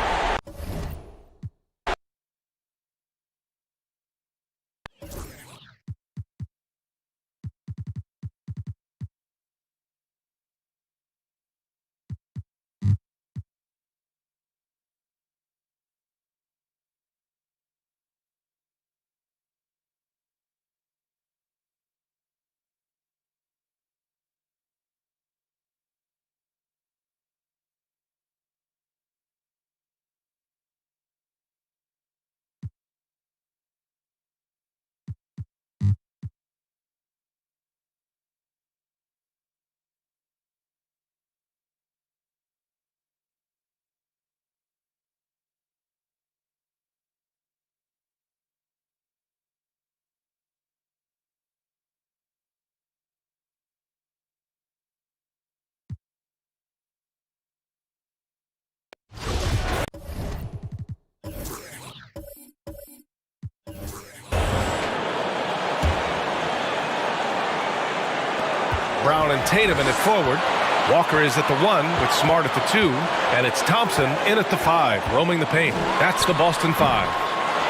Brown and Tatum in it forward. Walker is at the 1 with Smart at the 2, and it's Thompson in at the 5, roaming the paint. That's the Boston 5.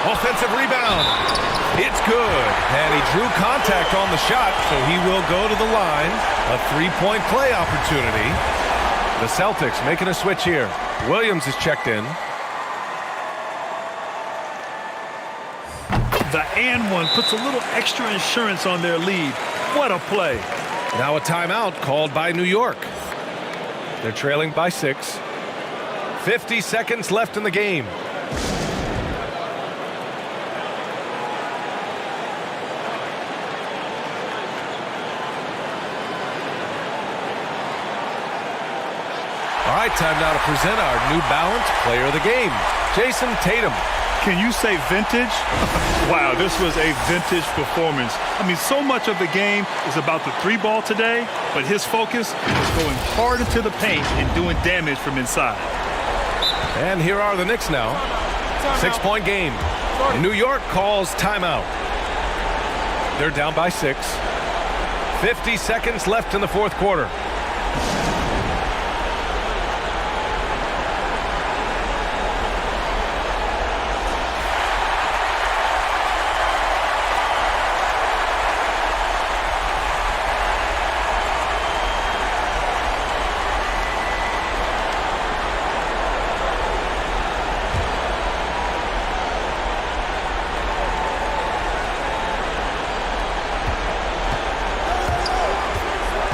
Offensive rebound. It's good, and he drew contact on the shot, so he will go to the line. A three-point play opportunity. The Celtics making a switch here. Williams is checked in. The and one puts a little extra insurance on their lead. What a play. Now a timeout called by New York. They're trailing by 6. 50 seconds left in the game. All right, time now to present our New Balance Player of the Game, Jason Tatum. Can you say vintage? Wow, this was a vintage performance. I mean, so much of the game is about the 3-ball today, but his focus is going hard into the paint and doing damage from inside. And here are the Knicks now. 6-point game. New York calls timeout. They're down by 6. 50 seconds left in the fourth quarter.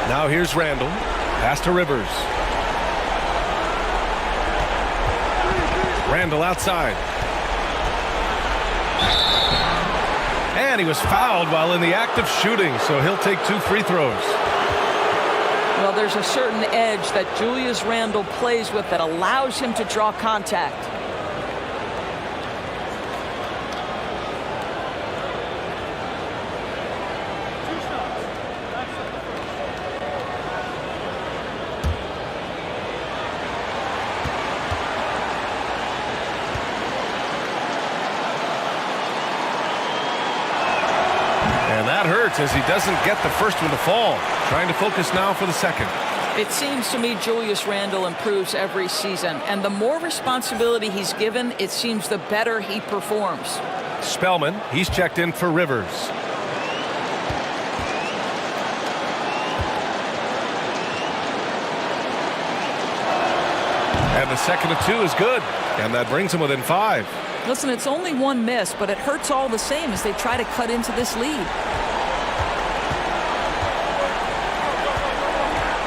Now here's Randall. Pass to Rivers. Randall outside. And he was fouled while in the act of shooting, so he'll take 2 free throws. Well, there's a certain edge that Julius Randle plays with that allows him to draw contact. As he doesn't get the first one to fall. Trying to focus now for the second. It seems to me Julius Randle improves every season, and the more responsibility he's given, it seems the better he performs. Spellman, he's checked in for Rivers. And the second of 2 is good, and that brings him within 5. Listen, it's only 1 miss, but it hurts all the same as they try to cut into this lead.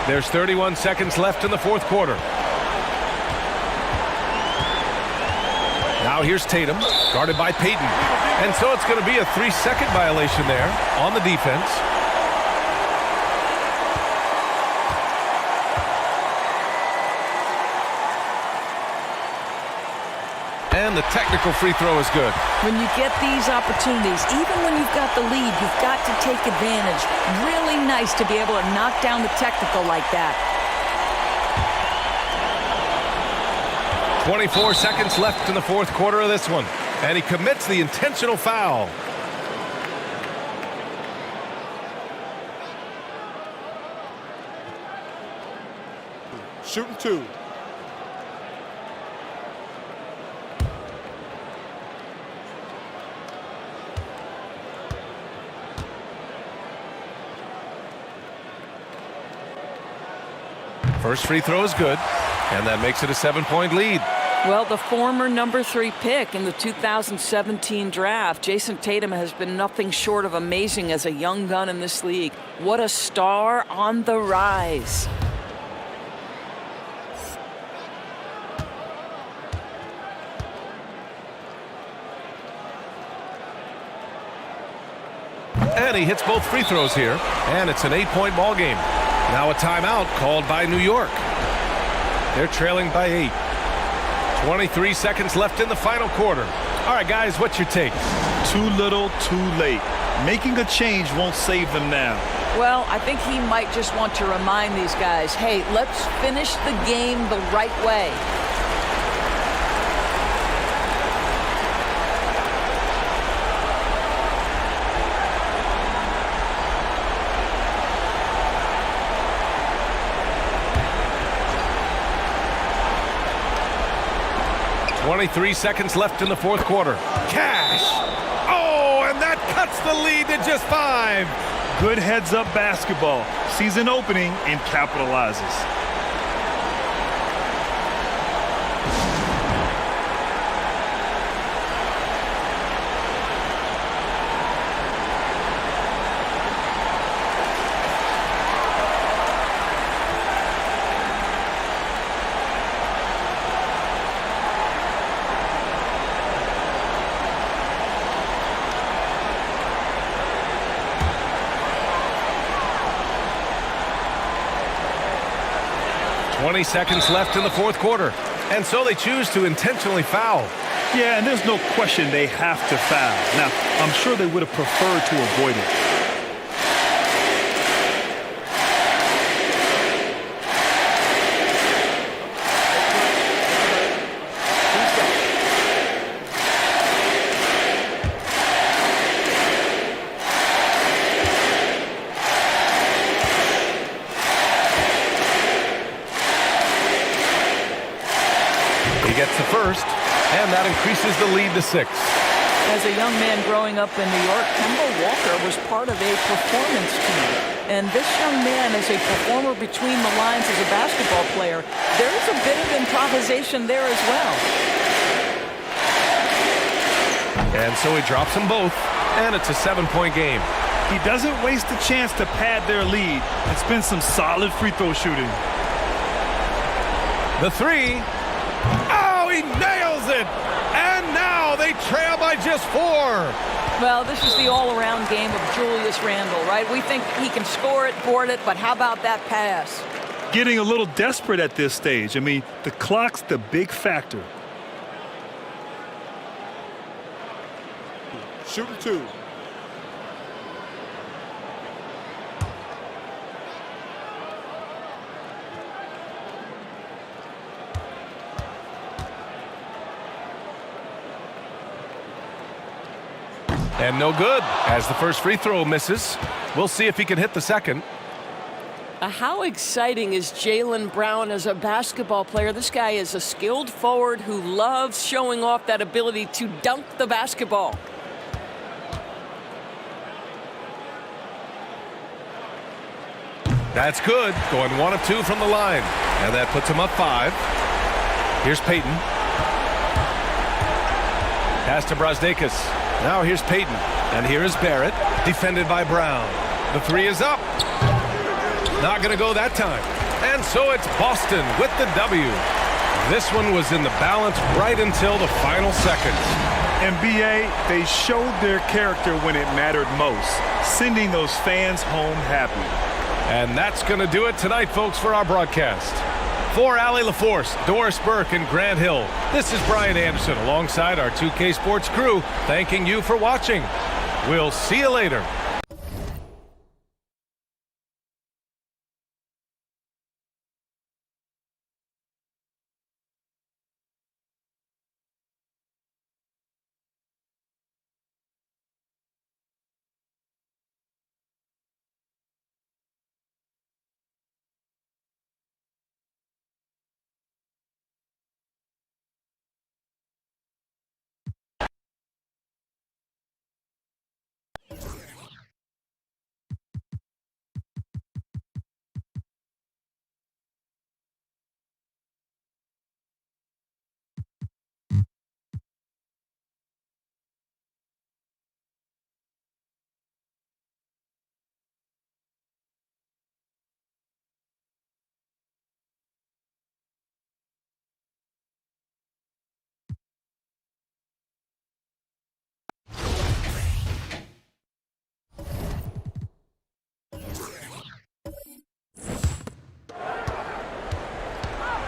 There's 31 seconds left in the fourth quarter. Now here's Tatum, guarded by Payton. And so it's going to be a 3-second violation there on the defense. And the technical free throw is good. When you get these opportunities, even when you've got the lead, you've got to take advantage. Really nice to be able to knock down the technical like that. 24 seconds left in the fourth quarter of this one. And he commits the intentional foul. Shooting 2. First free throw is good, and that makes it a 7-point lead. Well, the former number 3 pick in the 2017 draft, Jason Tatum has been nothing short of amazing as a young gun in this league. What a star on the rise. And he hits both free throws here, and it's an 8-point ball game. Now a timeout called by New York. They're trailing by 8. 23 seconds left in the final quarter. All right, guys, what's your take? Too little, too late. Making a change won't save them now. Well, I think he might just want to remind these guys, hey, let's finish the game the right way. 23 seconds left in the fourth quarter. Cash! Oh, and that cuts the lead to just 5. Good heads-up basketball. Sees an opening and capitalizes. Seconds left in the fourth quarter, and so they choose to intentionally foul. Yeah, and there's no question they have to foul. Now, I'm sure they would have preferred to avoid it. Gets the first, and that increases the lead to 6. As a young man growing up in New York, Kemba Walker was part of a performance team. And this young man is a performer between the lines as a basketball player. There is a bit of improvisation there as well. And so he drops them both, and it's a 7-point game. He doesn't waste a chance to pad their lead. It's been some solid free throw shooting. The 3. Oh, he nails it! And now they trail by just 4. Well, this is the all-around game of Julius Randle, right? We think he can score it, board it, but how about that pass? Getting a little desperate at this stage. I mean, the clock's the big factor. Shooting 2. And no good, as the first free throw misses. We'll see if he can hit the second. How exciting is Jaylen Brown as a basketball player? This guy is a skilled forward who loves showing off that ability to dunk the basketball. That's good, going 1 of 2 from the line. And that puts him up 5. Here's Payton. Pass to Brasdeikis. Now here's Payton, and here is Barrett, defended by Brown. The 3 is up. Not going to go that time. And so it's Boston with the W. This one was in the balance right until the final seconds. And BA, they showed their character when it mattered most, sending those fans home happy. And that's going to do it tonight, folks, for our broadcast. For Allie LaForce, Doris Burke, and Grant Hill, this is Brian Anderson alongside our 2K Sports crew, thanking you for watching. We'll see you later.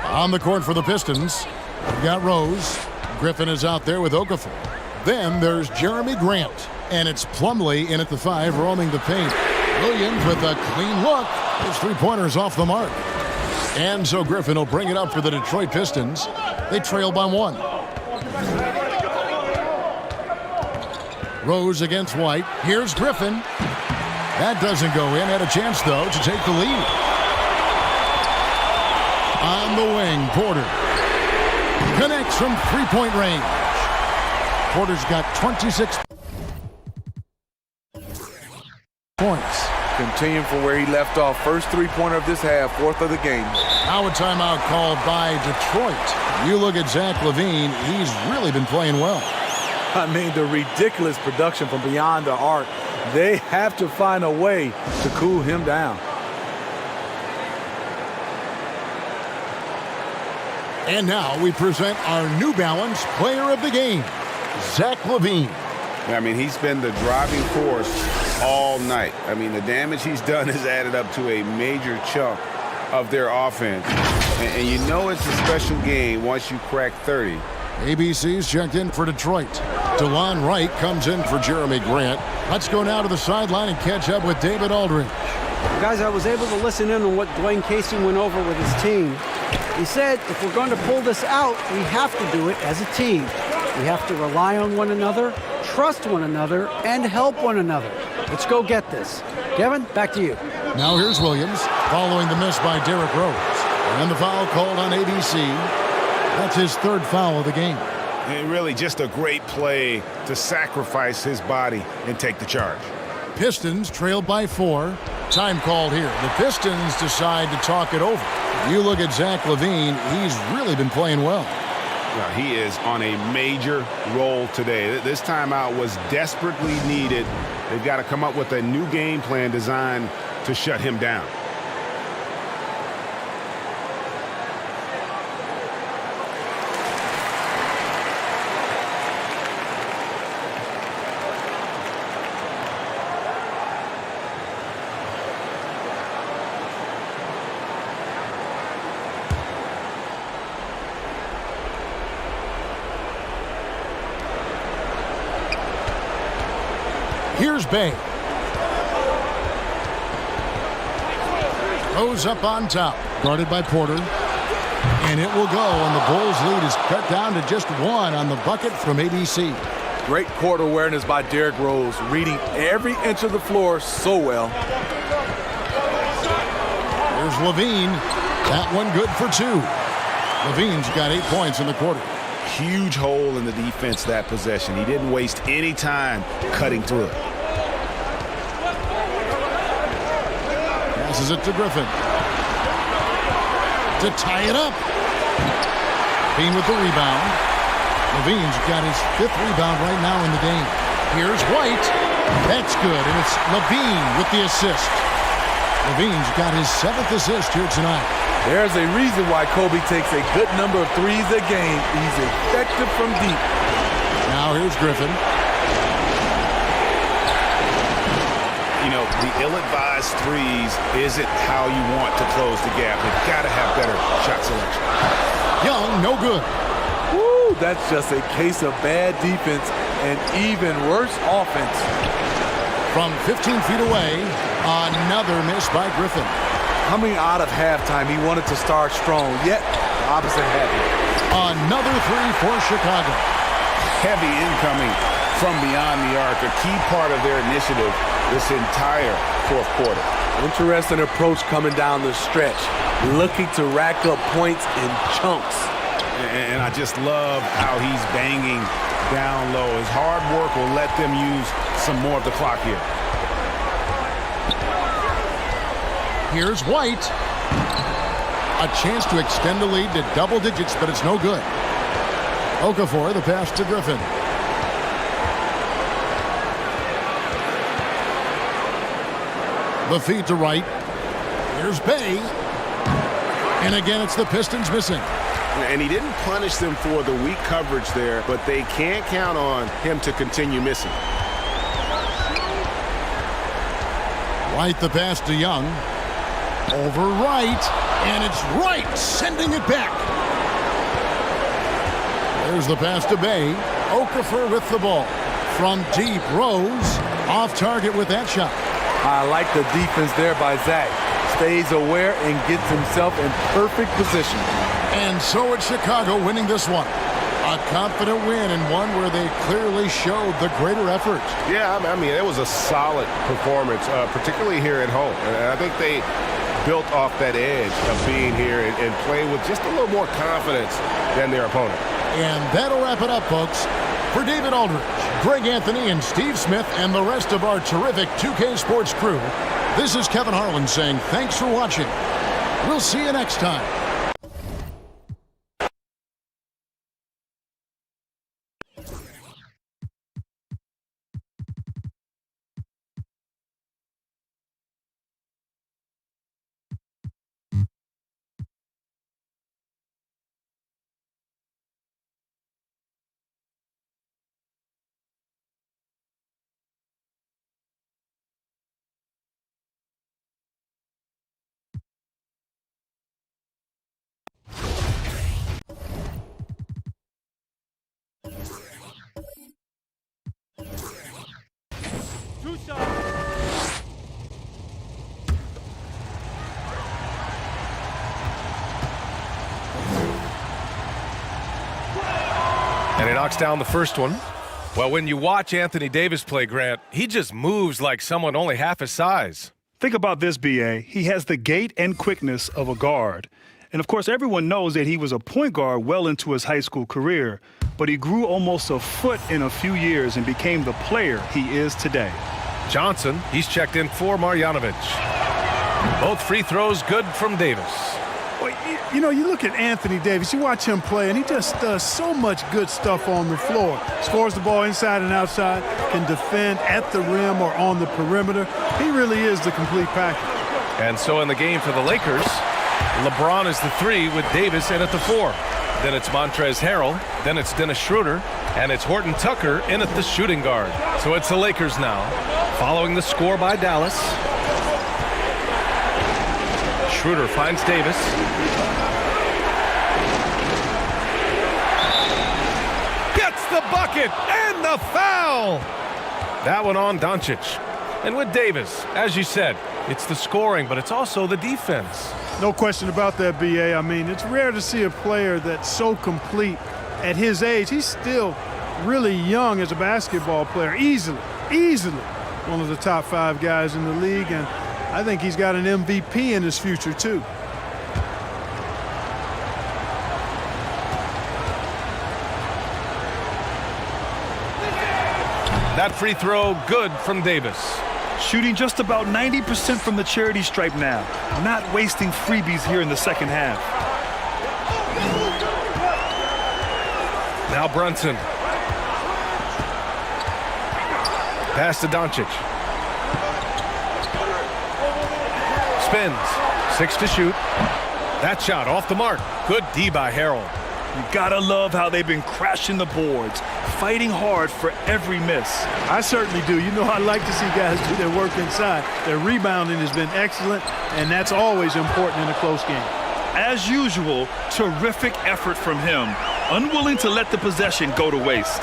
On the court for the Pistons, we've got Rose. Griffin is out there with Okafor. Then there's Jeremy Grant, and it's Plumlee in at the 5, roaming the paint. Williams with a clean look. His three-pointers off the mark. And so Griffin will bring it up for the Detroit Pistons. They trail by 1. Rose against White. Here's Griffin. That doesn't go in. Had a chance, though, to take the lead. On the wing, Porter. Connects from three-point range. Porter's got 26 points. Continuing from where he left off. First three-pointer of this half, fourth of the game. Now a timeout called by Detroit. You look at Zach LaVine, he's really been playing well. I mean, the ridiculous production from beyond the arc. They have to find a way to cool him down. And now we present our New Balance Player of the Game, Zach LaVine. I mean, he's been the driving force all night. I mean, the damage he's done has added up to a major chunk of their offense. And you know it's a special game once you crack 30. ABC's checked in for Detroit. DeLon Wright comes in for Jeremy Grant. Let's go now to the sideline and catch up with David Aldridge. Guys, I was able to listen in on what Dwayne Casey went over with his team. He said if we're going to pull this out, we have to do it as a team. We have to rely on one another, trust one another, and help one another. Let's go get this. Kevin, back to you. Now here's Williams following the miss by Derrick Rose. And the foul called on ABC. That's his third foul of the game. And really just a great play to sacrifice his body and take the charge. Pistons trailed by 4. Time called here. The Pistons decide to talk it over. You look at Zach LaVine, he's really been playing well. Well, he is on a major roll today. This timeout was desperately needed. They've got to come up with a new game plan designed to shut him down. Here's Bay. Rose up on top, guarded by Porter. And it will go, and the Bulls' lead is cut down to just 1 on the bucket from ABC. Great court awareness by Derrick Rose, reading every inch of the floor so well. Here's LaVine. That one good for 2. LaVine's got 8 points in the quarter. Huge hole in the defense that possession. He didn't waste any time cutting through it. Passes it to Griffin. To tie it up. LaVine with the rebound. LaVine's got his 5th rebound right now in the game. Here's White. That's good, and it's LaVine with the assist. LaVine's got his 7th assist here tonight. There's a reason why Kobe takes a good number of threes a game. He's effective from deep. Now here's Griffin. You know, the ill-advised threes isn't how you want to close the gap. They've got to have better shot selection. Young, no good. Woo, that's just a case of bad defense and even worse offense. From 15 feet away, another miss by Griffin. Coming out of halftime, he wanted to start strong, yet the opposite happened. Another 3 for Chicago. Heavy incoming from beyond the arc, a key part of their initiative this entire fourth quarter. Interesting approach coming down the stretch, looking to rack up points in chunks. And I just love how he's banging down low. His hard work will let them use some more of the clock here. Here's White. A chance to extend the lead to double digits, but it's no good. Okafor, the pass to Griffin. The feed to Wright. Here's Bay. And again, it's the Pistons missing. And he didn't punish them for the weak coverage there, but they can't count on him to continue missing. White the pass to Young. Over Wright, and it's Wright sending it back. There's the pass to Bay. Okafor with the ball. From deep, Rose off target with that shot. I like the defense there by Zach. Stays aware and gets himself in perfect position. And so it's Chicago winning this one. A confident win and one where they clearly showed the greater effort. Yeah, I mean, it was a solid performance, particularly here at home. And I think they built off that edge of being here and playing with just a little more confidence than their opponent. And that'll wrap it up, folks. For David Aldridge, Greg Anthony, and Steve Smith, and the rest of our terrific 2K Sports crew, this is Kevin Harlan saying thanks for watching. We'll see you next time. And he knocks down the first one. Well, when you watch Anthony Davis play, Grant, he just moves like someone only half his size. Think about this, B.A. He has the gait and quickness of a guard. And, of course, everyone knows that he was a point guard well into his high school career, but he grew almost a foot in a few years and became the player he is today. Johnson, he's checked in for Marjanovic. Both free throws good from Davis. Well, you know, you look at Anthony Davis, you watch him play, and he just does so much good stuff on the floor. Scores the ball inside and outside, can defend at the rim or on the perimeter. He really is the complete package. And so in the game for the Lakers, LeBron is the 3 with Davis in at the 4. Then it's Montrezl Harrell, then it's Dennis Schroeder, and it's Horton Tucker in at the shooting guard. So it's the Lakers now, following the score by Dallas. Schroeder finds Davis. Gets the bucket and the foul! That one on Doncic. And with Davis, as you said, it's the scoring, but it's also the defense. No question about that, B.A. I mean, it's rare to see a player that's so complete at his age. He's still really young as a basketball player, easily one of the top 5 guys in the league, and I think he's got an MVP in his future, too. That free throw good from Davis. Shooting just about 90% from the charity stripe now. Not wasting freebies here in the second half. Now Brunson. Pass to Doncic. Spins. 6 to shoot. That shot off the mark. Good D by Harrell. You gotta love how they've been crashing the boards, fighting hard for every miss. I certainly do. You know, I like to see guys do their work inside. Their rebounding has been excellent, and that's always important in a close game. As usual, terrific effort from him, unwilling to let the possession go to waste.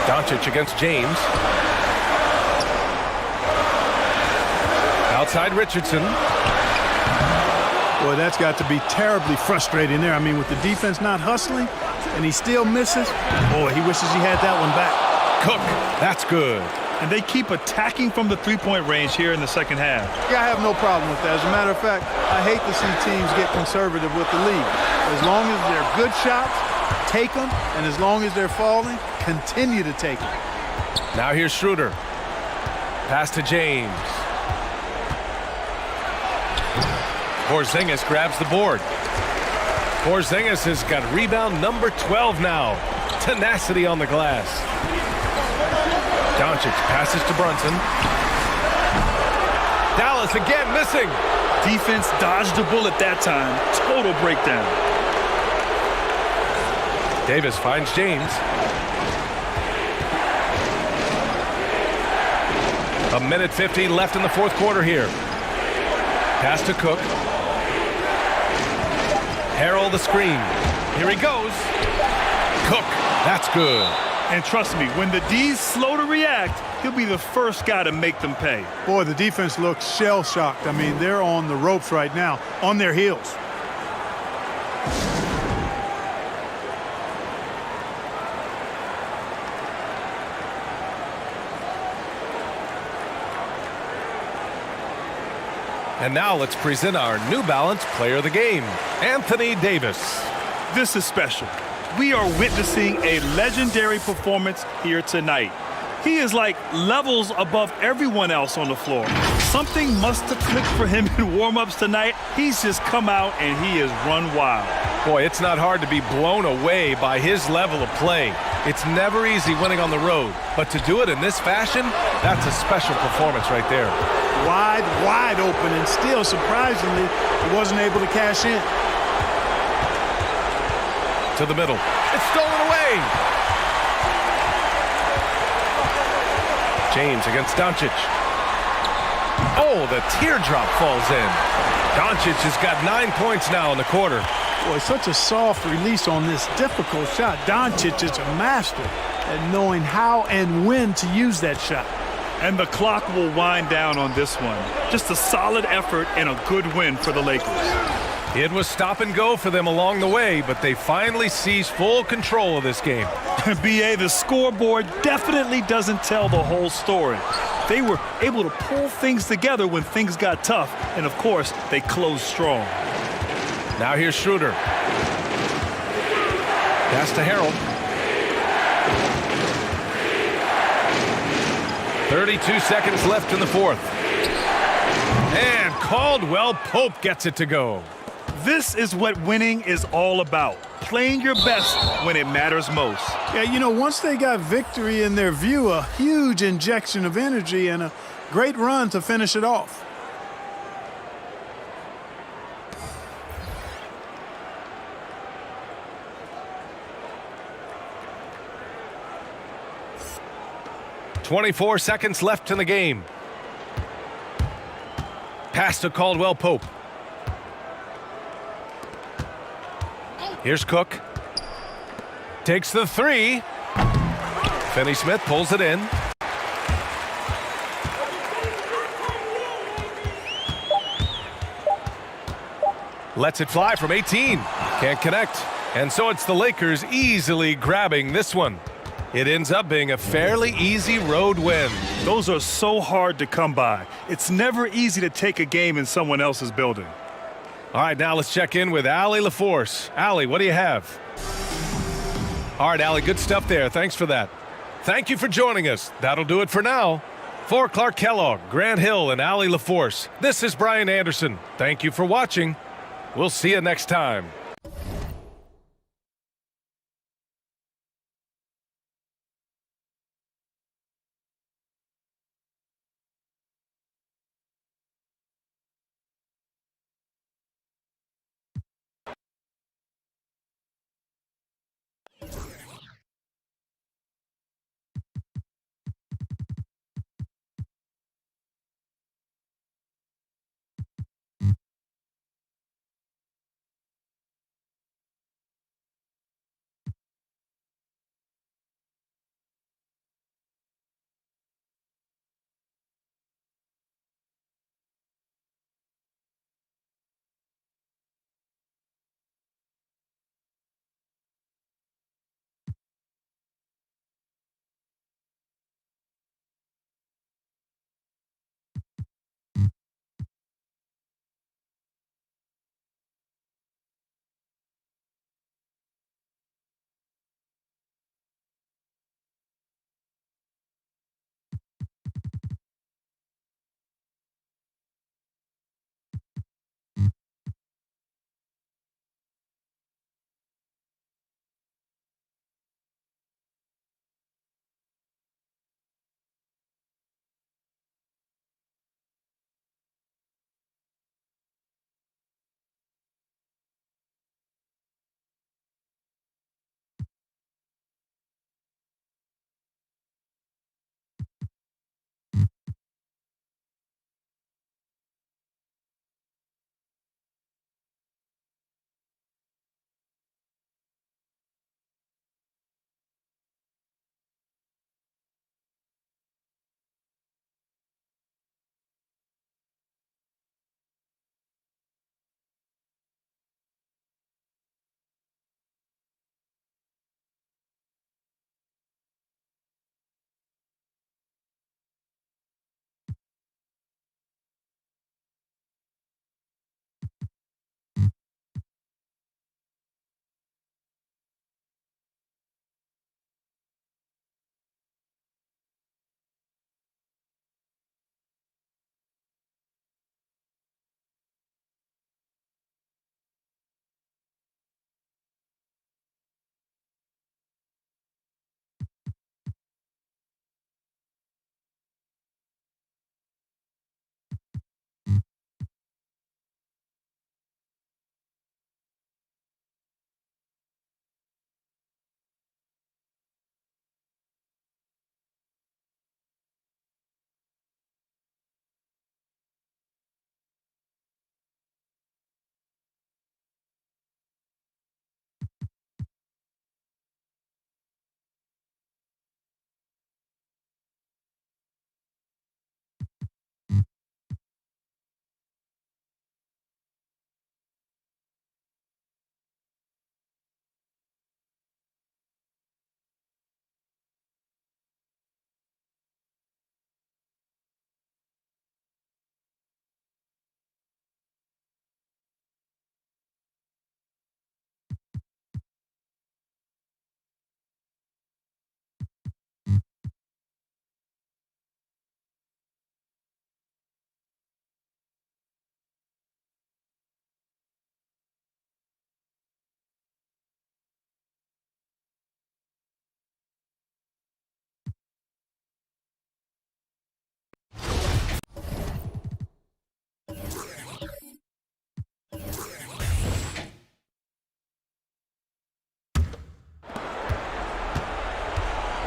Doncic against James. Outside Richardson. Boy, that's got to be terribly frustrating there. I mean, with the defense not hustling, and he still misses, boy, he wishes he had that one back. Cook, that's good. And they keep attacking from the three-point range here in the second half. Yeah, I have no problem with that. As a matter of fact, I hate to see teams get conservative with the lead. As long as they're good shots, take them, and as long as they're falling, continue to take them. Now here's Schroeder. Pass to James. Porzingis grabs the board. Porzingis has got rebound number 12 now. Tenacity on the glass. Doncic passes to Brunson. Dallas again missing. Defense dodged a bullet that time. Total breakdown. Davis finds James. A minute 50 left in the fourth quarter here. Pass to Cook. Harrell the screen. Here he goes. Cook. That's good. And trust me, when the D's slow to react, he'll be the first guy to make them pay. Boy, the defense looks shell-shocked. I mean, they're on the ropes right now, on their heels. And now let's present our New Balance Player of the Game, Anthony Davis. This is special. We are witnessing a legendary performance here tonight. He is like levels above everyone else on the floor. Something must have clicked for him in warm-ups tonight. He's just come out and he has run wild. Boy, it's not hard to be blown away by his level of play. It's never easy winning on the road, but to do it in this fashion, that's a special performance right there. Wide open, and still, surprisingly, he wasn't able to cash in. To the middle. It's stolen away. James against Doncic. Oh, the teardrop falls in. Doncic has got 9 points now in the quarter. Boy, such a soft release on this difficult shot. Doncic is a master at knowing how and when to use that shot. And the clock will wind down on this one. Just a solid effort and a good win for the Lakers. It was stop and go for them along the way, but they finally seized full control of this game. BA, the scoreboard definitely doesn't tell the whole story. They were able to pull things together when things got tough, and of course, they closed strong. Now here's Schroeder. Pass to Harold. 32 seconds left in the fourth. And Caldwell Pope gets it to go. This is what winning is all about. Playing your best when it matters most. Yeah, you know, once they got victory in their view, a huge injection of energy and a great run to finish it off. .24 seconds left in the game. Pass to Caldwell Pope. Here's Cook. Takes the three. Finney-Smith pulls it in. Lets it fly from 18. Can't connect. And so it's the Lakers easily grabbing this one. It ends up being a fairly easy road win. Those are so hard to come by. It's never easy to take a game in someone else's building. All right, now let's check in with Allie LaForce. Allie, what do you have? All right, Allie, good stuff there. Thanks for that. Thank you for joining us. That'll do it for now. For Clark Kellogg, Grant Hill, and Allie LaForce, this is Brian Anderson. Thank you for watching. We'll see you next time.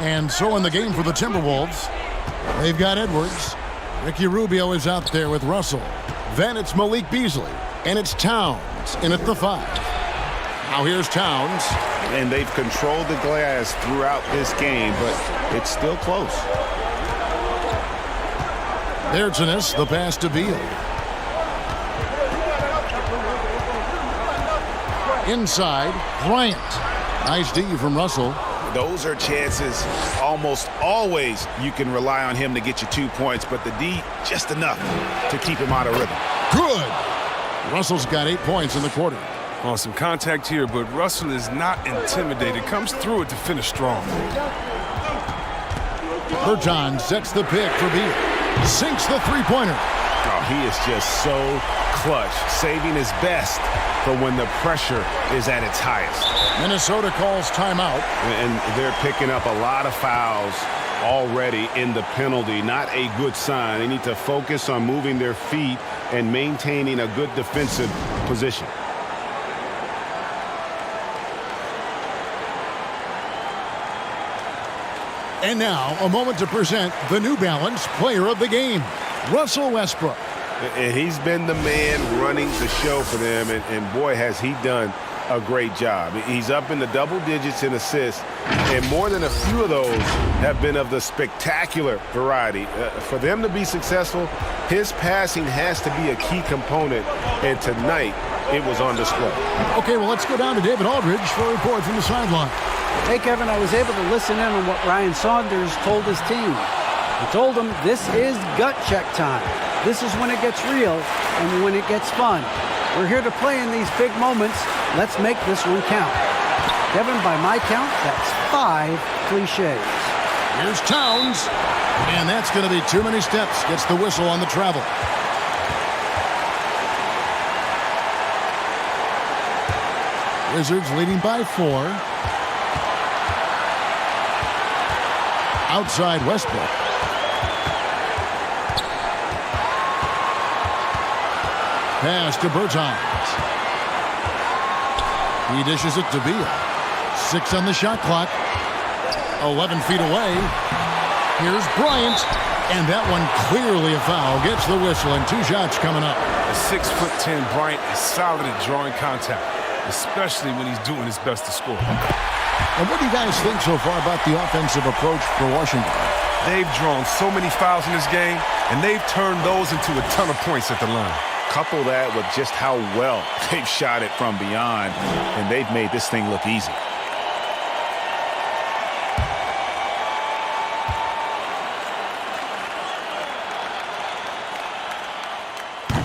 And so in the game for the Timberwolves, they've got Edwards. Ricky Rubio is out there with Russell. Then it's Malik Beasley. And it's Towns in at the 5. Now here's Towns. And they've controlled the glass throughout this game, but it's still close. There's the pass to Beal. Inside, Bryant. Nice D from Russell. Those are chances almost always you can rely on him to get you 2 points, but the D just enough to keep him out of rhythm. Good. Russell's got 8 points in the quarter. On some contact here, but Russell is not intimidated. Comes through it to finish strong. Berton sets the pick for Beal. Sinks the three-pointer. Oh, he is just so clutch, saving his best for when the pressure is at its highest. Minnesota calls timeout. And they're picking up a lot of fouls already in the penalty. Not a good sign. They need to focus on moving their feet and maintaining a good defensive position. And now, a moment to present the New Balance Player of the Game, Russell Westbrook. And he's been the man running the show for them, and boy, has he done a great job. He's up in the double digits in assists, and more than a few of those have been of the spectacular variety. For them to be successful, his passing has to be a key component, and tonight it was on display. Okay, well, let's go down to David Aldridge for a report from the sideline. Hey, Kevin, I was able to listen in on what Ryan Saunders told his team. He told them this is gut check time. This is when it gets real and when it gets fun. We're here to play in these big moments. Let's make this one count. Kevin, by my count, that's 5 cliches. Here's Towns, and that's going to be too many steps. Gets the whistle on the travel. Wizards leading by 4. Outside Westbrook. Pass to Bertans. He dishes it to Beal. 6 on the shot clock. 11 feet away. Here's Bryant. And that one clearly a foul. Gets the whistle, and 2 shots coming up. A 6'10" Bryant is solid at drawing contact, especially when he's doing his best to score. And what do you guys think so far about the offensive approach for Washington? They've drawn so many fouls in this game, and they've turned those into a ton of points at the line. Couple that with just how well they've shot it from beyond, and they've made this thing look easy.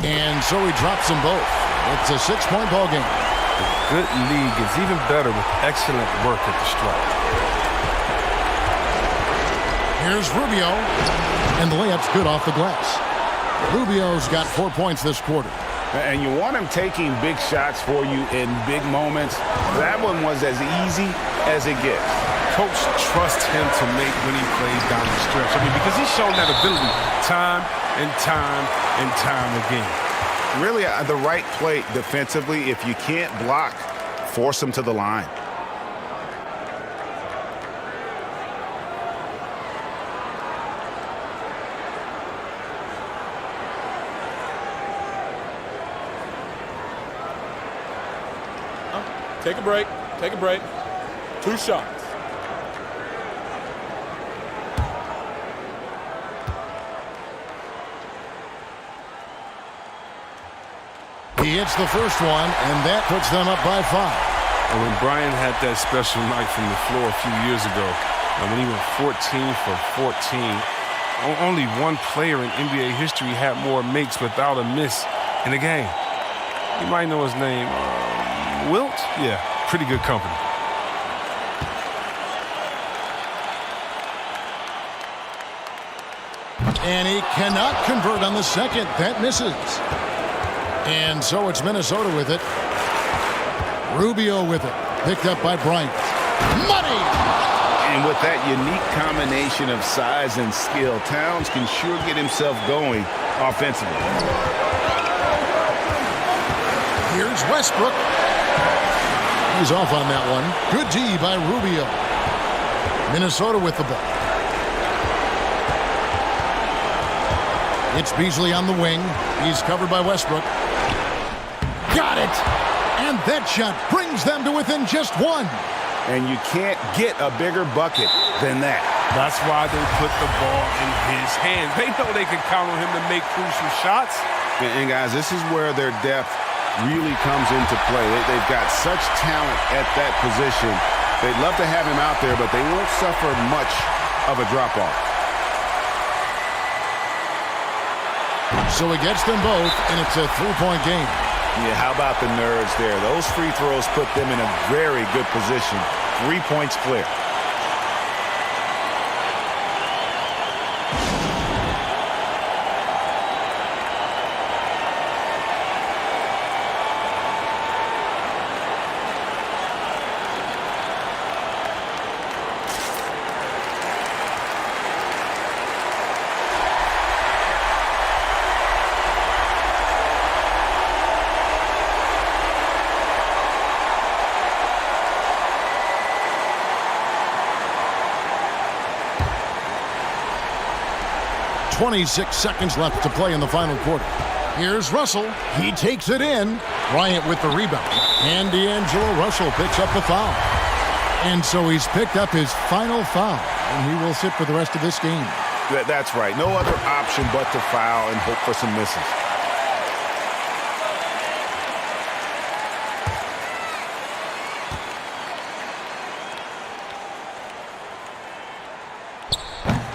And so he drops them both. It's a 6-point ball game. A good league is even better with excellent work at the stripe. Here's Rubio, and the layup's good off the glass. Rubio's got 4 points this quarter. And you want him taking big shots for you in big moments. That one was as easy as it gets. Coach trusts him to make when he plays down the stretch. I mean, because he's shown that ability time and time and time again. Really, the right play defensively. If you can't block, force him to the line. Take a break. Take a break. 2 shots. He hits the first one, and that puts them up by 5. And when Brian had that special night from the floor a few years ago, and when he went 14 for 14, only one player in NBA history had more makes without a miss in a game. You might know his name. Wilt? Yeah, pretty good company. And he cannot convert on the second. That misses. And so it's Minnesota with it. Rubio with it. Picked up by Bryant. Money! And with that unique combination of size and skill, Towns can sure get himself going offensively. Here's Westbrook. He's off on that one. Good D by Rubio. Minnesota with the ball. It's Beasley on the wing. He's covered by Westbrook. Got it! And that shot brings them to within just one. And you can't get a bigger bucket than that. That's why they put the ball in his hands. They know they can count on him to make crucial shots. And guys, this is where their depth really comes into play. They've got such talent at that position. They'd love to have him out there, but they won't suffer much of a drop-off. So he gets them both, and it's a three-point game. Yeah, how about the nerves there? Those free throws put them in a very good position. 3 points clear. .26 seconds left to play in the final quarter. Here's Russell. He takes it in. Bryant with the rebound. And D'Angelo Russell picks up the foul. And so he's picked up his final foul. And he will sit for the rest of this game. That's right. No other option but to foul and hope for some misses.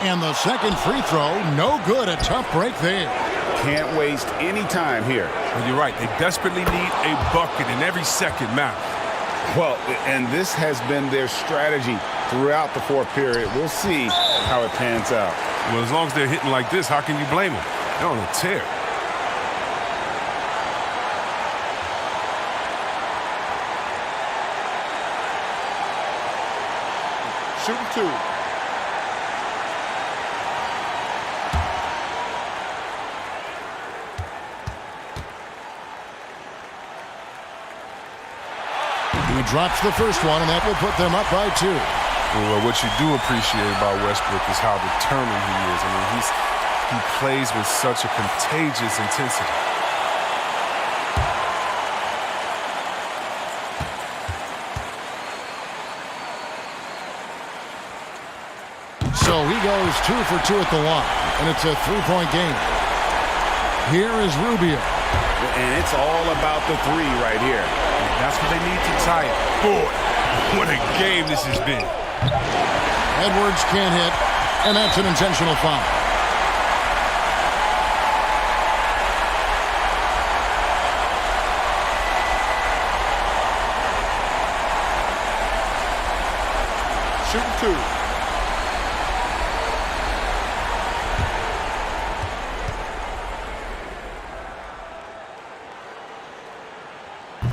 And the second free throw, no good. A tough break there. Can't waste any time here. Well, you're right. They desperately need a bucket, and every second matters. Well, and this has been their strategy throughout the fourth period. We'll see how it pans out. Well, as long as they're hitting like this, how can you blame them? They're on a tear. Shooting two. He drops the first one, and that will put them up by 2. Well, what you do appreciate about Westbrook is how determined he is. I mean, he plays with such a contagious intensity. So he goes 2 for 2 at the line, and it's a three-point game. Here is Rubio. And it's all about the three right here. That's what they need to tie it. Boy, what a game this has been. Edwards can't hit, and that's an intentional foul. Shooting two.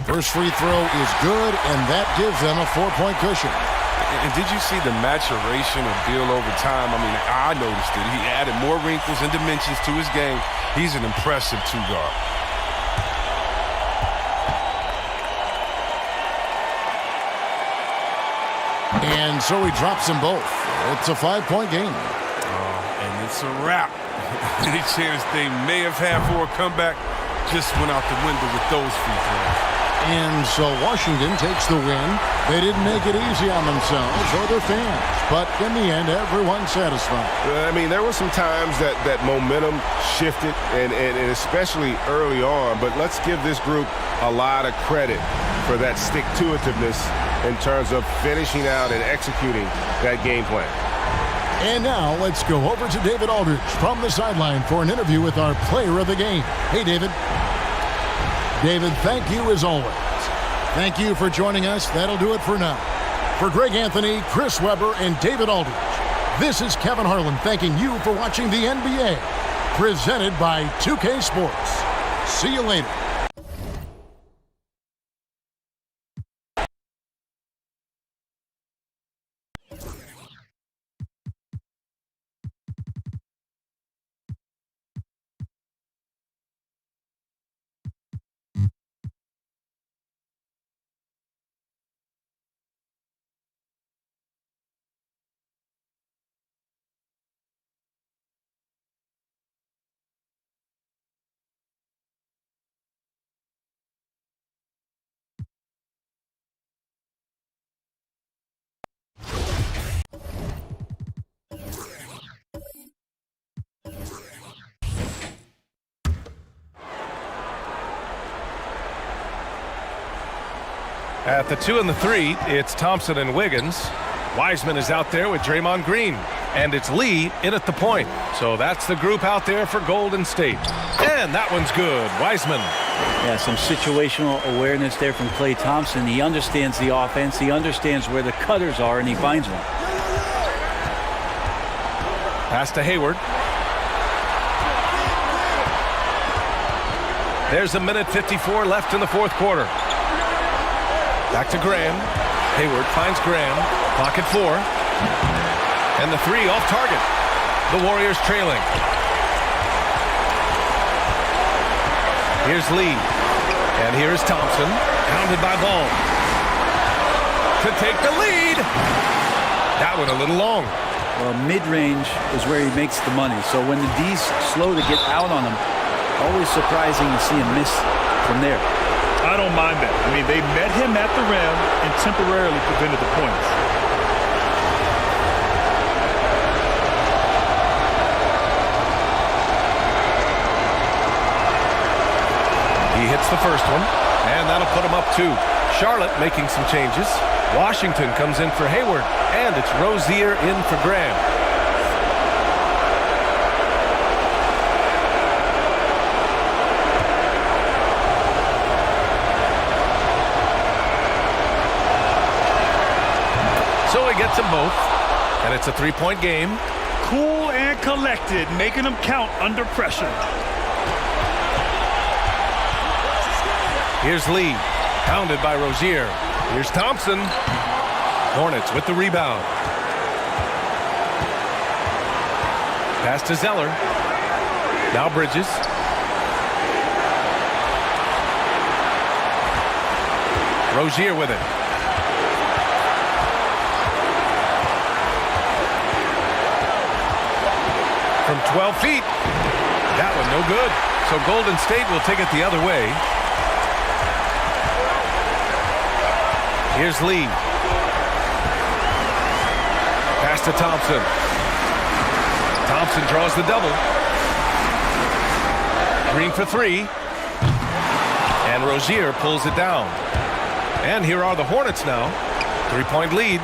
First free throw is good, and that gives them a 4-point cushion. And did you see the maturation of Beal over time? I mean, I noticed it. He added more wrinkles and dimensions to his game. He's an impressive two-guard. And so he drops them both. It's a 5-point game. And it's a wrap. Any chance they may have had for a comeback just went out the window with those free throws. And so Washington takes the win. They didn't make it easy on themselves or their fans. But in the end, everyone's satisfied. I mean, there were some times that momentum shifted, and especially early on. But let's give this group a lot of credit for that stick-to-itiveness in terms of finishing out and executing that game plan. And now let's go over to David Aldridge from the sideline for an interview with our player of the game. Hey, David. David, thank you as always. Thank you for joining us. That'll do it for now. For Greg Anthony, Chris Webber, and David Aldridge, this is Kevin Harlan thanking you for watching the NBA, presented by 2K Sports. See you later. At the 2 and the 3, it's Thompson and Wiggins. Wiseman is out there with Draymond Green. And it's Lee in at the point. So that's the group out there for Golden State. And that one's good. Wiseman. Yeah, some situational awareness there from Klay Thompson. He understands the offense. He understands where the cutters are, and he finds one. Pass to Hayward. There's 1:54 left in the fourth quarter. Back to Graham. Hayward finds Graham. Clock at 4. And the 3 off target. The Warriors trailing. Here's Lee. And here's Thompson. Pounded by Ball. To take the lead. That one a little long. Well, mid-range is where he makes the money. So when the D's slow to get out on him, always surprising to see him miss from there. I don't mind that. I mean, they met him at the rim and temporarily prevented the points. He hits the first one, and that'll put him up 2. Charlotte making some changes. Washington comes in for Hayward, and it's Rozier in for Graham. So he gets them both, and it's a 3-point game. Cool and collected, making them count under pressure. Here's Lee, pounded by Rozier. Here's Thompson. Hornets with the rebound. Pass to Zeller. Now Bridges. Rozier with it. From 12 feet. That one no good. So Golden State will take it the other way. Here's Lee. Pass to Thompson. Thompson draws the double. Green for 3. And Rozier pulls it down. And here are the Hornets now. 3-point lead.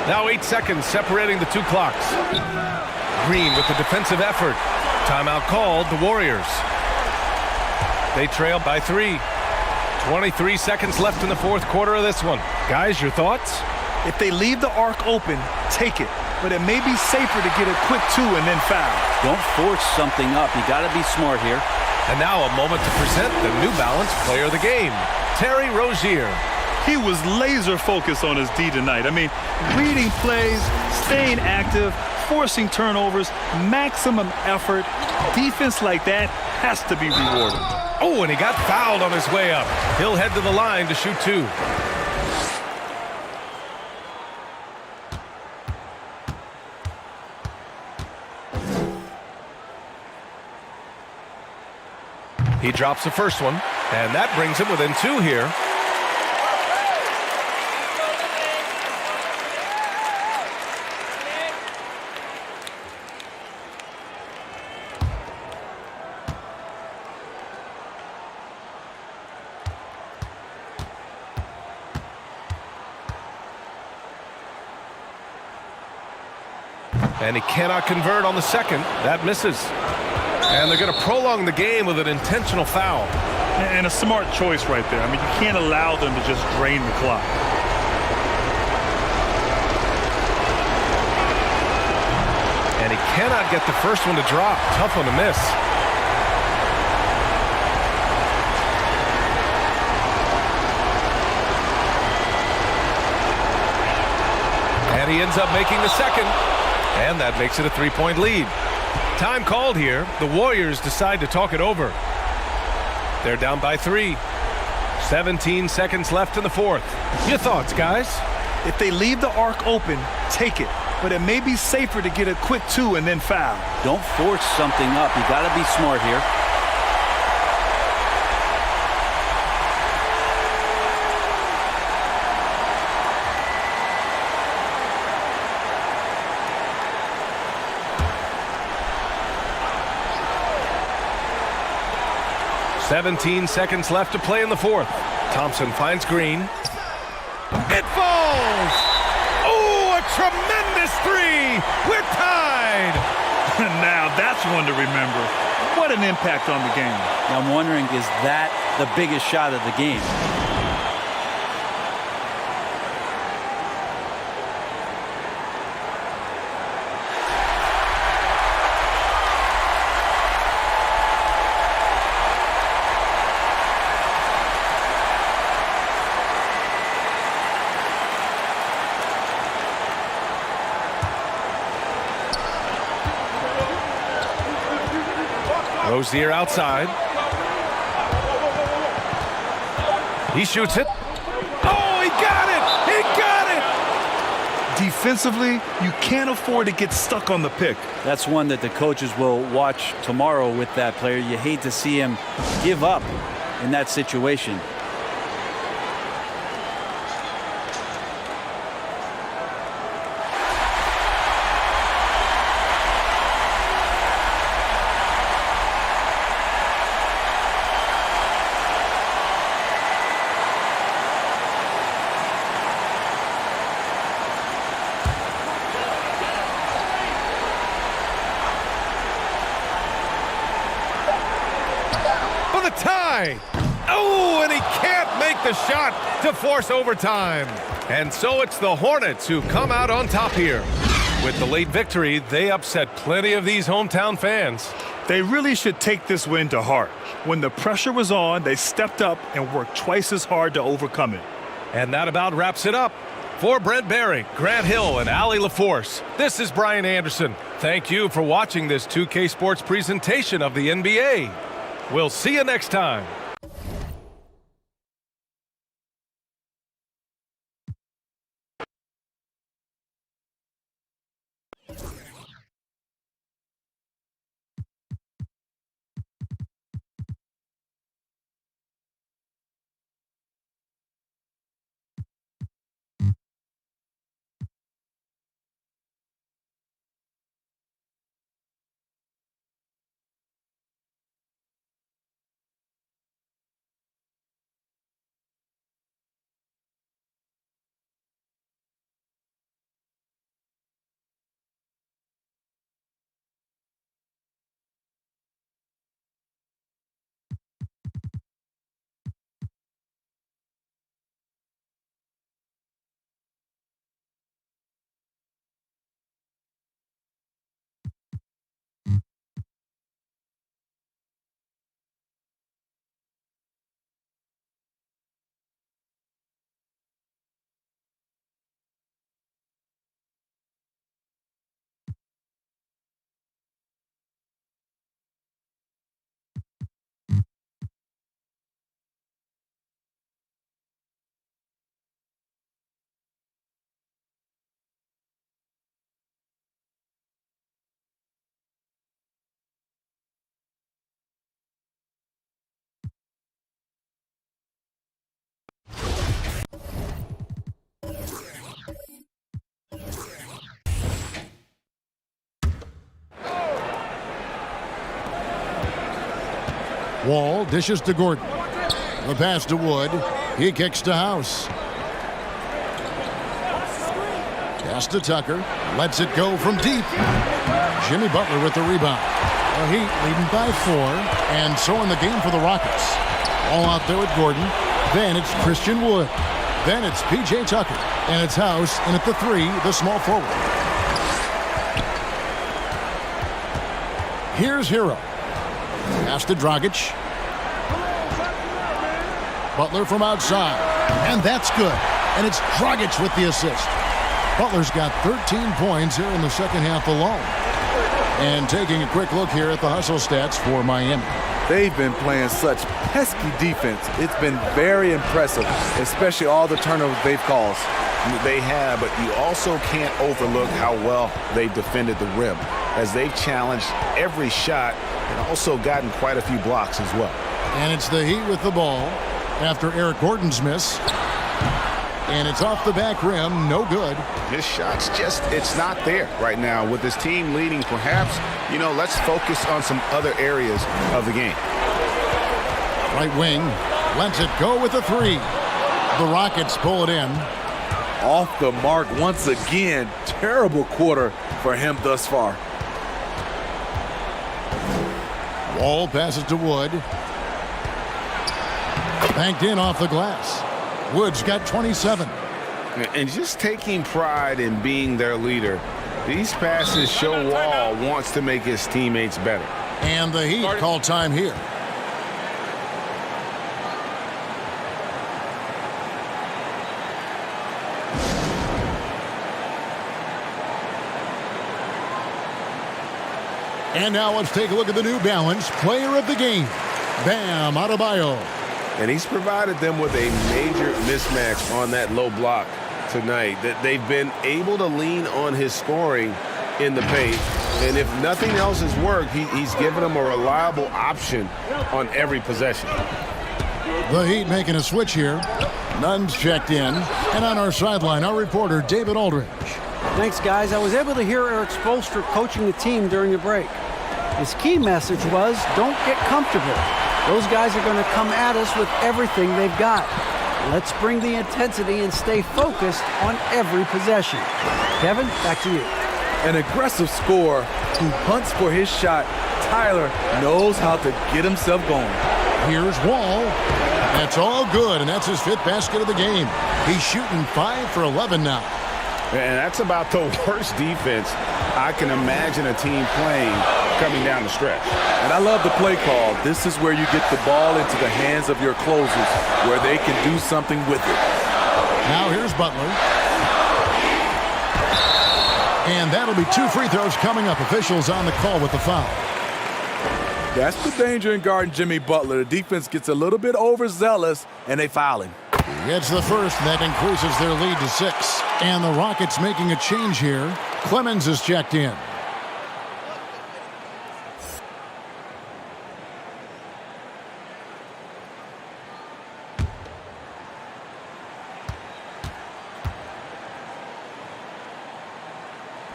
Now 8 seconds separating the 2 clocks. Green with the defensive effort. Timeout called, the Warriors. They trail by 3. 23 seconds left in the fourth quarter of this one. Guys, your thoughts? If they leave the arc open, take it. But it may be safer to get a quick 2 and then foul. Don't force something up. You got to be smart here. And now a moment to present the New Balance Player of the Game, Terry Rozier. He was laser focused on his D tonight. I mean, reading plays, staying active, forcing turnovers, maximum effort. Defense like that has to be rewarded. Oh, and he got fouled on his way up. He'll head to the line to shoot 2. He drops the first one, and that brings him within 2 here. And he cannot convert on the second. That misses. And they're going to prolong the game with an intentional foul. And a smart choice right there. I mean, you can't allow them to just drain the clock. And he cannot get the first one to drop. Tough one to miss. And he ends up making the second. And that makes it a 3-point lead. Time called here. The Warriors decide to talk it over. They're down by 3. 17 seconds left in the fourth. Your thoughts, guys? If they leave the arc open, take it. But it may be safer to get a quick 2 and then foul. Don't force something up. You got to be smart here. .17 seconds left to play in the fourth. Thompson finds Green. It falls! Oh, a tremendous three! We're tied! Now that's one to remember. What an impact on the game. Now I'm wondering, is that the biggest shot of the game? Rozier outside. He shoots it. Oh, he got it! He got it! Defensively, you can't afford to get stuck on the pick. That's one that the coaches will watch tomorrow with that player. You hate to see him give up in that situation. Tie. Oh, and he can't make the shot to force overtime. And so it's the Hornets who come out on top here. With the late victory, they upset plenty of these hometown fans. They really should take this win to heart. When the pressure was on, they stepped up and worked twice as hard to overcome it. And that about wraps it up. For Brent Barry, Grant Hill, and Allie LaForce, this is Brian Anderson. Thank you for watching this 2K Sports presentation of the NBA. We'll see you next time. Wall dishes to Gordon. The pass to Wood. He kicks to House. Pass to Tucker. Lets it go from deep. Jimmy Butler with the rebound. The Heat leading by 4. And so in the game for the Rockets. All out there with Gordon. Then it's Christian Wood. Then it's P.J. Tucker. And it's House. And at the 3, the small forward. Here's Hero. Pass to Dragic. Butler from outside. And that's good. And it's Dragic with the assist. Butler's got 13 points here in the second half alone. And taking a quick look here at the hustle stats for Miami. They've been playing such pesky defense. It's been very impressive, especially all the turnovers they've caused. They have, but you also can't overlook how well they've defended the rim, as they've challenged every shot and also gotten quite a few blocks as well. And it's the Heat with the ball after Eric Gordon's miss. And it's off the back rim, no good. His shot's just, it's not there right now. With his team leading, perhaps, let's focus on some other areas of the game. Right wing, lets it go with a 3. The Rockets pull it in. off the mark once again. Terrible quarter for him thus far. Wall passes to Wood. Banked in off the glass. Wood's got 27. And just taking pride in being their leader, these passes show Wall wants to make his teammates better. And the Heat call time here. And now let's take a look at the New Balance Player of the Game, Bam Adebayo. And he's provided them with a major mismatch on that low block tonight. That they've been able to lean on his scoring in the paint. And if nothing else has worked, he's given them a reliable option on every possession. The Heat making a switch here. Nunn's checked in. And on our sideline, our reporter, David Aldridge. Thanks, guys. I was able to hear Eric Spoelstra coaching the team during the break. His key message was, don't get comfortable. Those guys are going to come at us with everything they've got. Let's bring the intensity and stay focused on every possession. Kevin, back to you. An aggressive scorer who hunts for his shot. Tyler knows how to get himself going. Here's Wall. That's all good, and that's his 5th basket of the game. He's shooting 5 for 11 now. And that's about the worst defense I can imagine a team playing coming down the stretch. And I love the play call. This is where you get the ball into the hands of your closers, where they can do something with it. Now here's Butler. And that'll be 2 free throws coming up. Officials on the call with the foul. That's the danger in guarding Jimmy Butler. The defense gets a little bit overzealous, and they foul him. He gets the first, and that increases their lead to 6. And the Rockets making a change here. Clemens is checked in.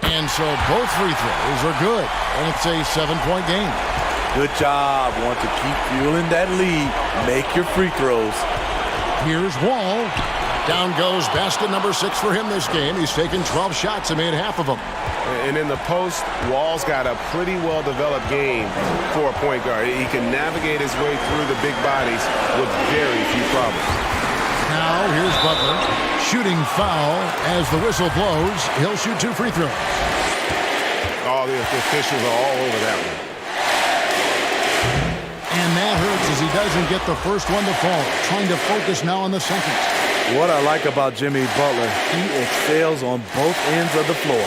And so both free throws are good, and it's a 7-point game. Good job. Want to keep fueling that lead. Make your free throws. Here's Wall. Down goes basket number 6 for him this game. He's taken 12 shots and made half of them. And in the post, Wall's got a pretty well-developed game for a point guard. He can navigate his way through the big bodies with very few problems. Now here's Butler. Shooting foul as the whistle blows. He'll shoot 2 free throws. All the officials are all over that one. And that hurts as he doesn't get the first one to fall. Trying to focus now on the second. What I like about Jimmy Butler, he excels on both ends of the floor.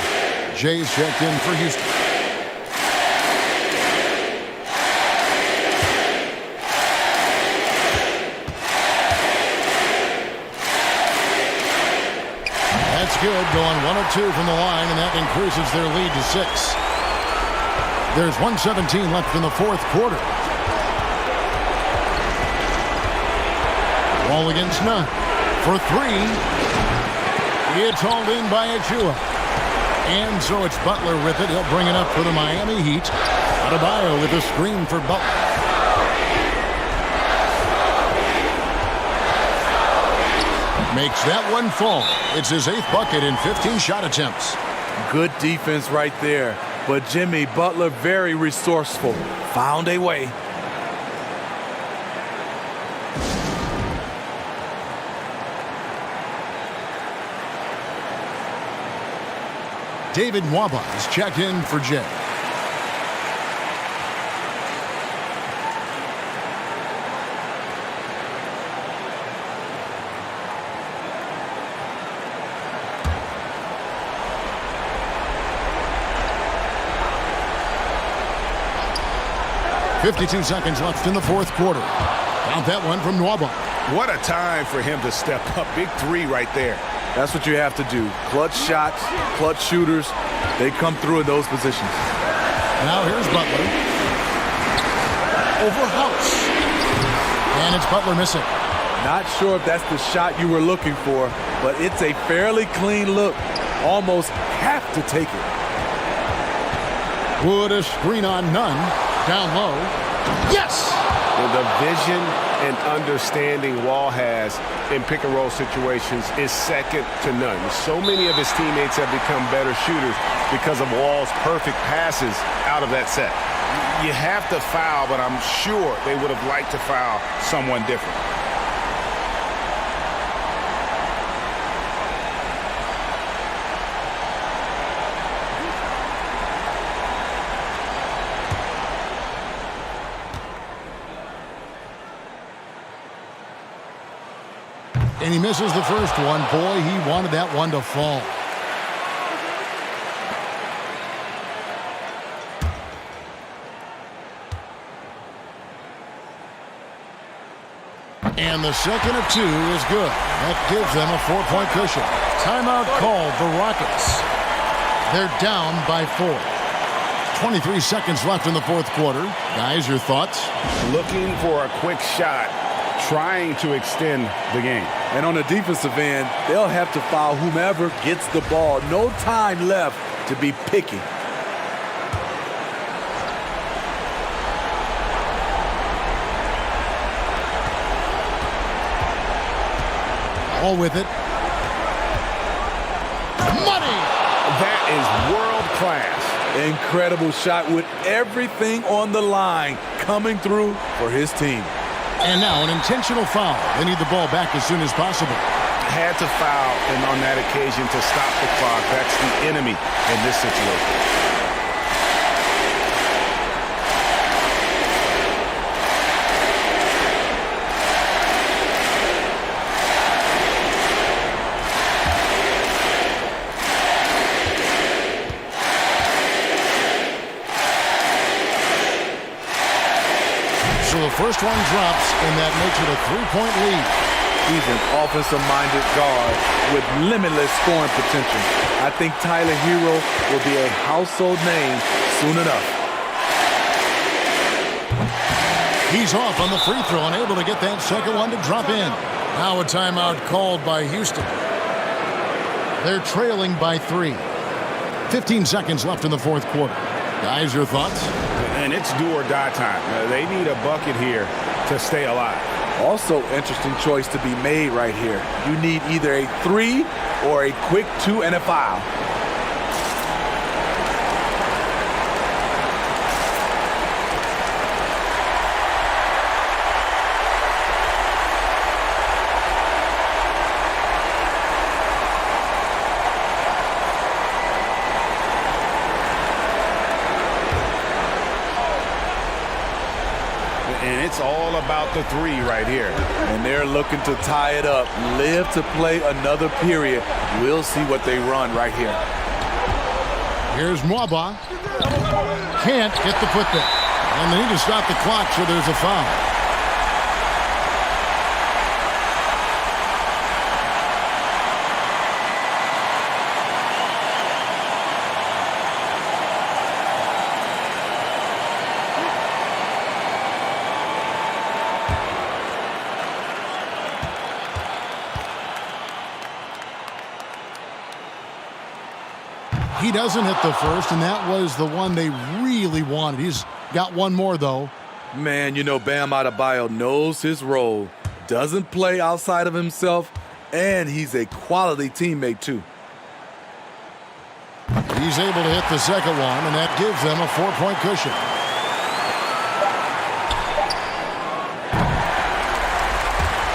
Jay's checked in for Houston. That's good, going 1 of 2 from the line, and that increases their lead to 6. There's 1:17 left in the 4th quarter. Wall against Nunn. For 3. It's hauled in by Achua. And so it's Butler with it. He'll bring it up for the Miami Heat. Adebayo with a screen for Butler. Makes that one fall. It's his 8th bucket in 15 shot attempts. Good defense right there. But Jimmy Butler, very resourceful. Found a way. David Nwaba is checked in for Jay. .52 seconds left in the 4th quarter. Count that one from Nwaba. What a time for him to step up. Big 3 right there. That's what you have to do. Clutch shots, clutch shooters. They come through in those positions. Now here's Butler. Over House. And it's Butler missing. Not sure if that's the shot you were looking for, but it's a fairly clean look. Almost have to take it. Wood a screen on Nunn. Down low. Yes! The vision and understanding Wall has in pick-and-roll situations is second to none. So many of his teammates have become better shooters because of Wall's perfect passes out of that set. You have to foul, but I'm sure they would have liked to foul someone different. And he misses the first one. Boy, he wanted that one to fall. And the second of two is good. That gives them a 4-point cushion. Timeout called the Rockets. They're down by 4. 23 seconds left in the fourth quarter. Guys, your thoughts? Looking for a quick shot, trying to extend the game. And on the defensive end, they'll have to foul whomever gets the ball. No time left to be picky. All with it. Money! That is world class. Incredible shot with everything on the line coming through for his team. And now an intentional foul. They need the ball back as soon as possible. Had to foul, and on that occasion to stop the clock. That's the enemy in this situation. So the first one drops, and that makes it a 3-point lead. He's an offensive-minded guard with limitless scoring potential. I think Tyler Hero will be a household name soon enough. He's off on the free throw and able to get that second one to drop in. Now a timeout called by Houston. They're trailing by 3. 15 seconds left in the fourth quarter. Guys, your thoughts? And it's do or die time. They need a bucket here to stay alive. Also, interesting choice to be made right here. You need either a 3 or a quick 2 and a foul. And it's all about the 3 right here. And they're looking to tie it up. Live to play another period. We'll see what they run right here. Here's Mwaba. Can't get the putback. And they need to stop the clock, so there's a foul. He doesn't hit the first, and that was the one they really wanted. He's got one more, though. Man, you know, Bam Adebayo knows his role, doesn't play outside of himself, and he's a quality teammate, too. He's able to hit the second one, and that gives them a 4-point cushion.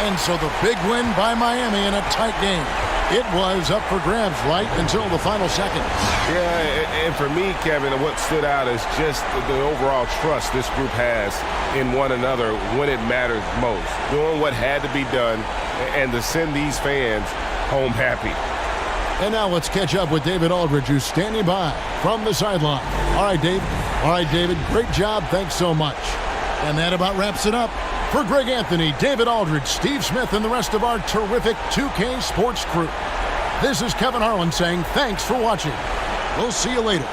And so the big win by Miami in a tight game. It was up for grabs right until the final seconds. Yeah, and for me, Kevin, what stood out is just the overall trust this group has in one another when it matters most. Doing what had to be done and to send these fans home happy. And now let's catch up with David Aldridge, who's standing by from the sideline. All right, Dave. All right, David. Great job. Thanks so much. And that about wraps it up. For Greg Anthony, David Aldridge, Steve Smith, and the rest of our terrific 2K Sports crew, this is Kevin Harlan saying thanks for watching. We'll see you later.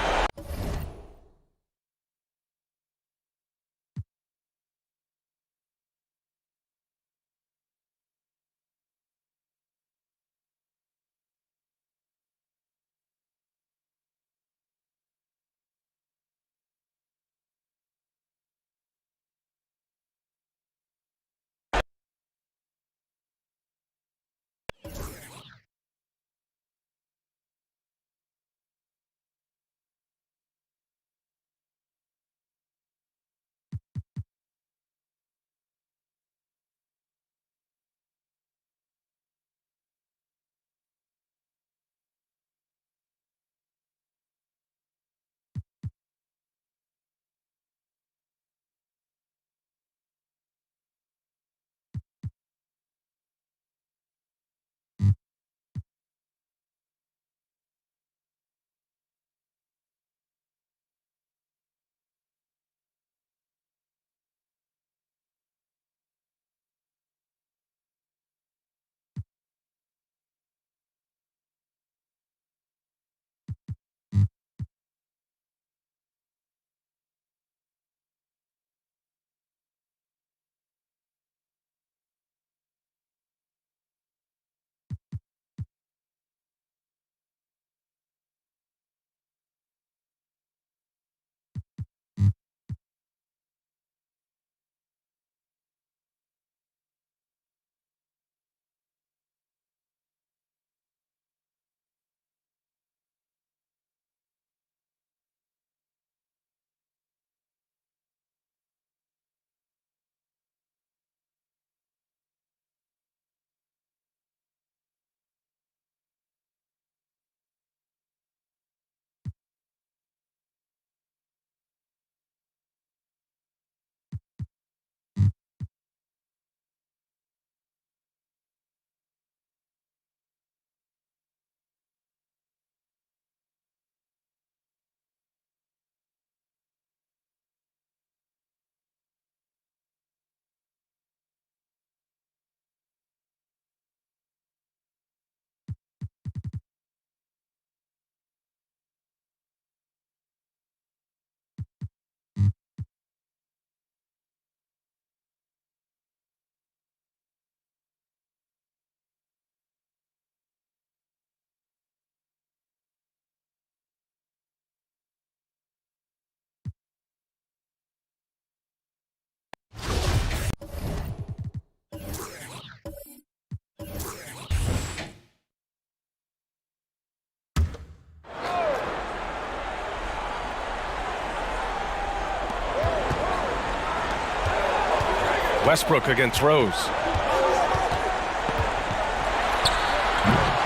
Westbrook against Rose.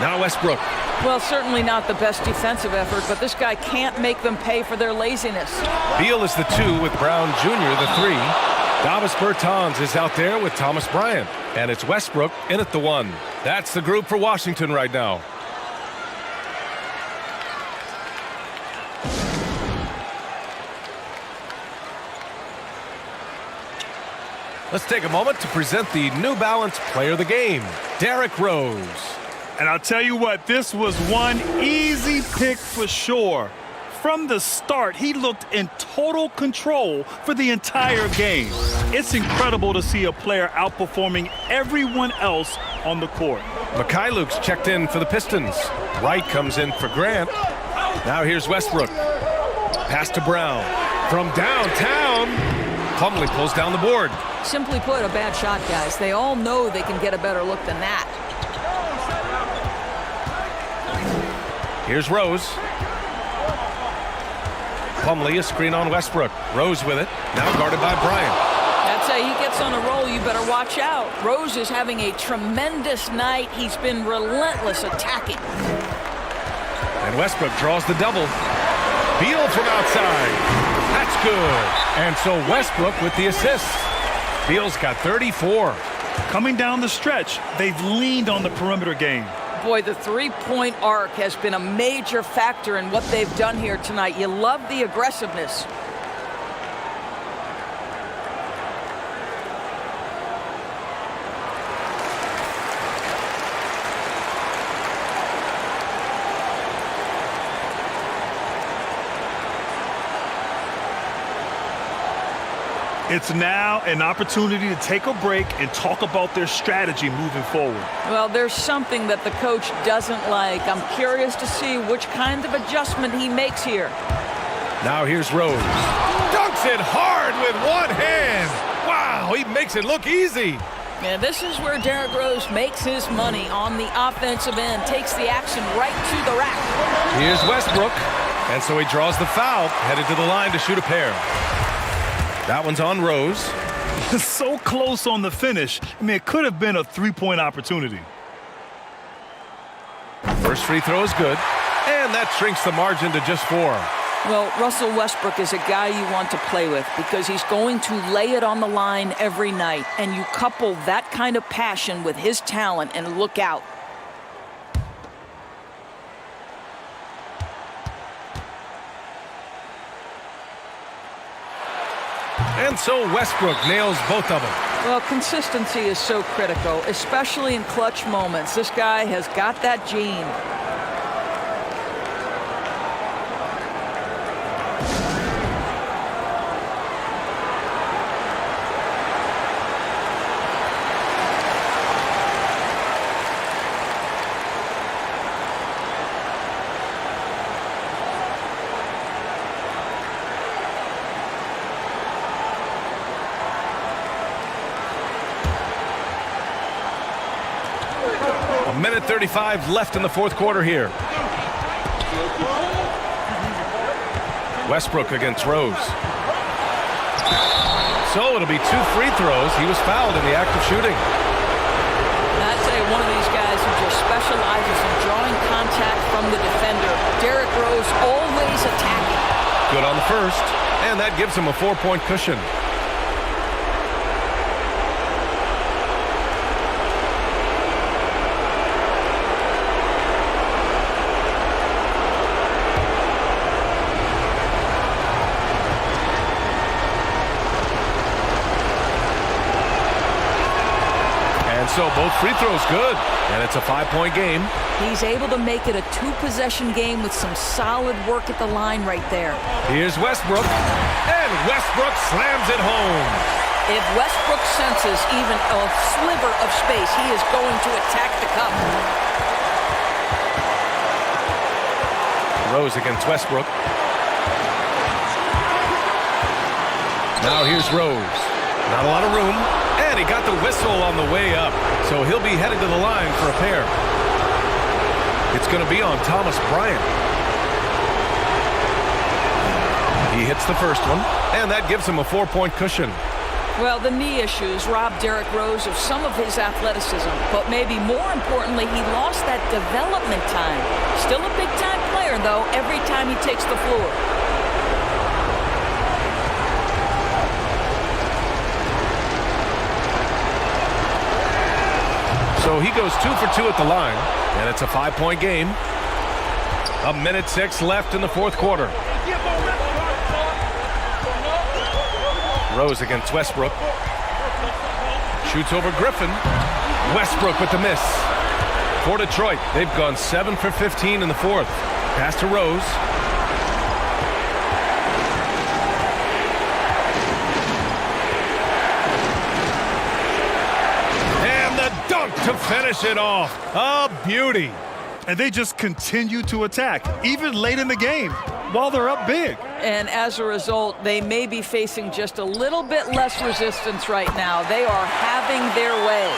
Now Westbrook. Well, certainly not the best defensive effort, but this guy can't make them pay for their laziness. Beal is the 2 with Brown Jr. the 3. Davis Bertans is out there with Thomas Bryant. And it's Westbrook in at the 1. That's the group for Washington right now. Let's take a moment to present the New Balance Player of the Game, Derrick Rose. And I'll tell you what, this was one easy pick for sure. From the start, he looked in total control for the entire game. It's incredible to see a player outperforming everyone else on the court. Mikhailuk's checked in for the Pistons. Wright comes in for Grant. Now here's Westbrook. Pass to Brown. From downtown, Plumlee pulls down the board. Simply put, a bad shot, guys. They all know they can get a better look than that. Here's Rose. Plumlee, a screen on Westbrook. Rose with it. Now guarded by Bryant. That's how he gets on a roll. You better watch out. Rose is having a tremendous night. He's been relentless attacking. And Westbrook draws the double. Beal from outside. That's good. And so Westbrook with the assist. Beal's got 34. Coming down the stretch, they've leaned on the perimeter game. Boy, the three-point arc has been a major factor in what they've done here tonight. You love the aggressiveness. It's now an opportunity to take a break and talk about their strategy moving forward. Well, there's something that the coach doesn't like. I'm curious to see which kind of adjustment he makes here. Now here's Rose. Dunks it hard with one hand. Wow, he makes it look easy. And this is where Derrick Rose makes his money on the offensive end. Takes the action right to the rack. Here's Westbrook. And so he draws the foul, headed to the line to shoot a pair. That one's on Rose. So close on the finish. I mean, it could have been a three-point opportunity. First free throw is good. And that shrinks the margin to just 4. Well, Russell Westbrook is a guy you want to play with because he's going to lay it on the line every night. And you couple that kind of passion with his talent and look out. And so Westbrook nails both of them. Well, consistency is so critical, especially in clutch moments. This guy has got that gene. Minute 35 left in the fourth quarter here. Westbrook against Rose. So it'll be 2 free throws. He was fouled in the act of shooting. I'd say one of these guys who just specializes in drawing contact from the defender. Derrick Rose always attacking. Good on the first, and that gives him a 4-point cushion. So both free throws good, and it's a 5-point game. He's able to make it a 2-possession game with some solid work at the line right there. Here's Westbrook, and Westbrook slams it home. If Westbrook senses even a sliver of space, he is going to attack the cup. Rose against Westbrook. Now here's Rose. Not a lot of room. And he got the whistle on the way up, so he'll be headed to the line for a pair. It's going to be on Thomas Bryant. He hits the first one, and that gives him a 4-point cushion. Well, the knee issues robbed Derrick Rose of some of his athleticism, but maybe more importantly, he lost that development time. Still a big-time player, though, every time he takes the floor. So he goes 2 for 2 at the line, and it's a 5-point game. 1:06 left in the fourth quarter. Rose against Westbrook. Shoots over Griffin. Westbrook with the miss. For Detroit, they've gone 7 for 15 in the fourth. Pass to Rose. And the dunk to finish it off. A beauty. And they just continue to attack, even late in the game, while they're up big. And as a result, they may be facing just a little bit less resistance right now. They are having their way.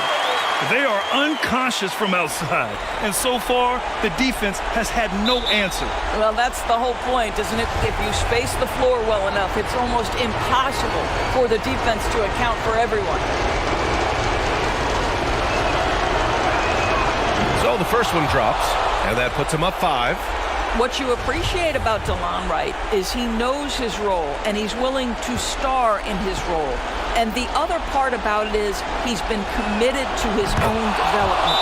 They are unconscious from outside. And so far, the defense has had no answer. Well, that's the whole point, isn't it? If you space the floor well enough, it's almost impossible for the defense to account for everyone. So the first one drops, and that puts him up 5. What you appreciate about DeLon Wright is he knows his role, and he's willing to star in his role. And the other part about it is he's been committed to his own development.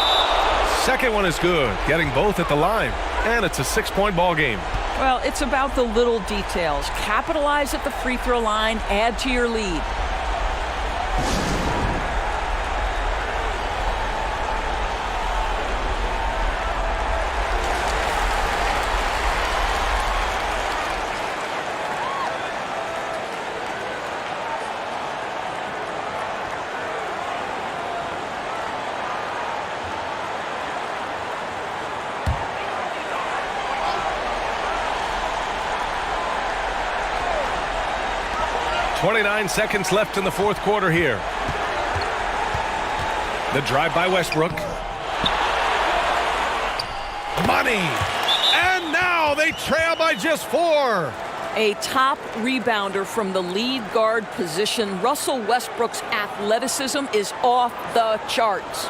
Second one is good, getting both at the line, and it's a 6-point ball game. Well, it's about the little details. Capitalize at the free throw line, add to your lead. .29 seconds left in the fourth quarter here. The drive by Westbrook. Money! And now they trail by just 4. A top rebounder from the lead guard position. Russell Westbrook's athleticism is off the charts.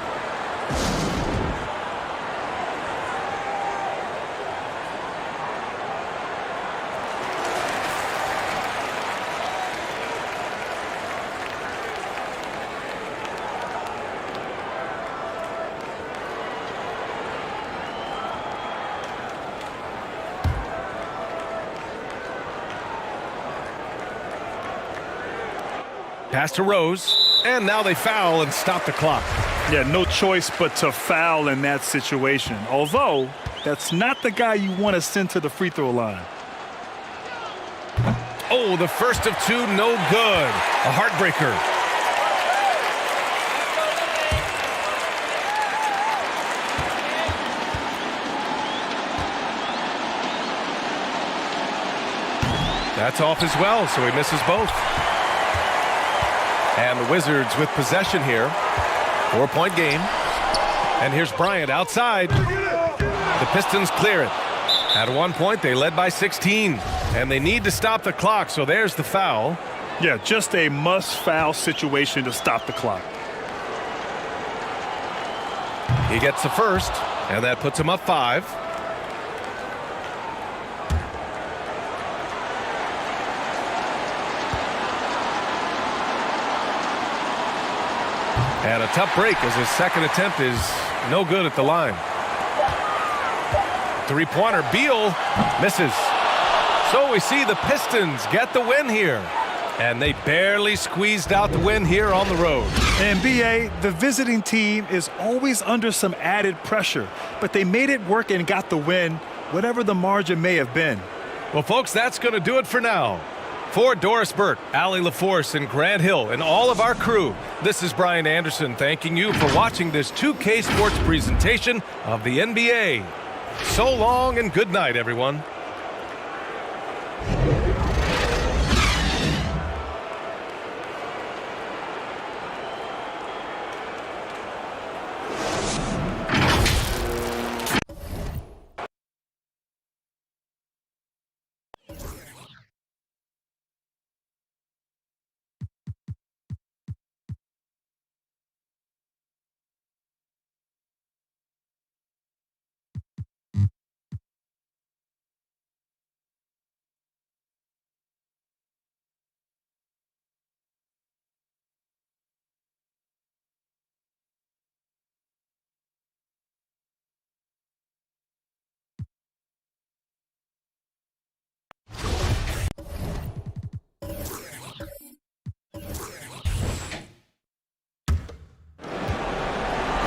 Pass to Rose, and now they foul and stop the clock. Yeah, no choice but to foul in that situation. Although, that's not the guy you want to send to the free throw line. Oh, the first of 2, no good. A heartbreaker. That's off as well, so he misses both. And the Wizards with possession here. 4-point game. And here's Bryant outside. The Pistons clear it. At one point, they led by 16. And they need to stop the clock, so there's the foul. Yeah, just a must-foul situation to stop the clock. He gets the first, and that puts him up 5. And a tough break as his second attempt is no good at the line. Three-pointer, Beal misses. So we see the Pistons get the win here. And they barely squeezed out the win here on the road. And BA, the visiting team is always under some added pressure, but they made it work and got the win, whatever the margin may have been. Well, folks, that's going to do it for now. For Doris Burke, Allie LaForce, and Grant Hill, and all of our crew, this is Brian Anderson thanking you for watching this 2K Sports presentation of the NBA. So long and good night, everyone.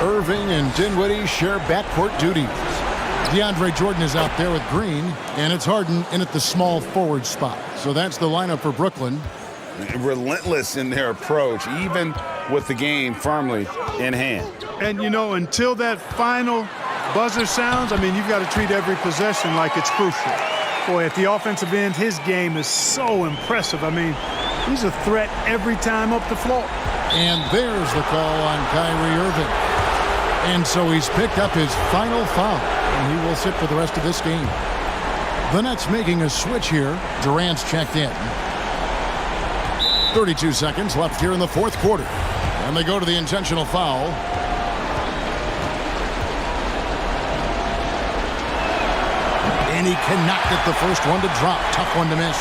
Irving and Dinwiddie share backcourt duties. DeAndre Jordan is out there with Green, and it's Harden in at the small forward spot. So that's the lineup for Brooklyn. Relentless in their approach, even with the game firmly in hand. And, you know, until that final buzzer sounds, I mean, you've got to treat every possession like it's crucial. Boy, at the offensive end, his game is so impressive. I mean, he's a threat every time up the floor. And there's the call on Kyrie Irving. And so he's picked up his final foul, and he will sit for the rest of this game. The Nets making a switch here. Durant's checked in. 32 seconds left here in the fourth quarter. And they go to the intentional foul. And he cannot get the first one to drop. Tough one to miss.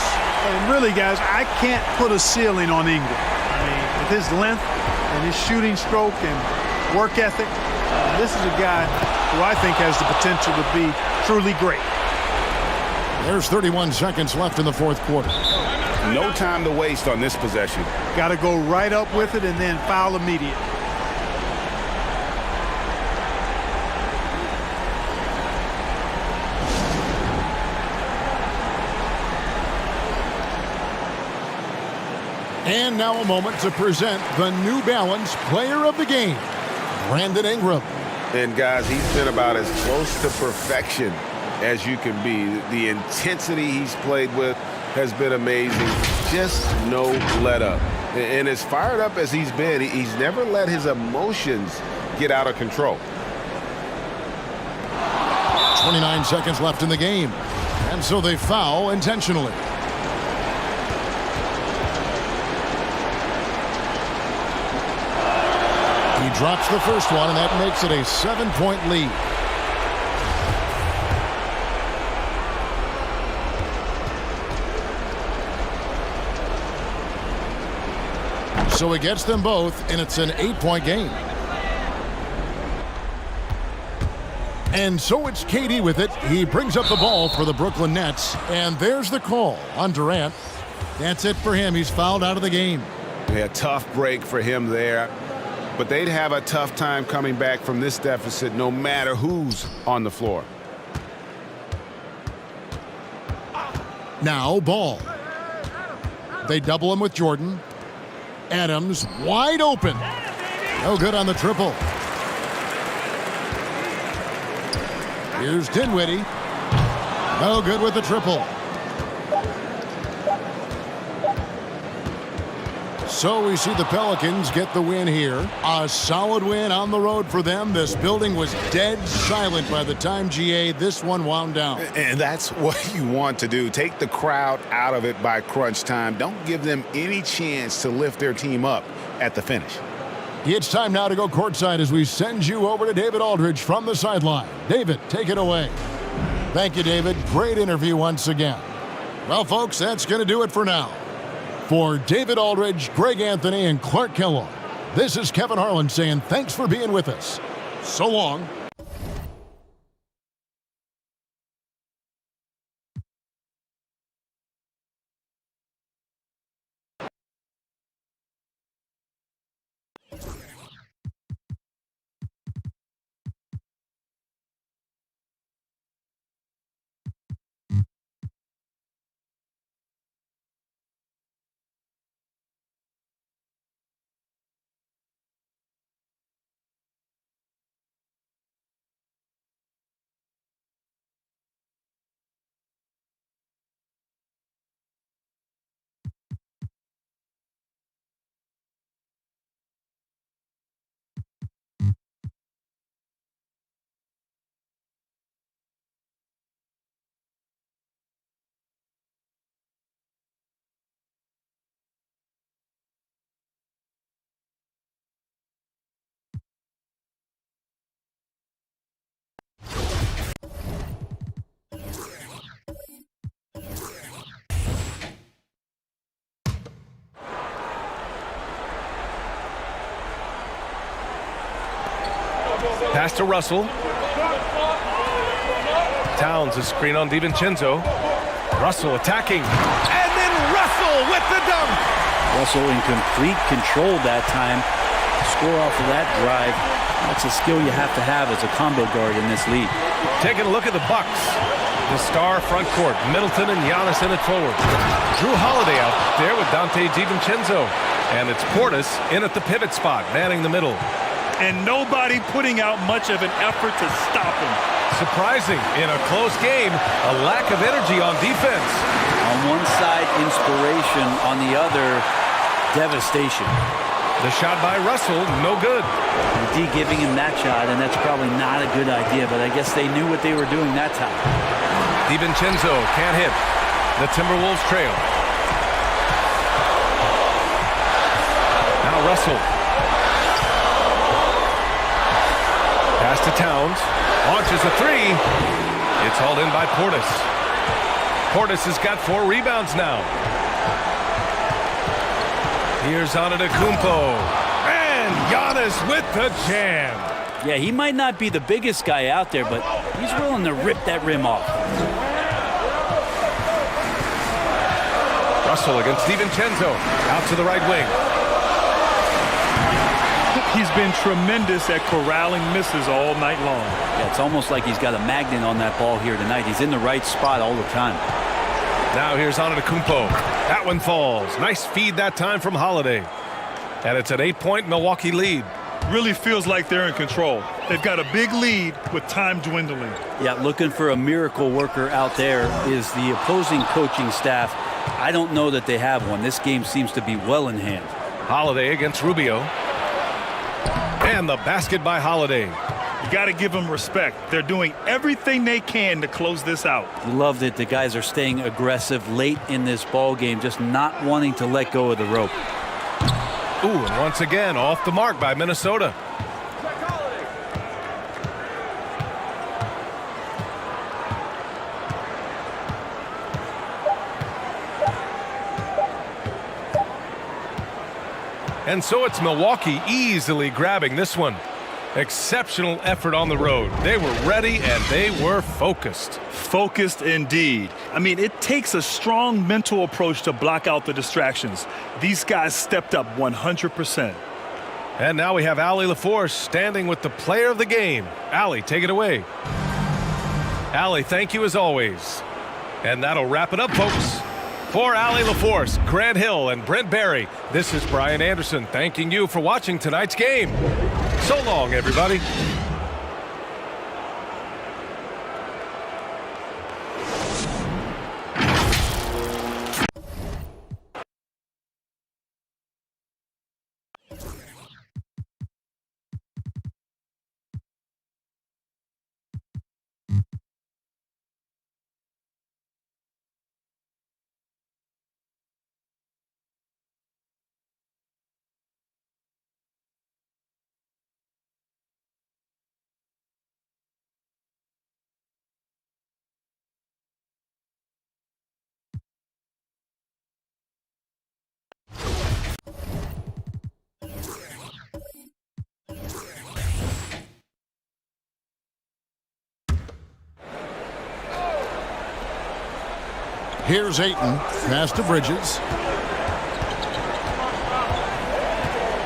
And really, guys, I can't put a ceiling on Ingram. I mean, with his length and his shooting stroke and work ethic, this is a guy who I think has the potential to be truly great. There's 31 seconds left in the fourth quarter. No time to waste on this possession. Got to go right up with it and then foul immediate. And now a moment to present the New Balance Player of the Game, Brandon Ingram. And guys, he's been about as close to perfection as you can be. The intensity he's played with has been amazing. Just no let up. And as fired up as he's been, he's never let his emotions get out of control. 29 seconds left in the game. And so they foul intentionally. He drops the first one, and that makes it a 7-point lead. So he gets them both, and it's an 8-point game. And so it's KD with it. He brings up the ball for the Brooklyn Nets, and there's the call on Durant. That's it for him. He's fouled out of the game. Yeah, tough break for him there. But they'd have a tough time coming back from this deficit no matter who's on the floor. Now Ball. They double him with Jordan. Adams wide open. No good on the triple. Here's Dinwiddie. No good with the triple. So we see the Pelicans get the win here. A solid win on the road for them. This building was dead silent by the time, GA, this one wound down. And that's what you want to do. Take the crowd out of it by crunch time. Don't give them any chance to lift their team up at the finish. It's time now to go courtside as we send you over to David Aldridge from the sideline. David, take it away. Thank you, David. Great interview once again. Well, folks, that's going to do it for now. For David Aldridge, Greg Anthony, and Clark Kellogg, this is Kevin Harlan saying thanks for being with us. So long. Pass to Russell. Towns is screen on DiVincenzo. Russell attacking. And then Russell with the dunk. Russell in complete control that time. Score off of that drive. That's a skill you have to have as a combo guard in this league. Taking a look at the Bucks. The star front court, Middleton and Giannis in it forward. Drew Holiday out there with Dante DiVincenzo. And it's Portis in at the pivot spot, manning the middle. And nobody putting out much of an effort to stop him. Surprising in a close game, a lack of energy on defense. On one side, inspiration. On the other, devastation. The shot by Russell, no good. D giving him that shot, and that's probably not a good idea, but I guess they knew what they were doing that time. DiVincenzo can't hit. The Timberwolves trail. Now Russell. Pass to Towns. Launches a three. It's hauled in by Portis. Portis has got 4 rebounds now. Here's Antetokounmpo. And Giannis with the jam. Yeah, he might not be the biggest guy out there, but he's willing to rip that rim off. Russell against DiVincenzo. Out to the right wing. He's been tremendous at corralling misses all night long. Yeah, it's almost like he's got a magnet on that ball here tonight. He's in the right spot all the time. Now here's Antetokounmpo. That one falls. Nice feed that time from Holiday. And it's an 8-point Milwaukee lead. Really feels like they're in control. They've got a big lead with time dwindling. Yeah, looking for a miracle worker out there is the opposing coaching staff. I don't know that they have one. This game seems to be well in hand. Holiday against Rubio. And the basket by Holiday. You got to give them respect. They're doing everything they can to close this out. You love that the guys are staying aggressive late in this ball game, just not wanting to let go of the rope. Ooh, and once again, off the mark by Minnesota. And so it's Milwaukee easily grabbing this one. Exceptional effort on the road. They were ready and they were focused. Focused indeed. I mean, it takes a strong mental approach to block out the distractions. These guys stepped up 100%. And now we have Allie LaForce standing with the player of the game. Allie, take it away. Allie, thank you as always. And that'll wrap it up, folks. For Allie LaForce, Grant Hill, and Brent Barry, this is Brian Anderson thanking you for watching tonight's game. So long, everybody. Here's Ayton, pass to Bridges.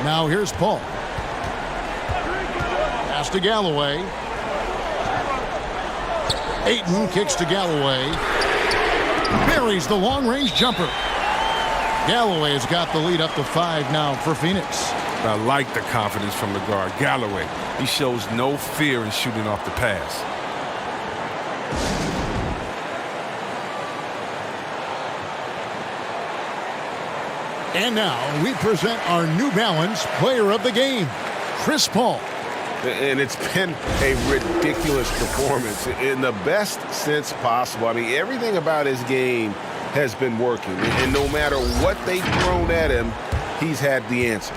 Now here's Paul. Pass to Galloway. Ayton kicks to Galloway. Buries the long-range jumper. Galloway has got the lead up to 5 now for Phoenix. I like the confidence from the guard. Galloway, he shows no fear in shooting off the pass. And now we present our New Balance player of the game, Chris Paul. And it's been a ridiculous performance in the best sense possible. I mean, everything about his game has been working. And no matter what they've thrown at him, he's had the answer.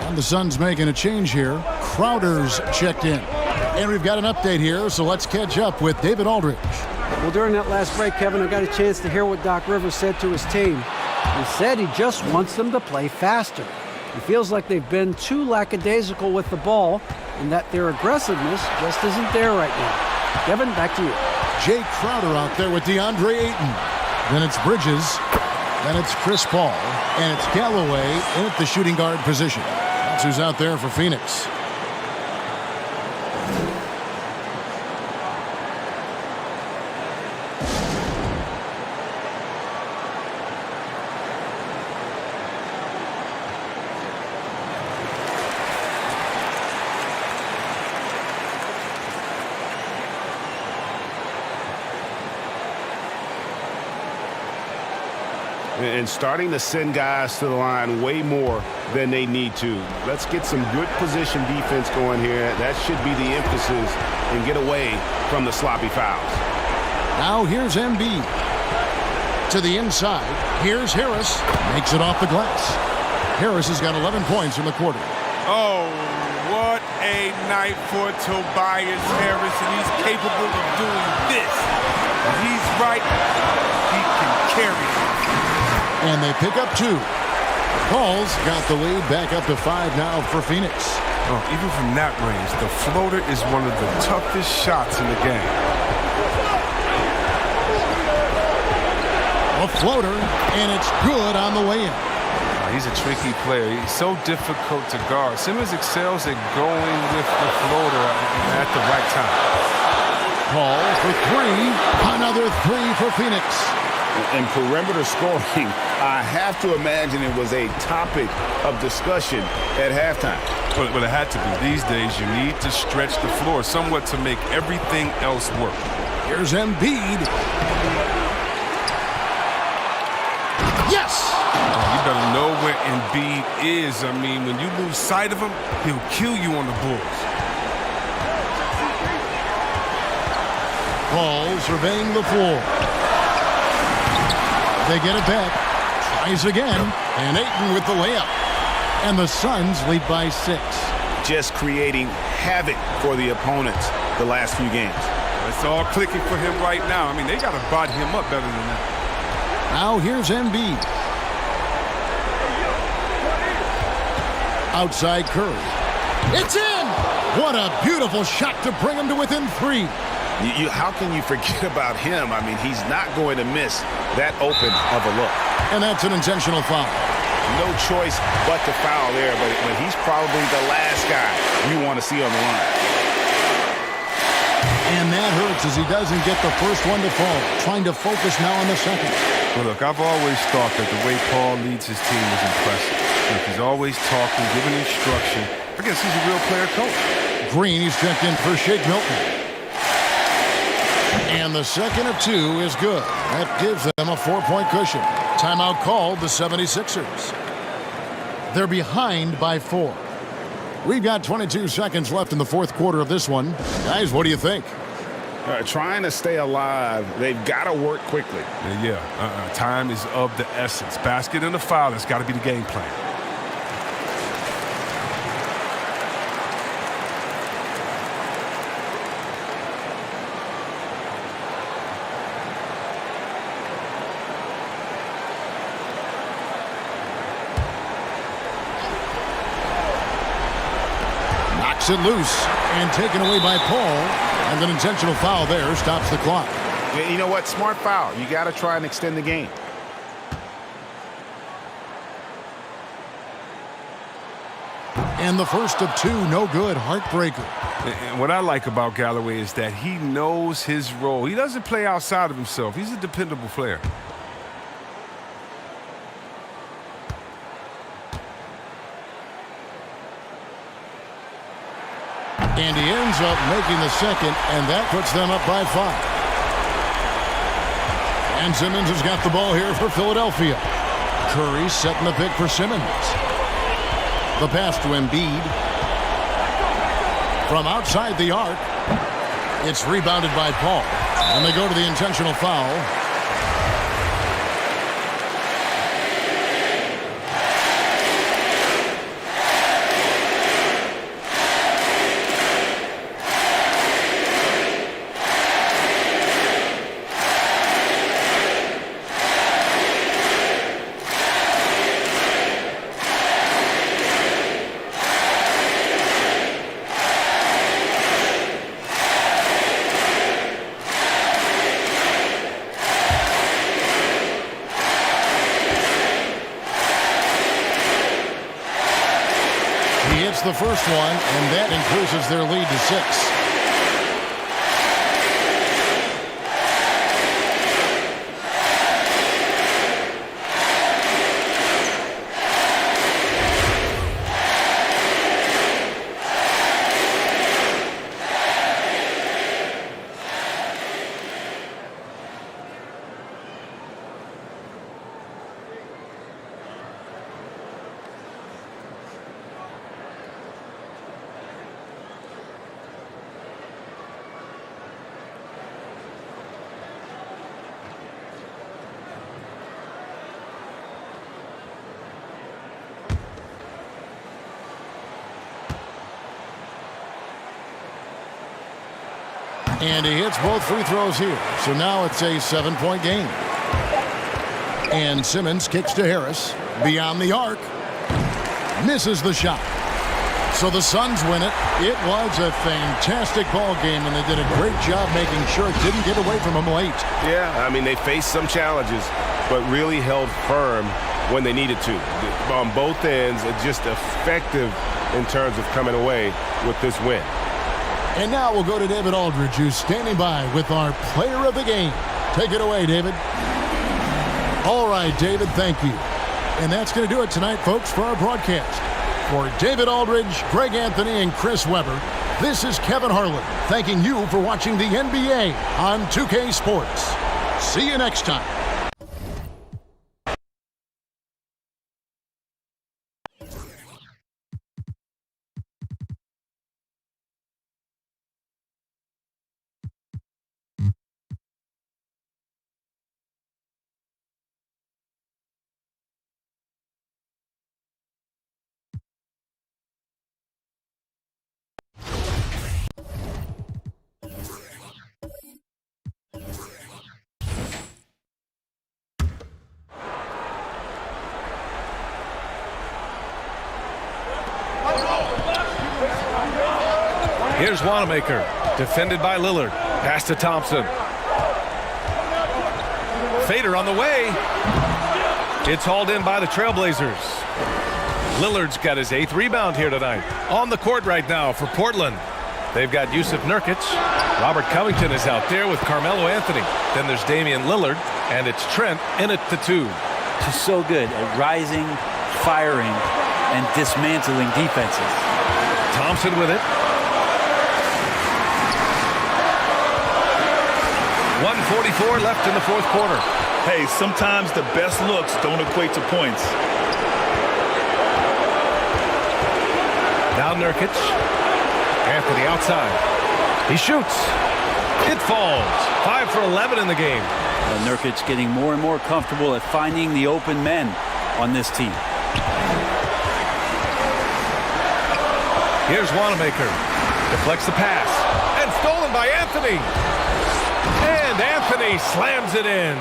And the Suns making a change here. Crowder's checked in. And we've got an update here, so let's catch up with David Aldridge. Well, during that last break, Kevin, I got a chance to hear what Doc Rivers said to his team. He said he just wants them to play faster. He feels like they've been too lackadaisical with the ball and that their aggressiveness just isn't there right now. Kevin, back to you. Jay Crowder out there with DeAndre Ayton. Then it's Bridges. Then it's Chris Paul. And it's Galloway in at the shooting guard position. That's who's out there for Phoenix. and starting to send guys to the line way more than they need to. Let's get some good position defense going here. That should be the emphasis, and get away from the sloppy fouls. Now here's Embiid. To the inside. Here's Harris. Makes it off the glass. Harris has got 11 points in the quarter. Oh, what a night for Tobias Harris, and he's capable of doing this. When he's right, he can carry it. And they pick up 2. Paul's got the lead back up to 5 now for Phoenix. Oh, even from that range, the floater is one of the toughest shots in the game. A floater, and it's good on the way in. He's a tricky player. He's so difficult to guard. Simmons excels at going with the floater at the right time. Paul for 3. Another 3 for Phoenix. And perimeter scoring, I have to imagine it was a topic of discussion at halftime. But it had to be. These days, you need to stretch the floor somewhat to make everything else work. Here's Embiid. Yes! You better know where Embiid is. I mean, when you lose sight of him, he'll kill you on the Bulls. Paul surveying the floor. They get it back. Tries again. And Ayton with the layup. And the Suns lead by 6. Just creating havoc for the opponents the last few games. It's all clicking for him right now. I mean, they got to body him up better than that. Now here's Embiid. Outside Curry. It's in! What a beautiful shot to bring him to within 3. How can you forget about him? I mean, he's not going to miss that open of a look. And that's an intentional foul. No choice but to foul there, but he's probably the last guy you want to see on the line. And that hurts as he doesn't get the first one to fall. Trying to focus now on the second. Well, look, I've always thought that the way Paul leads his team is impressive. Look, he's always talking, giving instruction. I guess he's a real player coach. Green, he's checked in for Shake Milton. And the second of 2 is good. That gives them a 4-point cushion. Timeout called the 76ers. They're behind by 4. We've got 22 seconds left in the fourth quarter of this one. Guys, what do you think? Trying to stay alive, they've got to work quickly. Time is of the essence. Basket and a foul, that's got to be the game plan. Knocks it loose and taken away by Paul. And an intentional foul there stops the clock. You know what? Smart foul. You got to try and extend the game. And the first of 2, no good. Heartbreaker. And what I like about Galloway is that he knows his role. He doesn't play outside of himself. He's a dependable player. And he ends up making the second, and that puts them up by 5. And Simmons has got the ball here for Philadelphia. Curry setting the pick for Simmons. The pass to Embiid. From outside the arc, it's rebounded by Paul. And they go to the intentional foul. The first one, and that increases their lead to 6. And he hits both free throws here. So now it's a 7-point game. And Simmons kicks to Harris. Beyond the arc. Misses the shot. So the Suns win it. It was a fantastic ball game, and they did a great job making sure it didn't get away from them late. Yeah, I mean, they faced some challenges, but really held firm when they needed to. On both ends, just effective in terms of coming away with this win. And now we'll go to David Aldridge, who's standing by with our player of the game. Take it away, David. All right, David, thank you. And that's going to do it tonight, folks, for our broadcast. For David Aldridge, Greg Anthony, and Chris Webber, this is Kevin Harlan thanking you for watching the NBA on 2K Sports. See you next time. Here's Wanamaker, defended by Lillard. Pass to Thompson. Fader on the way. It's hauled in by the Trailblazers. Lillard's got his 8th rebound here tonight. On the court right now for Portland. They've got Yusuf Nurkic. Robert Covington is out there with Carmelo Anthony. Then there's Damian Lillard, and it's Trent in at the 2. Just so good at rising, firing, and dismantling defenses. Thompson with it. 1:44 left in the 4th quarter. Hey, sometimes the best looks don't equate to points. Now Nurkic. Anthony outside. He shoots. It falls. 5 for 11 in the game. Nurkic getting more and more comfortable at finding the open men on this team. Here's Wanamaker. Deflects the pass. And stolen by Anthony. And Anthony slams it in.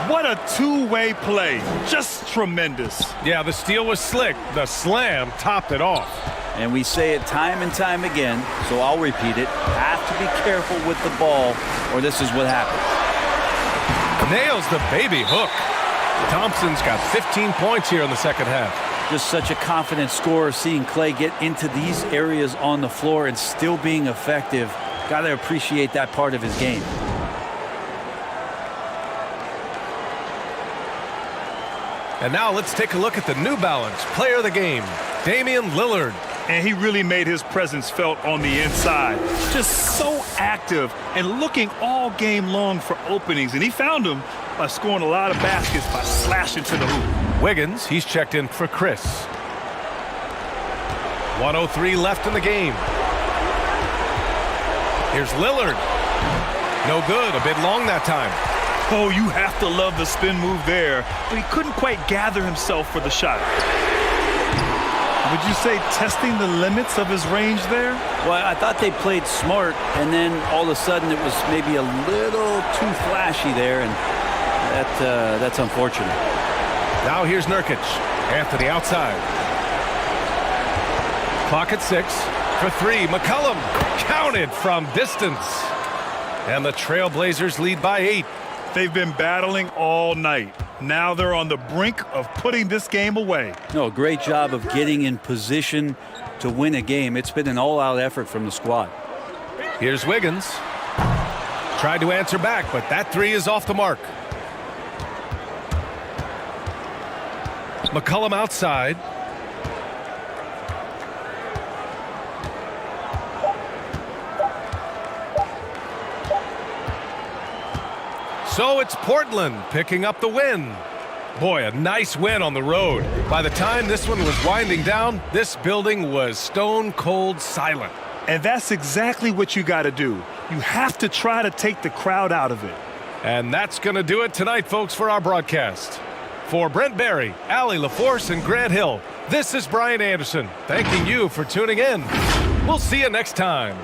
What a two-way play. Just tremendous. Yeah, the steal was slick. The slam topped it off. And we say it time and time again, so I'll repeat it. Have to be careful with the ball, or this is what happens. Nails the baby hook. Thompson's got 15 points here in the second half. Just such a confident scorer, seeing Clay get into these areas on the floor and still being effective. Got to appreciate that part of his game. And now let's take a look at the New Balance player of the game, Damian Lillard. And he really made his presence felt on the inside. Just so active and looking all game long for openings. And he found them by scoring a lot of baskets by slashing to the hoop. Wiggins, he's checked in for Chris. 1:03 left in the game. Here's Lillard. No good, a bit long that time. Oh, you have to love the spin move there, but he couldn't quite gather himself for the shot. Would you say testing the limits of his range there? Well, I thought they played smart, and then all of a sudden it was maybe a little too flashy there, and that's unfortunate. Now here's Nurkic. Anthony outside. Clock at 6 for 3. McCollum counted from distance. And the Trailblazers lead by 8. They've been battling all night. Now they're on the brink of putting this game away. No, great job of getting in position to win a game. It's been an all-out effort from the squad. Here's Wiggins. Tried to answer back, but that 3 is off the mark. McCollum outside. So it's Portland picking up the win. Boy, a nice win on the road. By the time this one was winding down, this building was stone cold silent. And that's exactly what you got to do. You have to try to take the crowd out of it. And that's going to do it tonight, folks, for our broadcast. For Brent Barry, Allie LaForce, and Grant Hill, this is Brian Anderson, thanking you for tuning in. We'll see you next time.